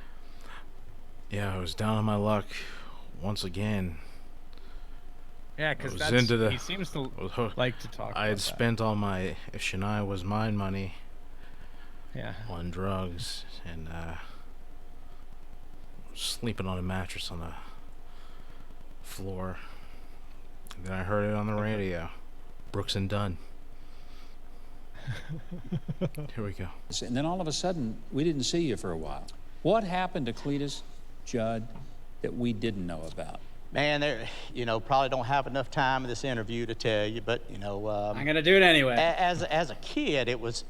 Speaker 1: Yeah, I was down on my luck once again.
Speaker 4: Yeah, because he seems to like to talk.
Speaker 1: I had spent all my "If Shania Was Mine" money.
Speaker 4: Yeah.
Speaker 1: On drugs and sleeping on a mattress on the floor. And then I heard it on the radio. Brooks and Dunn. Here we go.
Speaker 5: And then all of a sudden, we didn't see you for a while. What happened to Cletus Judd that we didn't know about?
Speaker 10: Man, probably don't have enough time in this interview to tell you, but
Speaker 2: I'm gonna do it anyway.
Speaker 10: As a kid, it was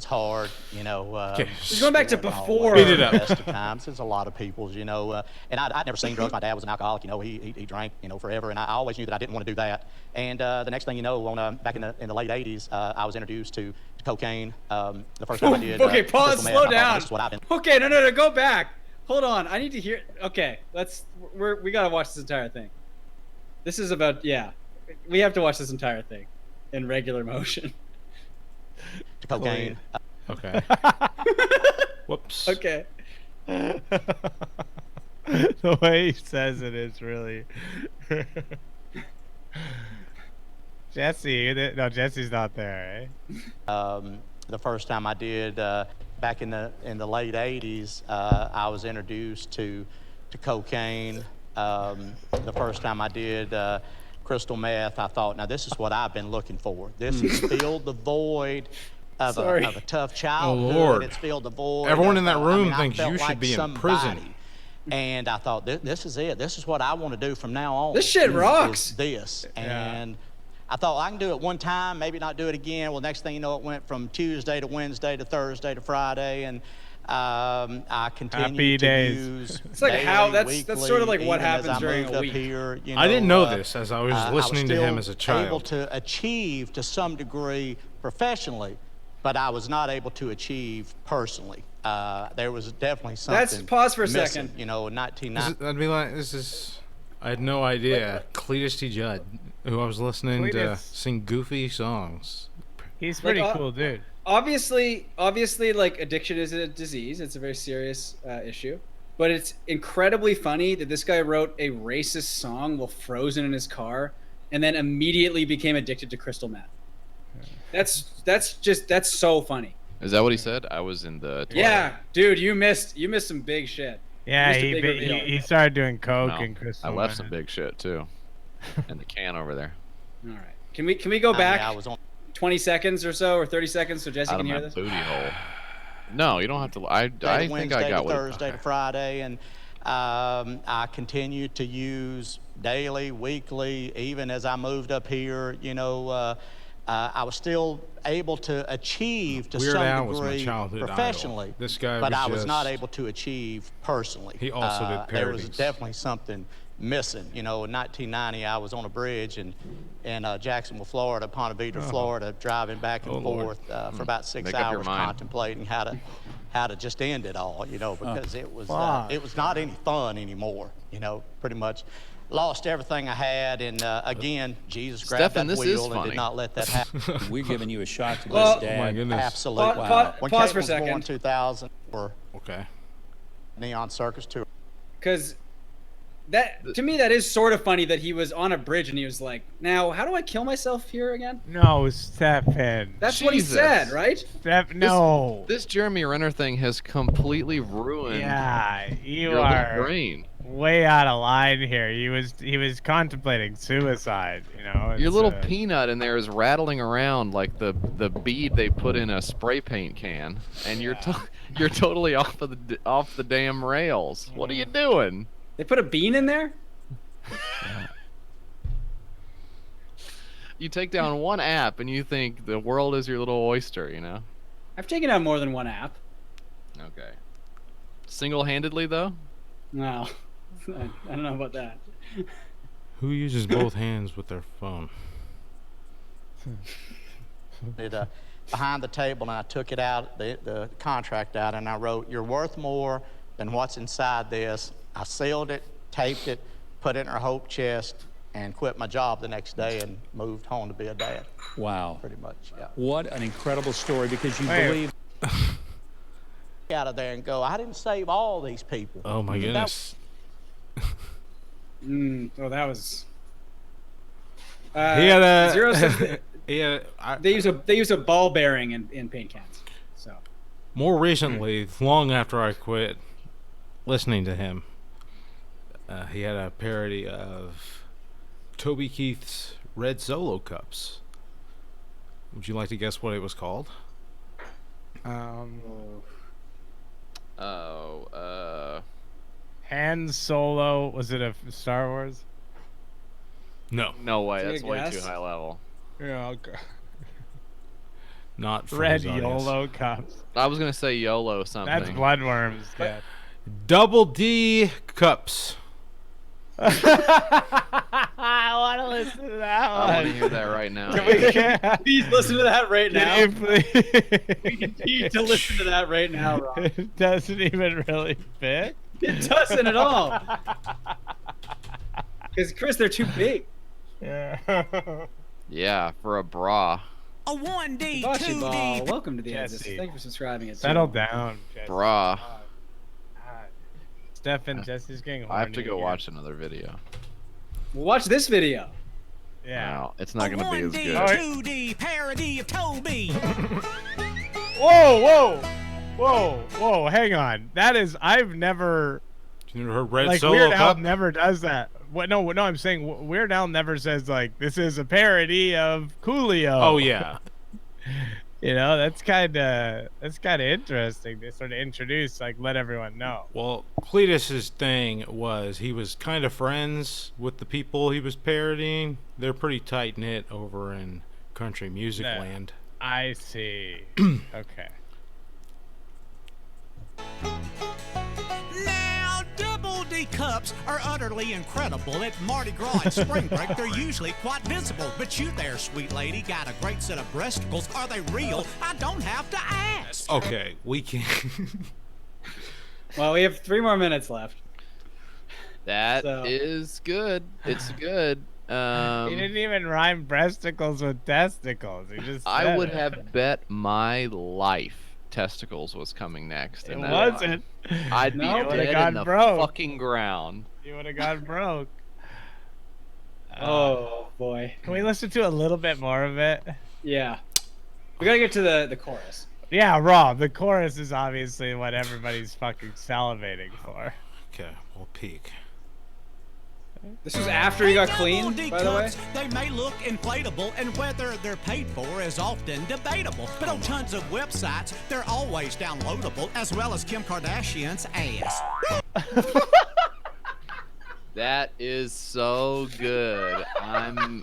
Speaker 10: hard,
Speaker 2: Just going back to before.
Speaker 1: Beat it up.
Speaker 10: Best of times, there's a lot of people's, and I'd never seen drugs. My dad was an alcoholic, he drank, forever, and I always knew that I didn't want to do that. And the next thing you know, back in the late '80s, I was introduced to cocaine. The first time I did.
Speaker 2: Okay, pause. Slow down.
Speaker 10: This is what I've been.
Speaker 2: Okay, no, go back. Hold on, I need to hear. Okay, we gotta watch this entire thing. This is about we have to watch this entire thing in regular motion.
Speaker 10: Cocaine.
Speaker 1: Okay. Whoops.
Speaker 2: Okay.
Speaker 4: The way he says it is really. Jesse, no, Jesse's not there, eh?
Speaker 10: The first time I did. Back in the late '80s, I was introduced to cocaine. The first time I did crystal meth, I thought, now this is what I've been looking for. This has filled the void of a tough childhood.
Speaker 1: Oh, Lord.
Speaker 10: It's filled the void.
Speaker 1: Everyone in that room
Speaker 10: I
Speaker 1: thinks
Speaker 10: felt
Speaker 1: you should
Speaker 10: like
Speaker 1: be in
Speaker 10: somebody.
Speaker 1: prison.
Speaker 10: And I thought, this is it. This is what I want to do from now on.
Speaker 2: This shit rocks.
Speaker 10: Is this. And I thought, I can do it one time, maybe not do it again. Well, next thing you know, it went from Tuesday to Wednesday to Thursday to Friday, and I continued to use.
Speaker 2: It's like
Speaker 10: daily,
Speaker 2: that's
Speaker 10: weekly,
Speaker 2: sort of like what
Speaker 10: even
Speaker 2: happens
Speaker 10: as I
Speaker 2: during
Speaker 10: moved
Speaker 2: a
Speaker 10: up
Speaker 2: week.
Speaker 10: Here,
Speaker 1: I didn't know this as I was listening to him as a child.
Speaker 10: Able to achieve to some degree professionally, but I was not able to achieve personally. There was definitely something.
Speaker 2: Let's pause for a
Speaker 10: missing,
Speaker 2: second.
Speaker 10: in 1990.
Speaker 1: I'd be like, I had no idea. Cletus T. Judd, who I was listening to sing goofy songs.
Speaker 4: He's pretty cool, dude.
Speaker 2: Obviously, like addiction is a disease. It's a very serious issue. But it's incredibly funny that this guy wrote a racist song while frozen in his car, and then immediately became addicted to crystal meth. That's so funny.
Speaker 3: Is that what he said? I was in the.
Speaker 2: Yeah, dude, you missed some big shit.
Speaker 4: Yeah, he started doing coke and crystal.
Speaker 3: I left
Speaker 4: meth.
Speaker 3: some big shit too, in the can over there.
Speaker 2: All right, can we go back?
Speaker 10: I was on
Speaker 2: 20 seconds or so, or 30 seconds, so Jesse
Speaker 3: Out
Speaker 2: can
Speaker 3: of
Speaker 2: hear
Speaker 3: my
Speaker 2: this.
Speaker 3: booty hole. No, you don't have to. I think
Speaker 10: Wednesday
Speaker 3: I got
Speaker 10: to
Speaker 3: what.
Speaker 10: Thursday to Friday, and I continued to use daily, weekly, even as I moved up here. I was still able to achieve to
Speaker 1: Weird Al
Speaker 10: some
Speaker 1: was my
Speaker 10: degree
Speaker 1: childhood idol.
Speaker 10: professionally.
Speaker 1: This guy
Speaker 10: but
Speaker 1: was
Speaker 10: I was
Speaker 1: just-
Speaker 10: not able to achieve personally.
Speaker 1: He also did
Speaker 10: There was
Speaker 1: parodies.
Speaker 10: definitely something missing. In 1990, I was on a bridge in Jacksonville, Florida, Ponte Vedra, Florida, driving back and forth for about 6
Speaker 3: Make up your
Speaker 10: hours,
Speaker 3: mind.
Speaker 10: contemplating how to just end it all. Because it was not any fun anymore. Pretty much. lost everything I had, and again, Jesus grabbed
Speaker 3: Stefan,
Speaker 10: that
Speaker 3: this is
Speaker 10: wheel and
Speaker 3: funny.
Speaker 10: did not let that happen.
Speaker 5: We're giving you a shot to
Speaker 2: Well,
Speaker 5: this, Dad.
Speaker 1: Oh my goodness.
Speaker 10: Absolutely. When
Speaker 2: Pause
Speaker 10: Kate
Speaker 2: for a
Speaker 10: was born
Speaker 2: second.
Speaker 10: 2000 for
Speaker 1: Okay.
Speaker 10: Neon Circus Tour.
Speaker 2: Because that, to me, that is sort of funny that he was on a bridge and he was like, now, how do I kill myself here again?
Speaker 4: No, Stefan.
Speaker 2: That's what he
Speaker 3: Jesus.
Speaker 2: said, right?
Speaker 4: No.
Speaker 3: This Jeremy Renner thing has completely ruined
Speaker 4: Yeah, you
Speaker 3: your
Speaker 4: are
Speaker 3: little brain.
Speaker 4: way out of line here. He was contemplating suicide. You know.
Speaker 3: Your
Speaker 4: It's,
Speaker 3: little peanut in there is rattling around like the bead they put in a spray paint can, and you're totally off the damn rails. What are you doing?
Speaker 2: They put a bean in there?
Speaker 3: You take down one app and you think the world is your little oyster, you know?
Speaker 2: I've taken out more than one app.
Speaker 3: Okay. Single-handedly, though?
Speaker 2: No. I don't know about that.
Speaker 1: Who uses both hands with their phone?
Speaker 10: Behind the table, and I took it out, the contract out, and I wrote, "You're worth more than what's inside this." I sealed it, taped it, put it in her hope chest, and quit my job the next day and moved home to be a dad.
Speaker 5: Wow.
Speaker 10: Pretty much, yeah.
Speaker 5: What an incredible story, because you believe.
Speaker 10: Out of there and go, I didn't save all these people.
Speaker 1: Oh my goodness.
Speaker 2: Oh, that was.
Speaker 1: He had a.
Speaker 2: Zero says that
Speaker 1: Yeah.
Speaker 2: they use a ball bearing in paint cans. So.
Speaker 1: More recently, long after I quit listening to him, he had a parody of Toby Keith's Red Solo Cups. Would you like to guess what it was called?
Speaker 4: Han Solo. Was it a Star Wars?
Speaker 1: No.
Speaker 3: No way,
Speaker 2: Take
Speaker 3: that's
Speaker 2: a
Speaker 3: way
Speaker 2: guess.
Speaker 3: too high level.
Speaker 4: Yeah. Okay.
Speaker 1: Not for
Speaker 4: Red
Speaker 1: his audience.
Speaker 4: YOLO cups.
Speaker 3: I was gonna say YOLO something.
Speaker 4: That's bloodworms. Dad.
Speaker 1: Double D Cups.
Speaker 4: I want to listen to that one.
Speaker 3: I want to hear that right now.
Speaker 2: Please listen to that right now.
Speaker 4: Please.
Speaker 2: We need to listen to that right now, Rob.
Speaker 4: It doesn't even really fit.
Speaker 2: It doesn't at all. Because Chris, they're too big.
Speaker 4: Yeah.
Speaker 3: Yeah, for a bra.
Speaker 11: A 1D,
Speaker 2: Bocce Ball,
Speaker 11: 2D.
Speaker 2: welcome to the
Speaker 4: Jesse.
Speaker 2: Edges. Thank you for subscribing.
Speaker 4: Settle down, Jesse.
Speaker 3: Bra.
Speaker 4: Stefan, Jesse's getting horny.
Speaker 3: I have to go
Speaker 4: again.
Speaker 3: watch another video.
Speaker 2: Well, watch this video.
Speaker 4: Yeah.
Speaker 3: No, it's not gonna be as
Speaker 11: 1D,
Speaker 3: good.
Speaker 11: 2D parody of Toby.
Speaker 4: Whoa, hang on. That is, I've never,
Speaker 1: You never heard Red
Speaker 4: like,
Speaker 1: Solo
Speaker 4: Weird Al
Speaker 1: Cup?
Speaker 4: never does that. What? No, I'm saying Weird Al never says, like, this is a parody of Coolio.
Speaker 1: Oh yeah.
Speaker 4: You know, that's kind of interesting to sort of introduce, like, let everyone know.
Speaker 1: Well, Cletus's thing was he was kind of friends with the people he was parodying. They're pretty tight knit over in country music
Speaker 4: Yeah.
Speaker 1: land.
Speaker 4: I see. Okay.
Speaker 11: Now, Double D cups are utterly incredible. At Mardi Gras and spring break, they're usually quite visible. But you there, sweet lady, got a great set of breasticles. Are they real? I don't have to ask.
Speaker 1: Okay, we can.
Speaker 2: Well, we have 3 more minutes left.
Speaker 3: That
Speaker 2: So-
Speaker 3: is good. It's good.
Speaker 4: He didn't even rhyme breasticles with testicles. He just
Speaker 3: I
Speaker 4: said
Speaker 3: would
Speaker 4: it.
Speaker 3: have bet my life testicles was coming next.
Speaker 4: It
Speaker 3: and that-
Speaker 4: wasn't.
Speaker 3: I'd be
Speaker 2: No, it would've
Speaker 3: dead
Speaker 4: gone
Speaker 3: in the
Speaker 4: broke.
Speaker 3: fucking ground.
Speaker 4: You would have gone broke.
Speaker 2: Oh, boy.
Speaker 4: Can we listen to a little bit more of it?
Speaker 2: Yeah. We gotta get to the chorus.
Speaker 4: Yeah, Rob. The chorus is obviously what everybody's fucking salivating for.
Speaker 1: Okay, we'll peek.
Speaker 2: This was after he got clean,
Speaker 11: Double D
Speaker 2: by the way.
Speaker 11: cups, they may look inflatable, and whether they're paid for is often debatable. But on tons of websites, they're always downloadable, as well as Kim Kardashian's ass.
Speaker 3: That is so good. I'm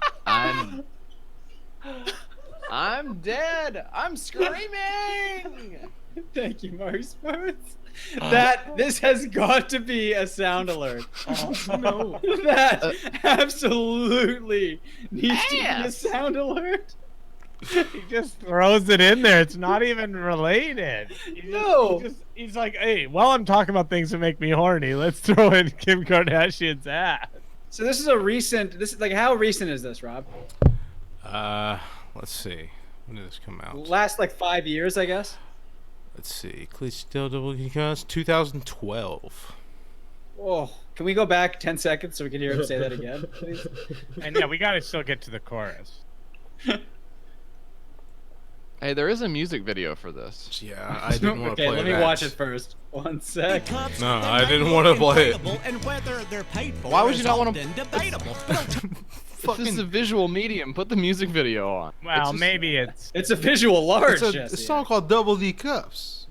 Speaker 3: dead. I'm screaming.
Speaker 2: Thank you, Mars Sports. This has got to be a sound alert.
Speaker 3: Oh, no.
Speaker 2: That absolutely needs to be a sound alert.
Speaker 4: He just throws it in there. It's not even related. He's like, hey, while I'm talking about things that make me horny, let's throw in Kim Kardashian's ass.
Speaker 2: So this is a recent. This is like how recent is this, Rob?
Speaker 1: Let's see. When did this come out?
Speaker 2: Last like 5 years, I guess.
Speaker 1: Let's see. Cleats still double because 2012.
Speaker 2: Oh, can we go back 10 seconds so we can hear him say that again, please?
Speaker 4: And yeah, we gotta still get to the chorus.
Speaker 3: Hey, there is a music video for this.
Speaker 1: Yeah, I didn't want to play that.
Speaker 2: Okay, let me watch it first. 1 sec.
Speaker 1: No, I didn't want to play it.
Speaker 11: And whether they're paid for
Speaker 3: Why would you not want to?
Speaker 11: debatable.
Speaker 3: This is a visual medium. Put the music video on.
Speaker 4: Well, maybe it's
Speaker 2: a visual large.
Speaker 1: It's a song called Double D Cups.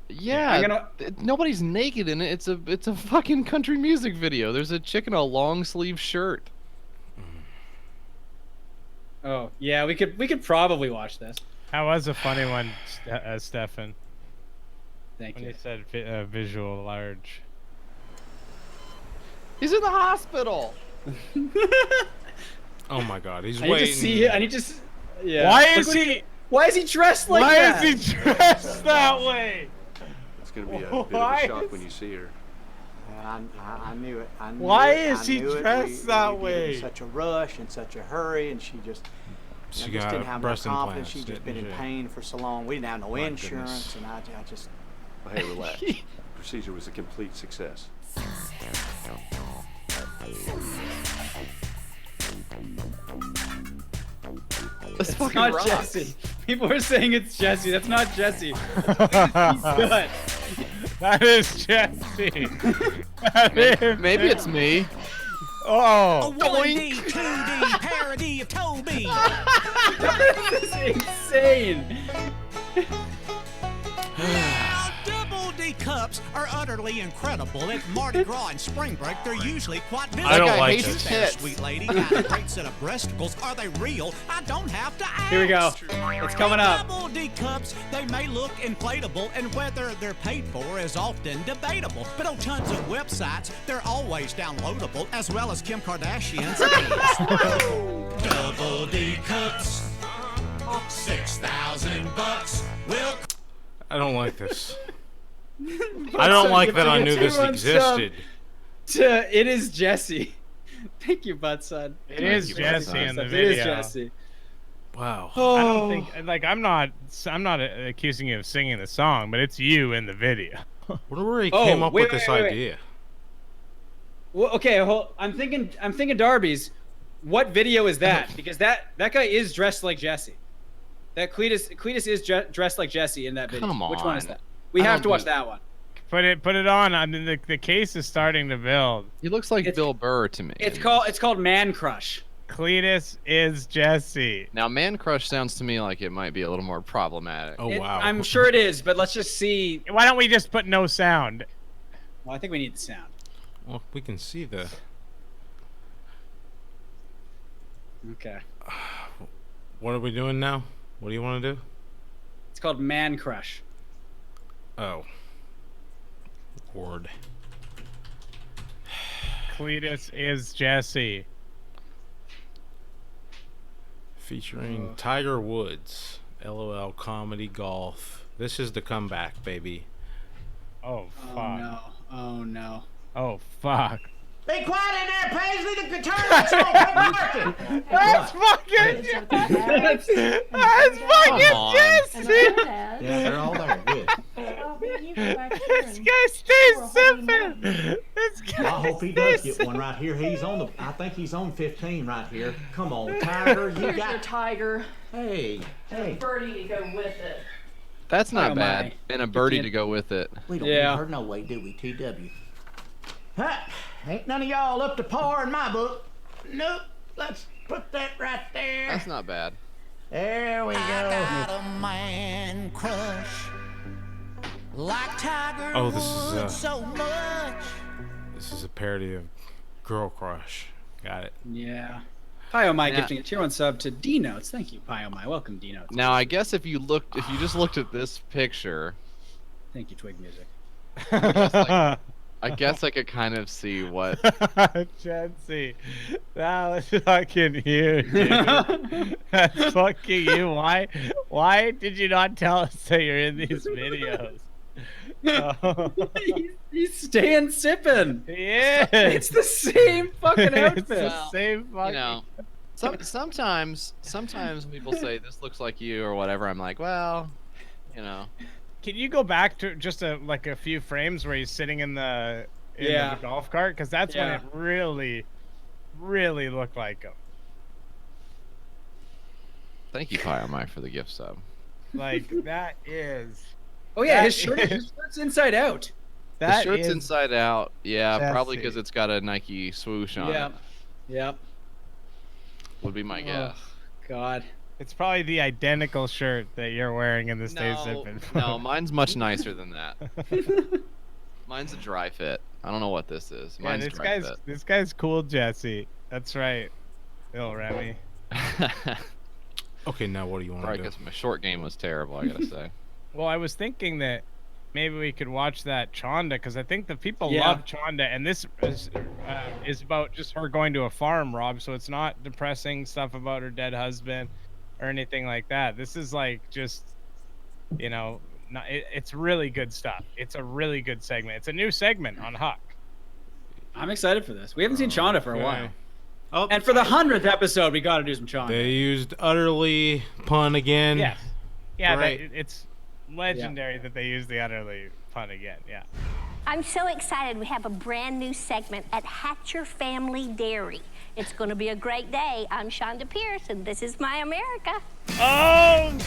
Speaker 3: Yeah, nobody's naked in it. It's a fucking country music video. There's a chick in a long sleeve shirt.
Speaker 2: Oh yeah, we could probably watch this.
Speaker 4: That was a funny one, Stefan.
Speaker 2: Thank
Speaker 4: when
Speaker 2: you.
Speaker 4: you said visual large.
Speaker 3: He's in the hospital.
Speaker 1: Oh my God, he's
Speaker 2: I need
Speaker 1: waiting.
Speaker 2: to see. I need to. Yeah.
Speaker 4: Why is
Speaker 2: he dressed like
Speaker 4: Why
Speaker 2: that?
Speaker 4: Why is he dressed that way?
Speaker 12: It's gonna be a bit of a shock when you see her.
Speaker 13: I knew it.
Speaker 4: Why is he dressed that way?
Speaker 13: In such a rush, in such a hurry, and she just.
Speaker 1: She
Speaker 13: just didn't have no
Speaker 1: breast
Speaker 13: confidence.
Speaker 1: implants,
Speaker 13: She'd just been in
Speaker 1: didn't she?
Speaker 13: pain for so long. We didn't have no
Speaker 1: My
Speaker 13: insurance,
Speaker 1: goodness.
Speaker 13: and I just.
Speaker 12: Well, hey, relax. The procedure was a complete success.
Speaker 3: That's fucking
Speaker 2: not
Speaker 3: rocks.
Speaker 2: Jesse. People are saying it's Jesse. That's not Jesse. He's good.
Speaker 4: That is Jesse.
Speaker 3: Maybe it's me.
Speaker 4: Oh.
Speaker 11: A 1D, 2D parody of Toby.
Speaker 2: This is insane.
Speaker 11: Double D cups are utterly incredible. At Mardi Gras and spring break, they're usually quite visible.
Speaker 1: I don't like
Speaker 11: You
Speaker 1: this.
Speaker 11: there, sweet lady, got a great set of breasticles. Are they real? I don't have to ask.
Speaker 2: Here we go. It's coming up.
Speaker 11: Double D cups, they may look inflatable, and whether they're paid for is often debatable. But on tons of websites, they're always downloadable, as well as Kim Kardashian's. Double D cups, $6,000 will.
Speaker 1: I don't like this. I don't like that I knew this existed.
Speaker 2: It is Jesse. Thank you, Butt Son.
Speaker 4: It is Jesse in the
Speaker 2: It
Speaker 4: video.
Speaker 2: is Jesse.
Speaker 1: Wow.
Speaker 4: I don't think like I'm not accusing you of singing the song, but it's you in the video.
Speaker 1: Wonder where he came up with this
Speaker 2: wait.
Speaker 1: idea.
Speaker 2: Well, okay, I'm thinking Darby's. What video is that? Because that guy is dressed like Jesse. That Cletus is dressed like Jesse in that video.
Speaker 3: Come
Speaker 2: Which one is
Speaker 3: on.
Speaker 2: that? We have to watch that one.
Speaker 4: Put it on. I mean, the case is starting to build.
Speaker 3: He looks like Bill Burr to me.
Speaker 2: It's called Man Crush.
Speaker 4: Cletus is Jesse.
Speaker 3: Now, Man Crush sounds to me like it might be a little more problematic.
Speaker 1: Oh wow.
Speaker 2: I'm sure it is, but let's just see.
Speaker 4: Why don't we just put no sound?
Speaker 2: Well, I think we need the sound.
Speaker 1: Well, we can see the.
Speaker 2: Okay.
Speaker 1: What are we doing now? What do you want to do?
Speaker 2: It's called Man Crush.
Speaker 1: Oh. Word.
Speaker 4: Cletus is Jesse.
Speaker 1: Featuring Tiger Woods. LOL comedy golf. This is the comeback, baby.
Speaker 4: Oh fuck.
Speaker 2: Oh no. Oh no.
Speaker 4: Oh fuck.
Speaker 14: Be quiet in there, Paisley. The guitarist's on. Quit barking.
Speaker 4: That's fucking
Speaker 2: That's
Speaker 4: fucking Jesse.
Speaker 14: Yeah, they're all there. Good.
Speaker 4: This guy stays sipping. This guy.
Speaker 14: I hope he does get one right here. He's on I think he's on 15 right here. Come on, Tiger. You
Speaker 15: Here's
Speaker 14: got.
Speaker 15: your tiger.
Speaker 14: Hey.
Speaker 15: Birdie to go with it.
Speaker 3: That's not
Speaker 2: Oh,
Speaker 3: bad.
Speaker 2: my.
Speaker 3: And a birdie to go with it.
Speaker 14: We don't
Speaker 2: Yeah.
Speaker 14: need her no way, do we, TW? Huh? Ain't none of y'all up to par in my book. Nope. Let's put that right there.
Speaker 3: That's not bad.
Speaker 14: There we go.
Speaker 11: Got a man crush like Tiger
Speaker 1: Oh, this is,
Speaker 11: Woods so much.
Speaker 1: This is a parody of Girl Crush. Got it.
Speaker 2: Yeah. Pio Mai
Speaker 3: Yeah.
Speaker 2: gifting a tier 1 sub to D Notes. Thank you, Pio Mai. Welcome, D Notes.
Speaker 3: Now, I guess if you just looked at this picture,
Speaker 2: Thank you, Twig Music.
Speaker 3: I guess I could kind of see what.
Speaker 4: Jesse, that was fucking you, dude. That's fucking you. Why did you not tell us that you're in these videos?
Speaker 2: He's staying sipping.
Speaker 4: Yeah,
Speaker 2: it's the same fucking outfit.
Speaker 4: It's the same fucking.
Speaker 3: You know, sometimes when people say this looks like you or whatever, I'm like, well, you know.
Speaker 4: Can you go back to just a few frames where he's sitting in the golf cart? Because that's when it really looked like him.
Speaker 3: Thank you, Fire Mike, for the gift sub.
Speaker 4: Like that is.
Speaker 2: Oh yeah, his shirt's inside out.
Speaker 3: The shirt's inside out. Yeah,
Speaker 4: That's
Speaker 3: probably because it's got a Nike swoosh on it.
Speaker 2: Yep.
Speaker 3: Would be my guess.
Speaker 2: God.
Speaker 4: It's probably the identical shirt that you're wearing in the Stay Sippin'.
Speaker 3: No, mine's much nicer than that. Mine's a dry fit. I don't know what this is. Mine's dry fit.
Speaker 4: This guy's cool, Jesse. That's right. Bill Remy.
Speaker 1: Okay, now what do you want to do?
Speaker 3: Because my short game was terrible, I gotta say.
Speaker 4: Well, I was thinking that maybe we could watch that Chonda, because I think the people love Chonda, and this is about just her going to a farm, Rob, so it's not depressing stuff about her dead husband or anything like that. This is like just, you know, it's really good stuff. It's a really good segment. It's a new segment on Huck.
Speaker 2: I'm excited for this. We haven't seen Chonda for a while. Oh, and for the 100th episode, we got to do some Chonda.
Speaker 1: They used utterly pun again.
Speaker 4: Yes. Yeah, it's legendary that they use the utterly pun again. Yeah.
Speaker 16: I'm so excited. We have a brand new segment at Hatcher Family Dairy. It's going to be a great day. I'm Shonda Pierce, and this is My America.
Speaker 4: Oh!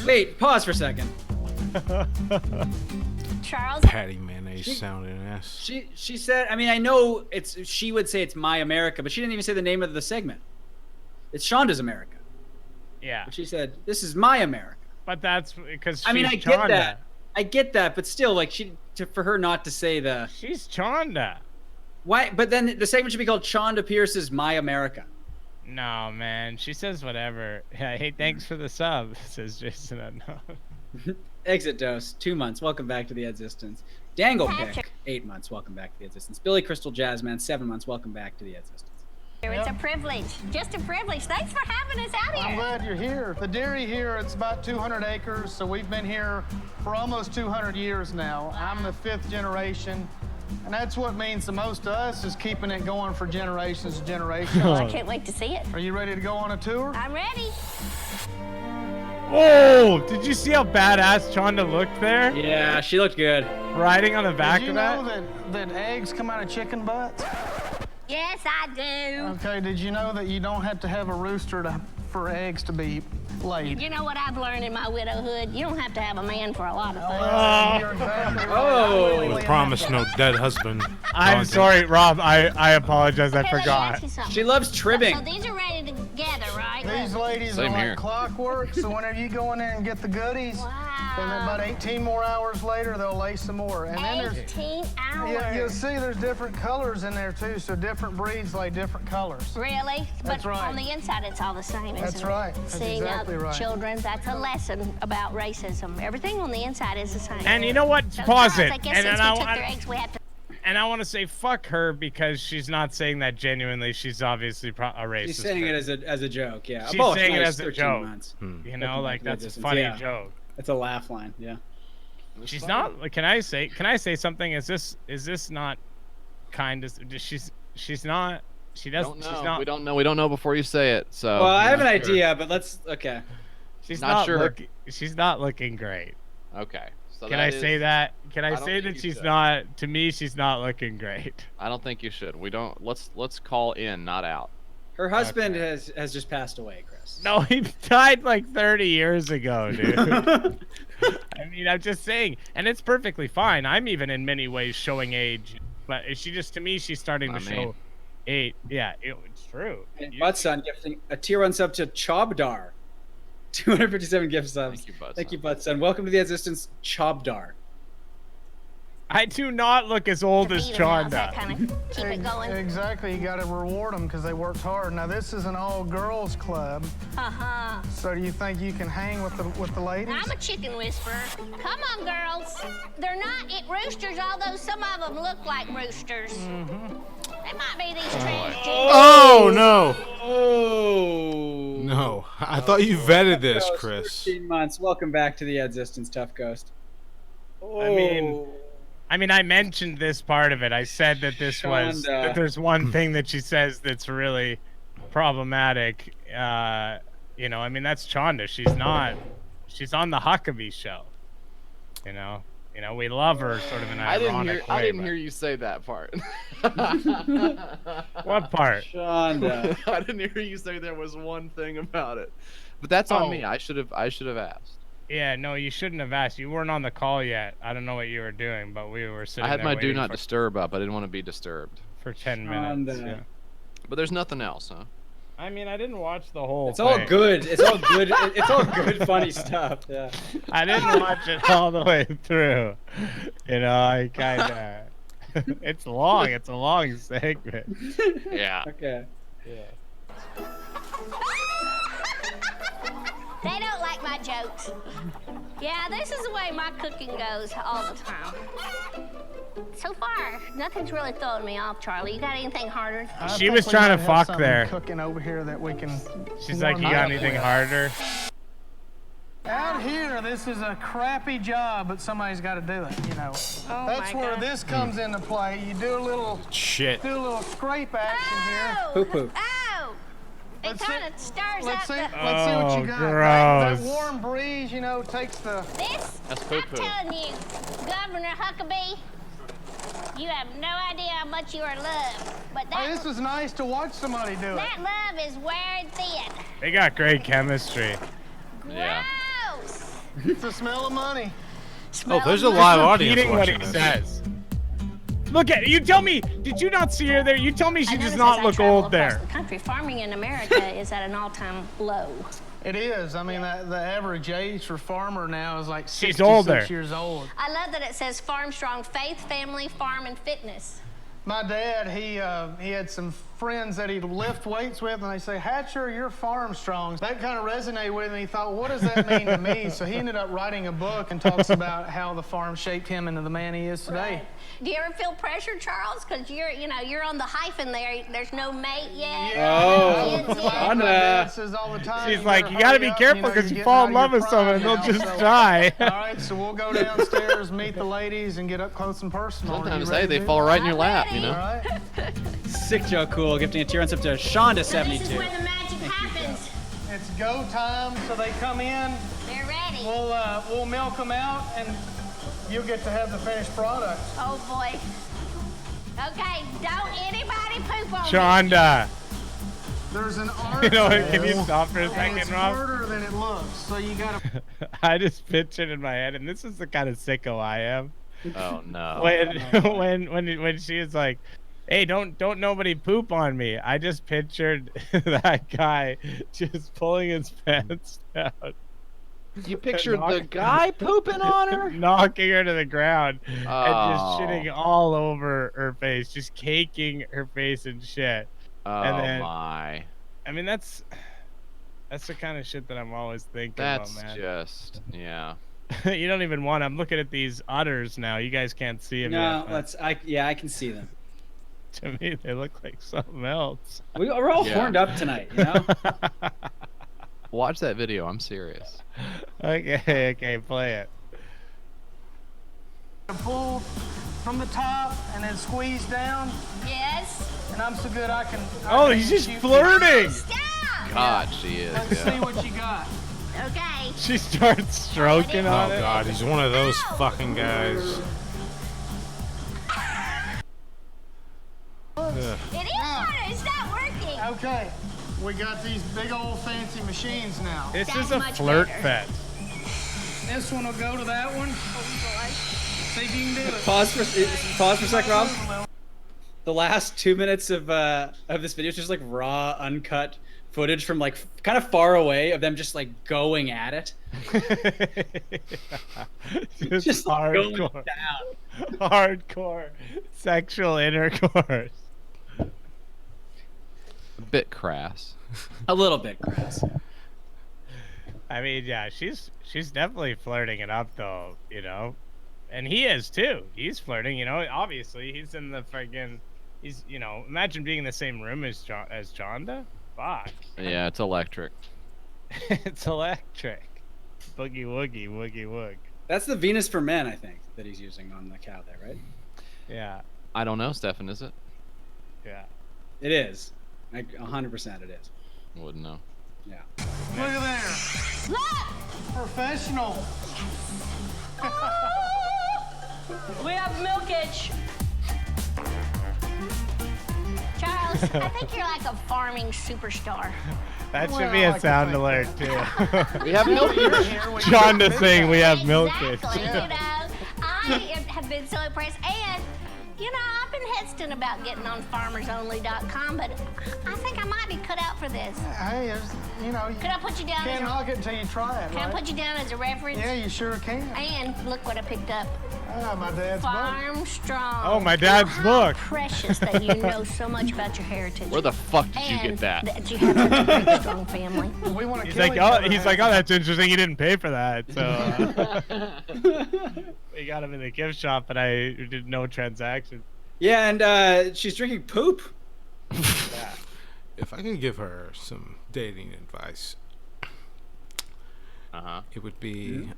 Speaker 2: Wait, pause for a second.
Speaker 16: Charles.
Speaker 1: Patty mayonnaise sounding ass.
Speaker 2: She said, I mean, I know she would say it's My America, but she didn't even say the name of the segment. It's Shonda's America.
Speaker 4: Yeah.
Speaker 2: But she said, this is My America.
Speaker 4: But that's because she's
Speaker 2: I mean, I
Speaker 4: Chonda.
Speaker 2: get that. I get that, but still, like, for her not to say the...
Speaker 4: She's Chonda.
Speaker 2: Why? But then the segment should be called Chonda Pierce's My America.
Speaker 4: No, man. She says whatever. Hey, thanks for the sub, says Jason Unknown.
Speaker 2: Exit Dose, 2 months. Welcome back to the Existence. Dangle Pick, 8 months. Welcome back to the Existence. Billy Crystal Jazzman, 7 months. Welcome back to the Existence.
Speaker 16: It's a privilege. Just a privilege. Thanks for having us out here.
Speaker 17: I'm glad you're here. The dairy here, it's about 200 acres, so we've been here for almost 200 years now. I'm the 5th generation, and that's what means the most to us, is keeping it going for generations and generations.
Speaker 16: Well, I can't wait to see it.
Speaker 17: Are you ready to go on a tour?
Speaker 16: I'm ready.
Speaker 4: Oh, did you see how badass Chonda looked there?
Speaker 2: Yeah, she looked good.
Speaker 4: Riding on the back of that?
Speaker 17: Did you know that eggs come out of chicken butts?
Speaker 16: Yes, I do.
Speaker 17: Okay, did you know that you don't have to have a rooster for eggs to be laid?
Speaker 16: You know what I've learned in my widowhood? You don't have to have a man for a lot of things.
Speaker 17: You're exactly right.
Speaker 2: Oh.
Speaker 1: Promise no dead husband.
Speaker 4: I'm sorry, Rob. I apologize. I forgot.
Speaker 2: She loves trimming.
Speaker 16: So these are ready together, right?
Speaker 17: These ladies are like clockwork, so whenever you go in there and get the goodies, then about 18 more hours later, they'll lay some more. And then
Speaker 16: 18 hours?
Speaker 17: Yeah, you'll see there's different colors in there, too, so different breeds lay different colors.
Speaker 16: Really?
Speaker 17: That's
Speaker 16: but
Speaker 17: right.
Speaker 16: on the inside, it's all the same, isn't
Speaker 17: That's
Speaker 16: it?
Speaker 17: right. That's
Speaker 16: See,
Speaker 17: exactly right.
Speaker 16: Children, that's a lesson about racism. Everything on the inside is the same.
Speaker 4: And you know what?
Speaker 16: So,
Speaker 4: Pause
Speaker 16: Charles,
Speaker 4: it.
Speaker 16: I guess
Speaker 4: And
Speaker 16: since
Speaker 4: then
Speaker 16: we took their eggs, we have to...
Speaker 4: And I want to say fuck her, because she's not saying that genuinely. She's obviously a racist.
Speaker 2: She's saying it as a joke, yeah.
Speaker 4: She's
Speaker 2: Both
Speaker 4: saying it
Speaker 2: nice,
Speaker 4: as a
Speaker 2: 13
Speaker 4: joke.
Speaker 2: months.
Speaker 4: You know, like that's a
Speaker 2: Existence,
Speaker 4: funny
Speaker 2: yeah.
Speaker 4: joke.
Speaker 2: It's a laugh line, yeah.
Speaker 4: She's not. Can I say something? Is this not kind of? She's not. She doesn't. She's not.
Speaker 3: We don't know. We don't know before you say it. So.
Speaker 2: Well, I have an idea, but let's. Okay.
Speaker 4: She's
Speaker 3: not sure.
Speaker 4: She's not looking great.
Speaker 3: Okay. So
Speaker 4: can I say that? Can I say that she's not? To me, she's not looking great.
Speaker 3: I don't think you should. We don't. Let's call in, not out.
Speaker 2: Her husband has just passed away, Chris.
Speaker 4: No, he died like 30 years ago, dude. I mean, I'm just saying, and it's perfectly fine. I'm even in many ways showing age, but she just, to me, she's starting to show age. Yeah, it's true.
Speaker 2: And Buttson gifting a tier 1 sub to Chobdar. 257 gift subs.
Speaker 3: Thank you, Buttson.
Speaker 2: Thank you, Buttson. Welcome to the Existence, Chobdar.
Speaker 4: I do not look as old as Chonda.
Speaker 16: Keep it going.
Speaker 17: Exactly. You got to reward them because they worked hard. Now, this is an all-girls club.
Speaker 16: Uh-huh.
Speaker 17: So do you think you can hang with the ladies?
Speaker 16: I'm a chicken whisperer. Come on, girls. They're not roosters, although some of them look like roosters.
Speaker 17: Mm-hmm.
Speaker 16: They might be these transgenders.
Speaker 1: Oh, no.
Speaker 2: Oh.
Speaker 1: No, I thought you vetted this,
Speaker 2: Ghost,
Speaker 1: Chris.
Speaker 2: 13 months. Welcome back to the Existence, Tough Ghost.
Speaker 4: I mean, I mentioned this part of it. I said that that there's one thing that she says that's really problematic. You know, I mean, that's Chonda. She's on the Huckabee show. You know, we love her sort of an ironic way.
Speaker 3: I didn't hear you say that part.
Speaker 4: What part?
Speaker 2: Chonda.
Speaker 3: I didn't hear you say there was one thing about it. But that's on me. I should have asked.
Speaker 4: Yeah, no, you shouldn't have asked. You weren't on the call yet. I don't know what you were doing, but we were sitting
Speaker 3: I had
Speaker 4: there
Speaker 3: my do
Speaker 4: waiting
Speaker 3: not disturb up. I didn't want to be disturbed.
Speaker 4: for 10 minutes. Yeah.
Speaker 3: But there's nothing else, huh?
Speaker 4: I mean, I didn't watch the whole
Speaker 2: It's
Speaker 4: thing.
Speaker 2: all good. It's all good. It's all good, funny stuff. Yeah.
Speaker 4: I didn't watch it all the way through. You know, I kind of... It's long. It's a long segment.
Speaker 3: Yeah.
Speaker 2: Okay.
Speaker 4: Yeah.
Speaker 16: They don't like my jokes. Yeah, this is the way my cooking goes all the time. So far, nothing's really throwing me off, Charlie. You got anything harder?
Speaker 4: She was trying to fuck there.
Speaker 17: Cooking over here that we can.
Speaker 4: She's like, you got anything harder?
Speaker 17: Out here, this is a crappy job, but somebody's got to do it. You know.
Speaker 16: Oh
Speaker 17: That's
Speaker 16: my
Speaker 17: where
Speaker 16: God.
Speaker 17: this comes into play. You do a little
Speaker 1: shit.
Speaker 17: Do a little scrape action here.
Speaker 16: Oh! Oh! It kind of stirs
Speaker 17: Let's
Speaker 16: up
Speaker 17: see.
Speaker 16: the...
Speaker 17: Let's see what you got.
Speaker 4: gross.
Speaker 17: That warm breeze, you know, takes the.
Speaker 16: This,
Speaker 3: That's
Speaker 16: I'm
Speaker 3: poo-poo.
Speaker 16: telling you, Governor Huckabee, you have no idea how much you are loved. But
Speaker 17: Hey,
Speaker 16: that,
Speaker 17: this is nice to watch somebody do it.
Speaker 16: that love is wearing thin.
Speaker 4: They got great chemistry.
Speaker 3: Yeah.
Speaker 16: Gross.
Speaker 17: It's the smell of money.
Speaker 1: Oh, there's a live audience
Speaker 4: Repeating what
Speaker 1: watching
Speaker 4: he
Speaker 1: this.
Speaker 4: says. Look at you. Tell me, did you not see her there? You tell me she
Speaker 16: I
Speaker 4: does
Speaker 16: notice
Speaker 4: not
Speaker 16: as I
Speaker 4: look
Speaker 16: travel
Speaker 4: old
Speaker 16: across
Speaker 4: there.
Speaker 16: the country, farming in America is at an all-time low.
Speaker 17: It is. I mean, the average age for farmer now is like
Speaker 4: She's
Speaker 17: 66
Speaker 4: older.
Speaker 17: years old.
Speaker 16: I love that it says farm strong faith, family, farm, and fitness.
Speaker 17: My dad, he had some friends that he'd lift weights with, and they say, Hatcher, you're farm strong. That kind of resonated with him. He thought, what does that mean to me? So he ended up writing a book and talks about how the farm shaped him into the man he is today.
Speaker 16: Right. Do you ever feel pressure, Charles? Because you're on the hyphen there. There's no mate yet.
Speaker 2: Oh,
Speaker 16: no kids yet.
Speaker 17: My dad says all the time.
Speaker 4: She's like, you gotta be careful because you fall in love with someone and they'll just die.
Speaker 17: All right, so we'll go downstairs, meet the ladies, and get up close and personal.
Speaker 3: Sometimes they fall right in your lap, you know.
Speaker 17: All right.
Speaker 2: Sick Joe Cool gifting a tier up to Shonda
Speaker 16: This is
Speaker 2: 72.
Speaker 16: where the magic happens.
Speaker 17: It's go time, so they come in.
Speaker 16: They're ready.
Speaker 17: We'll milk them out, and you'll get to have the finished product.
Speaker 16: Oh boy. Okay, don't anybody poop on me.
Speaker 4: Shonda.
Speaker 17: There's an art.
Speaker 4: You know what? Can you stop for a
Speaker 17: and
Speaker 4: second,
Speaker 17: it's
Speaker 4: Rob?
Speaker 17: harder than it looks, so you gotta.
Speaker 4: I just pictured in my head, and this is the kind of sicko I am.
Speaker 3: Oh no.
Speaker 4: When she is like, "Hey, don't nobody poop on me," I just pictured that guy just pulling his pants down.
Speaker 3: You pictured the guy pooping on her?
Speaker 4: Knocking her to the ground and just
Speaker 3: Oh.
Speaker 4: shitting all over her face, just caking her face in shit.
Speaker 3: Oh
Speaker 4: And then-
Speaker 3: my.
Speaker 4: I mean, that's the kind of shit that I'm always thinking
Speaker 3: That's
Speaker 4: about, man.
Speaker 3: just, yeah.
Speaker 4: You don't even want. I'm looking at these udders now. You guys can't see them
Speaker 2: No,
Speaker 4: yet.
Speaker 2: I can see them.
Speaker 4: To me, they look like something else.
Speaker 2: We're all
Speaker 3: Yeah.
Speaker 2: horned up tonight, you know?
Speaker 3: Watch that video. I'm serious.
Speaker 4: Okay, play it.
Speaker 17: Pull from the top and then squeeze down.
Speaker 16: Yes.
Speaker 17: And I'm so good I can.
Speaker 4: Oh, he's just flirting.
Speaker 16: Stop.
Speaker 3: God, she is.
Speaker 17: Let's see
Speaker 3: Yeah.
Speaker 17: what you got.
Speaker 16: Okay.
Speaker 4: She starts stroking
Speaker 1: Oh
Speaker 4: on it.
Speaker 1: god, he's one of those fucking guys. Ugh.
Speaker 16: It is hard. It's not working.
Speaker 17: Okay, we got these big old fancy machines now.
Speaker 4: This
Speaker 16: That's
Speaker 4: is a
Speaker 16: much
Speaker 4: flirt
Speaker 16: better.
Speaker 4: fest.
Speaker 17: This one will go to that one. See if you can do it.
Speaker 2: Pause for a sec, Rob. The last 2 minutes of this video is just like raw, uncut footage from like kind of far away of them just like going at it.
Speaker 4: Just
Speaker 2: going
Speaker 4: hardcore.
Speaker 2: down.
Speaker 4: Hardcore sexual intercourse.
Speaker 3: A bit crass.
Speaker 2: A little bit, Chris.
Speaker 4: I mean, yeah, she's definitely flirting it up though, you know. And he is too. He's flirting, you know. Obviously, he's in the friggin' imagine being in the same room as Chonda. Fuck.
Speaker 3: Yeah, it's electric.
Speaker 4: It's electric. Boogie woogie woogie woog.
Speaker 2: That's the Venus for Men, I think, that he's using on the cow there, right?
Speaker 4: Yeah.
Speaker 3: I don't know, Stefan, is it?
Speaker 4: Yeah.
Speaker 2: It is. 100% it is.
Speaker 3: Wouldn't know.
Speaker 2: Yeah.
Speaker 17: Look at there.
Speaker 16: Look!
Speaker 17: Professional.
Speaker 16: We have milkage. Charles, I think you're like a farming superstar.
Speaker 4: That should be a sound alert too.
Speaker 3: We have milk here.
Speaker 4: Shonda saying we have milkage.
Speaker 16: Exactly. You know, I have been so impressed, and you know, I've been hesitant about getting on FarmersOnly.com, but I think I might be cut out for this.
Speaker 17: Hey, you know,
Speaker 16: Could I put you down?
Speaker 17: Can't
Speaker 16: as a,
Speaker 17: knock it until you try it.
Speaker 16: Can I put you down as a reference?
Speaker 17: Yeah, you sure can.
Speaker 16: And look what I picked up.
Speaker 17: Ah, my dad's
Speaker 16: Farm Strong.
Speaker 4: Oh, my dad's book.
Speaker 16: Precious that you know so much about your heritage.
Speaker 3: Where the fuck did you get that?
Speaker 16: That you have such a pretty strong family.
Speaker 17: We want to
Speaker 4: He's like, oh, that's interesting. He didn't pay for that, so we got him in the gift shop, but I did no transaction.
Speaker 2: Yeah, and she's drinking poop.
Speaker 1: Yeah. If I could give her some dating advice, it would be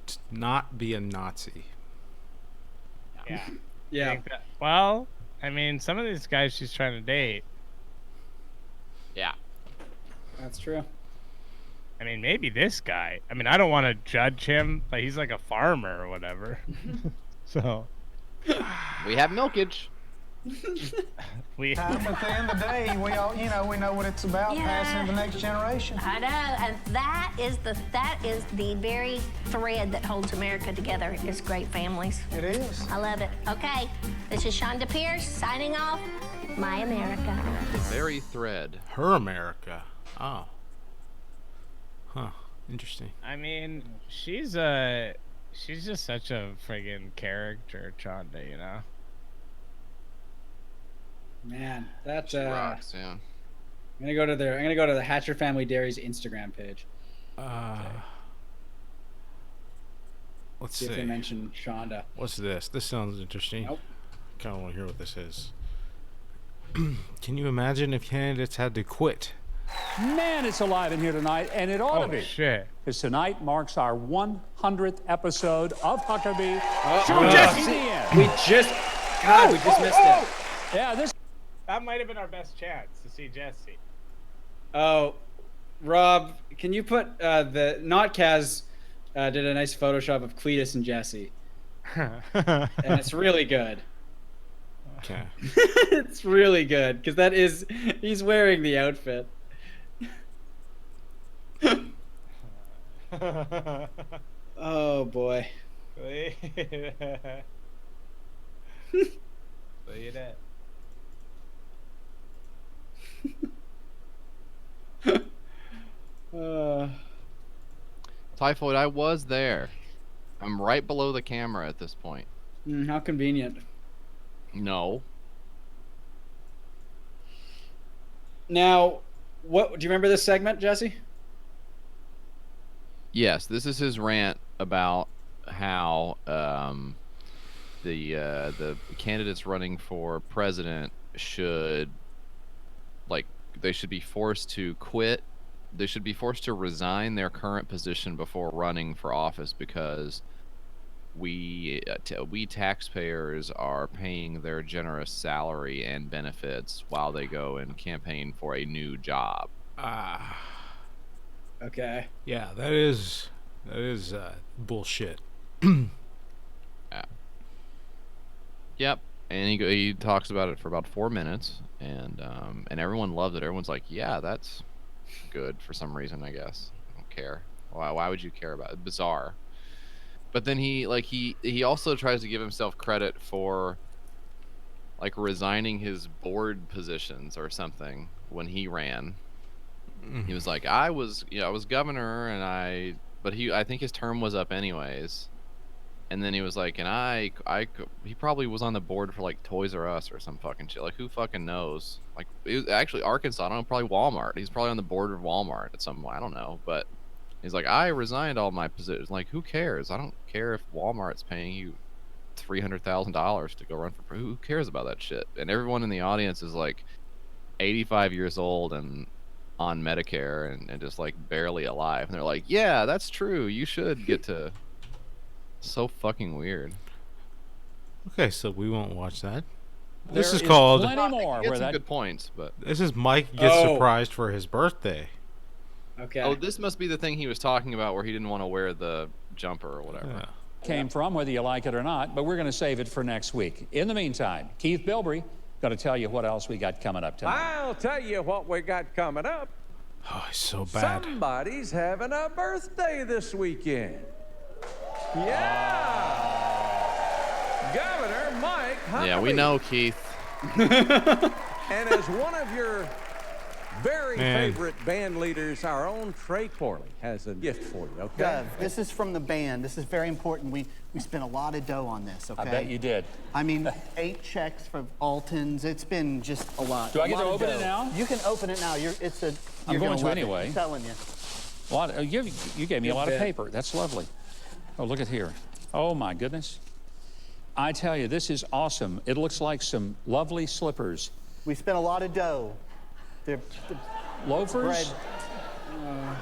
Speaker 1: to not be a Nazi.
Speaker 4: Yeah.
Speaker 2: Yeah.
Speaker 4: Well, I mean, some of these guys she's trying to date.
Speaker 3: Yeah.
Speaker 2: That's true.
Speaker 4: I mean, maybe this guy. I mean, I don't want to judge him, but he's like a farmer or whatever. So.
Speaker 3: We have milkage.
Speaker 4: We
Speaker 17: At the end of the day, we all, you know, we know what it's about, passing to the next generation.
Speaker 16: I know, and that is the very thread that holds America together is great families.
Speaker 17: It is.
Speaker 16: I love it. Okay, this is Shonda Pierce signing off. My America.
Speaker 3: The very thread.
Speaker 1: Her America. Oh. Huh. Interesting.
Speaker 4: I mean, she's just such a friggin' character, Chonda, you know?
Speaker 2: Man, that
Speaker 3: She rocks, yeah.
Speaker 2: I'm gonna go to the Hatcher Family Dairy's Instagram page.
Speaker 1: Let's
Speaker 2: see if they
Speaker 1: see.
Speaker 2: mention Shonda.
Speaker 1: What's this? This sounds interesting.
Speaker 2: Nope.
Speaker 1: Kind of want to hear what this is. Can you imagine if candidates had to quit?
Speaker 5: Man, it's alive in here tonight, and it ought to be.
Speaker 4: Shit.
Speaker 5: Because tonight marks our 100th episode of Huckabee.
Speaker 2: We just missed it.
Speaker 5: Yeah, this.
Speaker 4: That might have been our best chance to see Jesse.
Speaker 2: Oh, Rob, can you put the not Kaz did a nice Photoshop of Cletus and Jesse, and it's really good.
Speaker 1: Okay.
Speaker 2: It's really good because he's wearing the outfit. Oh boy.
Speaker 4: Look at that.
Speaker 3: Typhoid, I was there. I'm right below the camera at this point.
Speaker 2: How convenient.
Speaker 3: No.
Speaker 2: Now, what do you remember this segment, Jesse?
Speaker 3: Yes, this is his rant about how the candidates running for president should, like, they should be forced to quit. They should be forced to resign their current position before running for office because we taxpayers are paying their generous salary and benefits while they go and campaign for a new job.
Speaker 2: Okay.
Speaker 1: Yeah, that is bullshit.
Speaker 3: Yeah. Yep. And he talks about it for about 4 minutes, and everyone loved it. Everyone's like, yeah, that's good for some reason, I guess. I don't care. Why would you care about it? Bizarre. But then he also tries to give himself credit for like resigning his board positions or something when he ran. He was like, I was governor, and I think his term was up anyways. And then he was like, and he probably was on the board for like Toys R Us or some fucking shit. Like, who fucking knows? Like, it was actually Arkansas. I don't know, probably Walmart. He's probably on the board of Walmart at some point. I don't know, but he's like, I resigned all my positions. Like, who cares? I don't care if Walmart's paying you $300,000 to go run for. Who cares about that shit? And everyone in the audience is like 85 years old and on Medicare and just like barely alive. And they're like, yeah, that's true. You should get to. So fucking weird.
Speaker 1: Okay, so we won't watch that.
Speaker 5: There
Speaker 1: This is called.
Speaker 5: plenty more
Speaker 3: He
Speaker 5: where
Speaker 3: had some
Speaker 5: that
Speaker 3: good points, but
Speaker 1: This is Mike gets surprised for his birthday.
Speaker 2: Okay.
Speaker 3: oh, this must be the thing he was talking about where he didn't want to wear the jumper or whatever.
Speaker 1: Yeah.
Speaker 5: came from, whether you like it or not, but we're going to save it for next week. In the meantime, Keith Bilbrey going to tell you what else we got coming up tonight.
Speaker 8: I'll tell you what we got coming up.
Speaker 1: Oh, it's so bad.
Speaker 8: Somebody's having a birthday this weekend. Yeah. Governor Mike Huckabee.
Speaker 3: Yeah, we know, Keith.
Speaker 8: And as one of your very favorite band leaders, our own Trey Corley has a gift for you, okay?
Speaker 10: Gov, this is from the band. This is very important. We spent a lot of dough on this, okay?
Speaker 5: I bet you did.
Speaker 10: I mean, 8 checks for Alton's. It's been just a lot.
Speaker 5: Do I get to
Speaker 10: lot of
Speaker 5: open it
Speaker 10: dough.
Speaker 5: now?
Speaker 10: You can open it now. You're
Speaker 5: I'm going
Speaker 10: gonna
Speaker 5: to
Speaker 10: love it.
Speaker 5: anyway.
Speaker 10: I'm telling you.
Speaker 5: You gave me a lot of paper. That's lovely. Oh, look at here. Oh, my goodness. I tell you, this is awesome. It looks like some lovely slippers.
Speaker 10: We spent a lot of dough. They're
Speaker 5: Loafers?
Speaker 10: bread.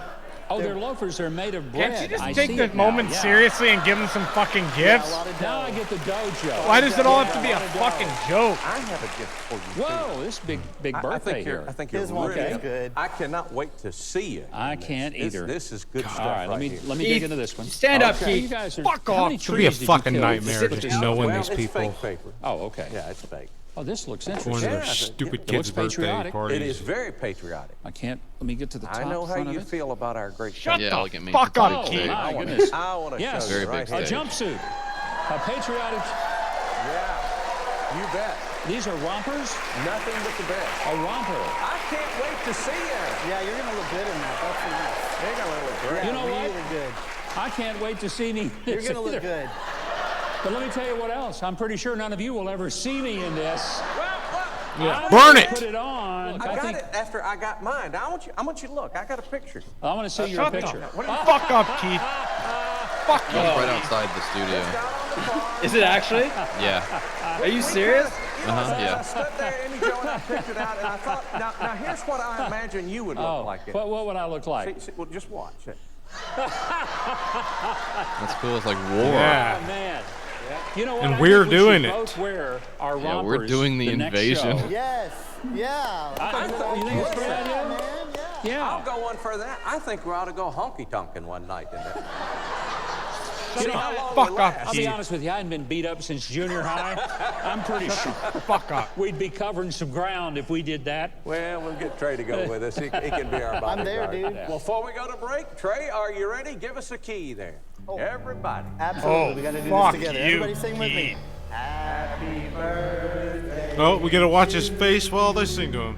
Speaker 5: They're loafers. They're made of bread.
Speaker 4: Can't you just
Speaker 5: I
Speaker 4: take
Speaker 5: see
Speaker 4: the
Speaker 5: it now.
Speaker 4: moment
Speaker 5: Yeah.
Speaker 4: seriously and give them some fucking gifts?
Speaker 5: Now I get the dough joke.
Speaker 4: Why does it all have to be a fucking joke?
Speaker 8: I have a gift for you.
Speaker 5: Whoa, this big birthday here.
Speaker 8: I think you're
Speaker 10: His one
Speaker 8: really
Speaker 10: is good.
Speaker 8: I cannot wait to see you.
Speaker 5: I can't either.
Speaker 8: This is good stuff
Speaker 5: All right, let me
Speaker 8: here.
Speaker 5: dig into this one.
Speaker 2: Stand up,
Speaker 5: Okay.
Speaker 2: Keith.
Speaker 5: You guys are,
Speaker 4: Fuck
Speaker 5: how
Speaker 4: off.
Speaker 5: many
Speaker 1: It'll be a
Speaker 5: trees did you
Speaker 1: fucking
Speaker 5: kill?
Speaker 1: nightmare just knowing
Speaker 8: Well,
Speaker 1: these
Speaker 8: it's
Speaker 1: people.
Speaker 8: fake paper.
Speaker 5: Oh, okay.
Speaker 8: Yeah, it's fake.
Speaker 5: Oh, this looks
Speaker 1: One of
Speaker 5: interesting.
Speaker 1: their
Speaker 8: Yeah,
Speaker 1: stupid
Speaker 8: it
Speaker 1: kids'
Speaker 5: looks
Speaker 1: birthday
Speaker 5: patriotic.
Speaker 1: parties.
Speaker 8: It is very patriotic.
Speaker 5: I can't. Let me get to the top
Speaker 8: I know how
Speaker 5: front of
Speaker 8: you
Speaker 5: it.
Speaker 8: feel about our great
Speaker 4: Shut
Speaker 3: Yeah,
Speaker 4: the
Speaker 3: look at me.
Speaker 4: fuck up,
Speaker 5: Oh,
Speaker 4: Keith.
Speaker 5: my goodness.
Speaker 8: I want to
Speaker 5: Yes,
Speaker 8: show
Speaker 3: Very
Speaker 8: you right
Speaker 3: big
Speaker 5: a
Speaker 8: here.
Speaker 5: jumpsuit. A patriotic.
Speaker 8: Yeah, you bet.
Speaker 5: These are rompers.
Speaker 8: Nothing but the best.
Speaker 5: A romper.
Speaker 8: I can't wait to see you.
Speaker 10: Yeah, you're gonna look good in that. That's nice.
Speaker 8: You're gonna look great.
Speaker 5: You know what?
Speaker 10: Really good.
Speaker 5: I can't wait to see me in
Speaker 10: You're
Speaker 5: this
Speaker 10: gonna look
Speaker 5: either.
Speaker 10: good.
Speaker 5: But let me tell you what else. I'm pretty sure none of you will ever see me in this.
Speaker 1: Yeah.
Speaker 5: I'm
Speaker 1: Burn
Speaker 5: gonna
Speaker 1: it!
Speaker 5: Put it on.
Speaker 8: I got it after I got mine. Now, I want you to look. I got a picture.
Speaker 5: I want to see your
Speaker 4: Shut the
Speaker 5: picture.
Speaker 4: fuck up, Keith. Fuck you.
Speaker 3: Right outside the studio.
Speaker 2: Is it actually?
Speaker 3: Yeah.
Speaker 2: Are you serious?
Speaker 3: Uh-huh.
Speaker 8: I
Speaker 3: Yeah.
Speaker 8: stood there, Amy Jo, and I picked it out, and I thought, now here's what I imagine you would look
Speaker 5: Oh,
Speaker 8: like.
Speaker 5: what would I look like?
Speaker 8: See, well, just watch it.
Speaker 3: That's cool. It's like war.
Speaker 1: Yeah.
Speaker 5: Oh, man. You know what?
Speaker 1: And
Speaker 5: I
Speaker 1: we're
Speaker 5: think we
Speaker 1: doing
Speaker 5: should
Speaker 1: it.
Speaker 5: both wear our
Speaker 3: Yeah,
Speaker 5: rompers
Speaker 3: we're doing the
Speaker 5: next
Speaker 3: invasion.
Speaker 5: show.
Speaker 10: Yes. Yeah.
Speaker 5: You think it's a good idea?
Speaker 10: Man, yeah.
Speaker 8: I'll go one further. I think we ought to go honky-tonkin' one night.
Speaker 5: You know,
Speaker 4: Fuck off,
Speaker 5: I'll be
Speaker 4: Keith.
Speaker 5: honest with you, I hadn't been beat up since junior high. I'm pretty sure
Speaker 4: Fuck up.
Speaker 5: we'd be covering some ground if we did that.
Speaker 8: Well, we'll get Trey to go with us. He can be our bodyguard.
Speaker 10: I'm there, dude.
Speaker 8: Well, before we go to break, Trey, are you ready? Give us a key there. Everybody.
Speaker 10: Absolutely. We got to do
Speaker 4: fuck
Speaker 10: this together.
Speaker 4: you,
Speaker 10: Everybody sing with me.
Speaker 4: Keith.
Speaker 10: Happy birthday.
Speaker 1: Oh, we gotta watch his face while they sing to him.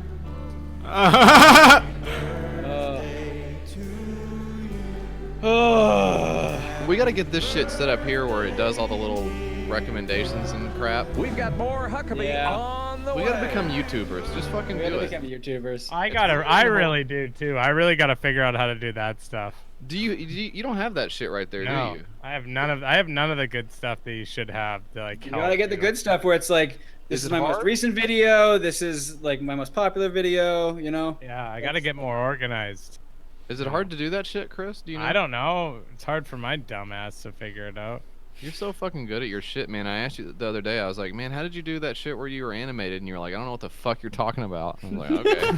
Speaker 3: We gotta get this shit set up here where it does all the little recommendations and crap.
Speaker 8: We've got more Huckabee on the way.
Speaker 3: We gotta become YouTubers. Just fucking
Speaker 2: We
Speaker 3: do
Speaker 2: gotta
Speaker 3: it.
Speaker 2: become YouTubers.
Speaker 4: I really do too. I really gotta figure out how to do that stuff.
Speaker 3: Do you don't have that shit right there,
Speaker 4: No,
Speaker 3: do you?
Speaker 4: I have none of the good stuff that you should have to like.
Speaker 2: You
Speaker 4: help
Speaker 2: gotta get the good stuff where it's like, this
Speaker 3: Is
Speaker 2: is
Speaker 3: it
Speaker 2: my most
Speaker 3: hard?
Speaker 2: recent video. This is like my most popular video. You know.
Speaker 4: Yeah, I gotta get more organized.
Speaker 3: Is it hard to do that shit, Chris? Do you know?
Speaker 4: I don't know. It's hard for my dumb ass to figure it out.
Speaker 3: You're so fucking good at your shit, man. I asked you the other day. I was like, man, how did you do that shit where you were animated? And you were like, I don't know what the fuck you're talking about. I was like, okay.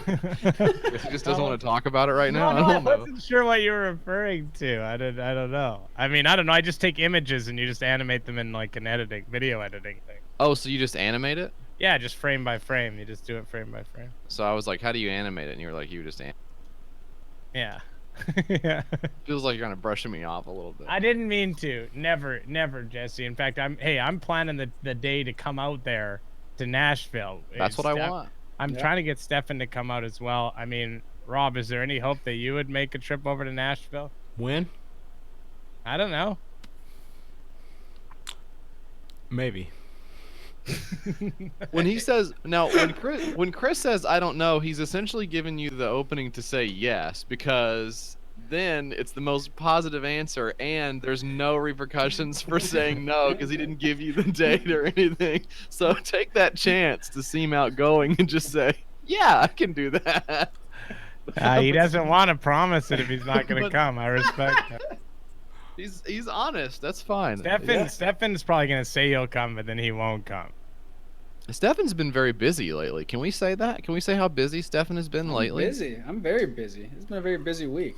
Speaker 3: He just doesn't want to talk about it right now.
Speaker 4: No,
Speaker 3: I
Speaker 4: I
Speaker 3: don't know.
Speaker 4: wasn't sure what you were referring to. I don't know. I mean, I don't know. I just take images and you just animate them in like an video editing thing.
Speaker 3: Oh, so you just animate it?
Speaker 4: Yeah, just frame by frame. You just do it frame by frame.
Speaker 3: So I was like, how do you animate it? And you were like, you just
Speaker 4: Yeah. Yeah.
Speaker 3: Feels like you're kind of brushing me off a little bit.
Speaker 4: I didn't mean to. Never, Jesse. In fact, I'm planning the day to come out there to Nashville.
Speaker 3: That's what I want.
Speaker 4: I'm trying to get Stefan to come out as well. I mean, Rob, is there any hope that you would make a trip over to Nashville?
Speaker 1: When?
Speaker 4: I don't know.
Speaker 1: Maybe.
Speaker 3: When he says when Chris says I don't know, he's essentially giving you the opening to say yes, because then it's the most positive answer and there's no repercussions for saying no because he didn't give you the date or anything. So take that chance to seem outgoing and just say, yeah, I can do that.
Speaker 4: He doesn't want to promise it if he's not going to come. I respect that.
Speaker 3: He's honest. That's fine.
Speaker 4: Stefan's probably going to say he'll come, but then he won't come.
Speaker 3: Stefan's been very busy lately. Can we say that? Can we say how busy Stefan has been lately?
Speaker 2: Busy. I'm very busy. It's been a very busy week.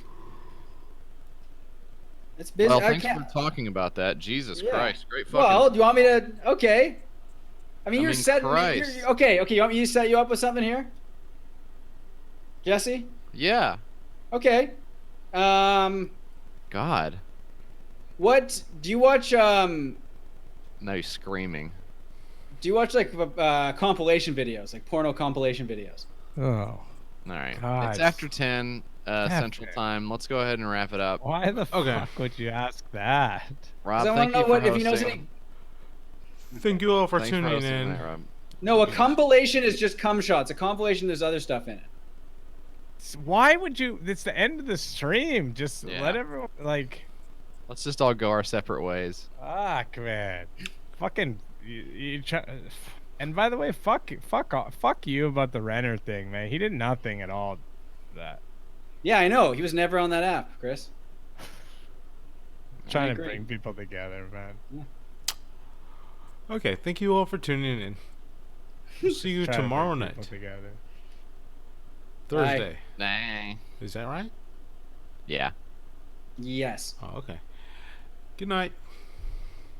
Speaker 2: It's busy.
Speaker 3: Well, thanks for talking about that. Jesus Christ. Great fucking...
Speaker 2: Well, do you want me to... Okay. You're setting...
Speaker 3: Christ.
Speaker 2: Okay, you want me to set you up with something here? Jesse?
Speaker 3: Yeah.
Speaker 2: Okay.
Speaker 3: God.
Speaker 2: What... Do you watch...
Speaker 3: Now he's screaming.
Speaker 2: Do you watch, like, compilation videos? Like, porno compilation videos?
Speaker 4: Oh.
Speaker 3: All right.
Speaker 4: God.
Speaker 3: It's after 10 Central Time. Let's go ahead and wrap it up.
Speaker 4: Why the fuck would you ask that?
Speaker 3: Rob, thank you for hosting.
Speaker 1: Thank you all for
Speaker 3: Thanks
Speaker 1: tuning
Speaker 3: hosting
Speaker 1: in.
Speaker 3: tonight, Rob.
Speaker 2: No, a compilation is just cum shots. A compilation, there's other stuff in it.
Speaker 4: Why would you... It's the end of the stream. Just let everyone, like...
Speaker 3: Let's just all go our separate ways.
Speaker 4: Fuck, man. Fucking... You try... And by the way, fuck you about the Renner thing, man. He did nothing at all. That.
Speaker 2: Yeah, I know. He was never on that app, Chris.
Speaker 4: Trying to bring people together, man.
Speaker 2: Yeah.
Speaker 1: Okay, thank you all for tuning in. We'll see you tomorrow night. Thursday.
Speaker 3: Nah.
Speaker 1: Is that right?
Speaker 3: Yeah.
Speaker 2: Yes.
Speaker 1: Oh, okay. Good night.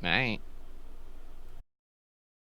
Speaker 3: Night.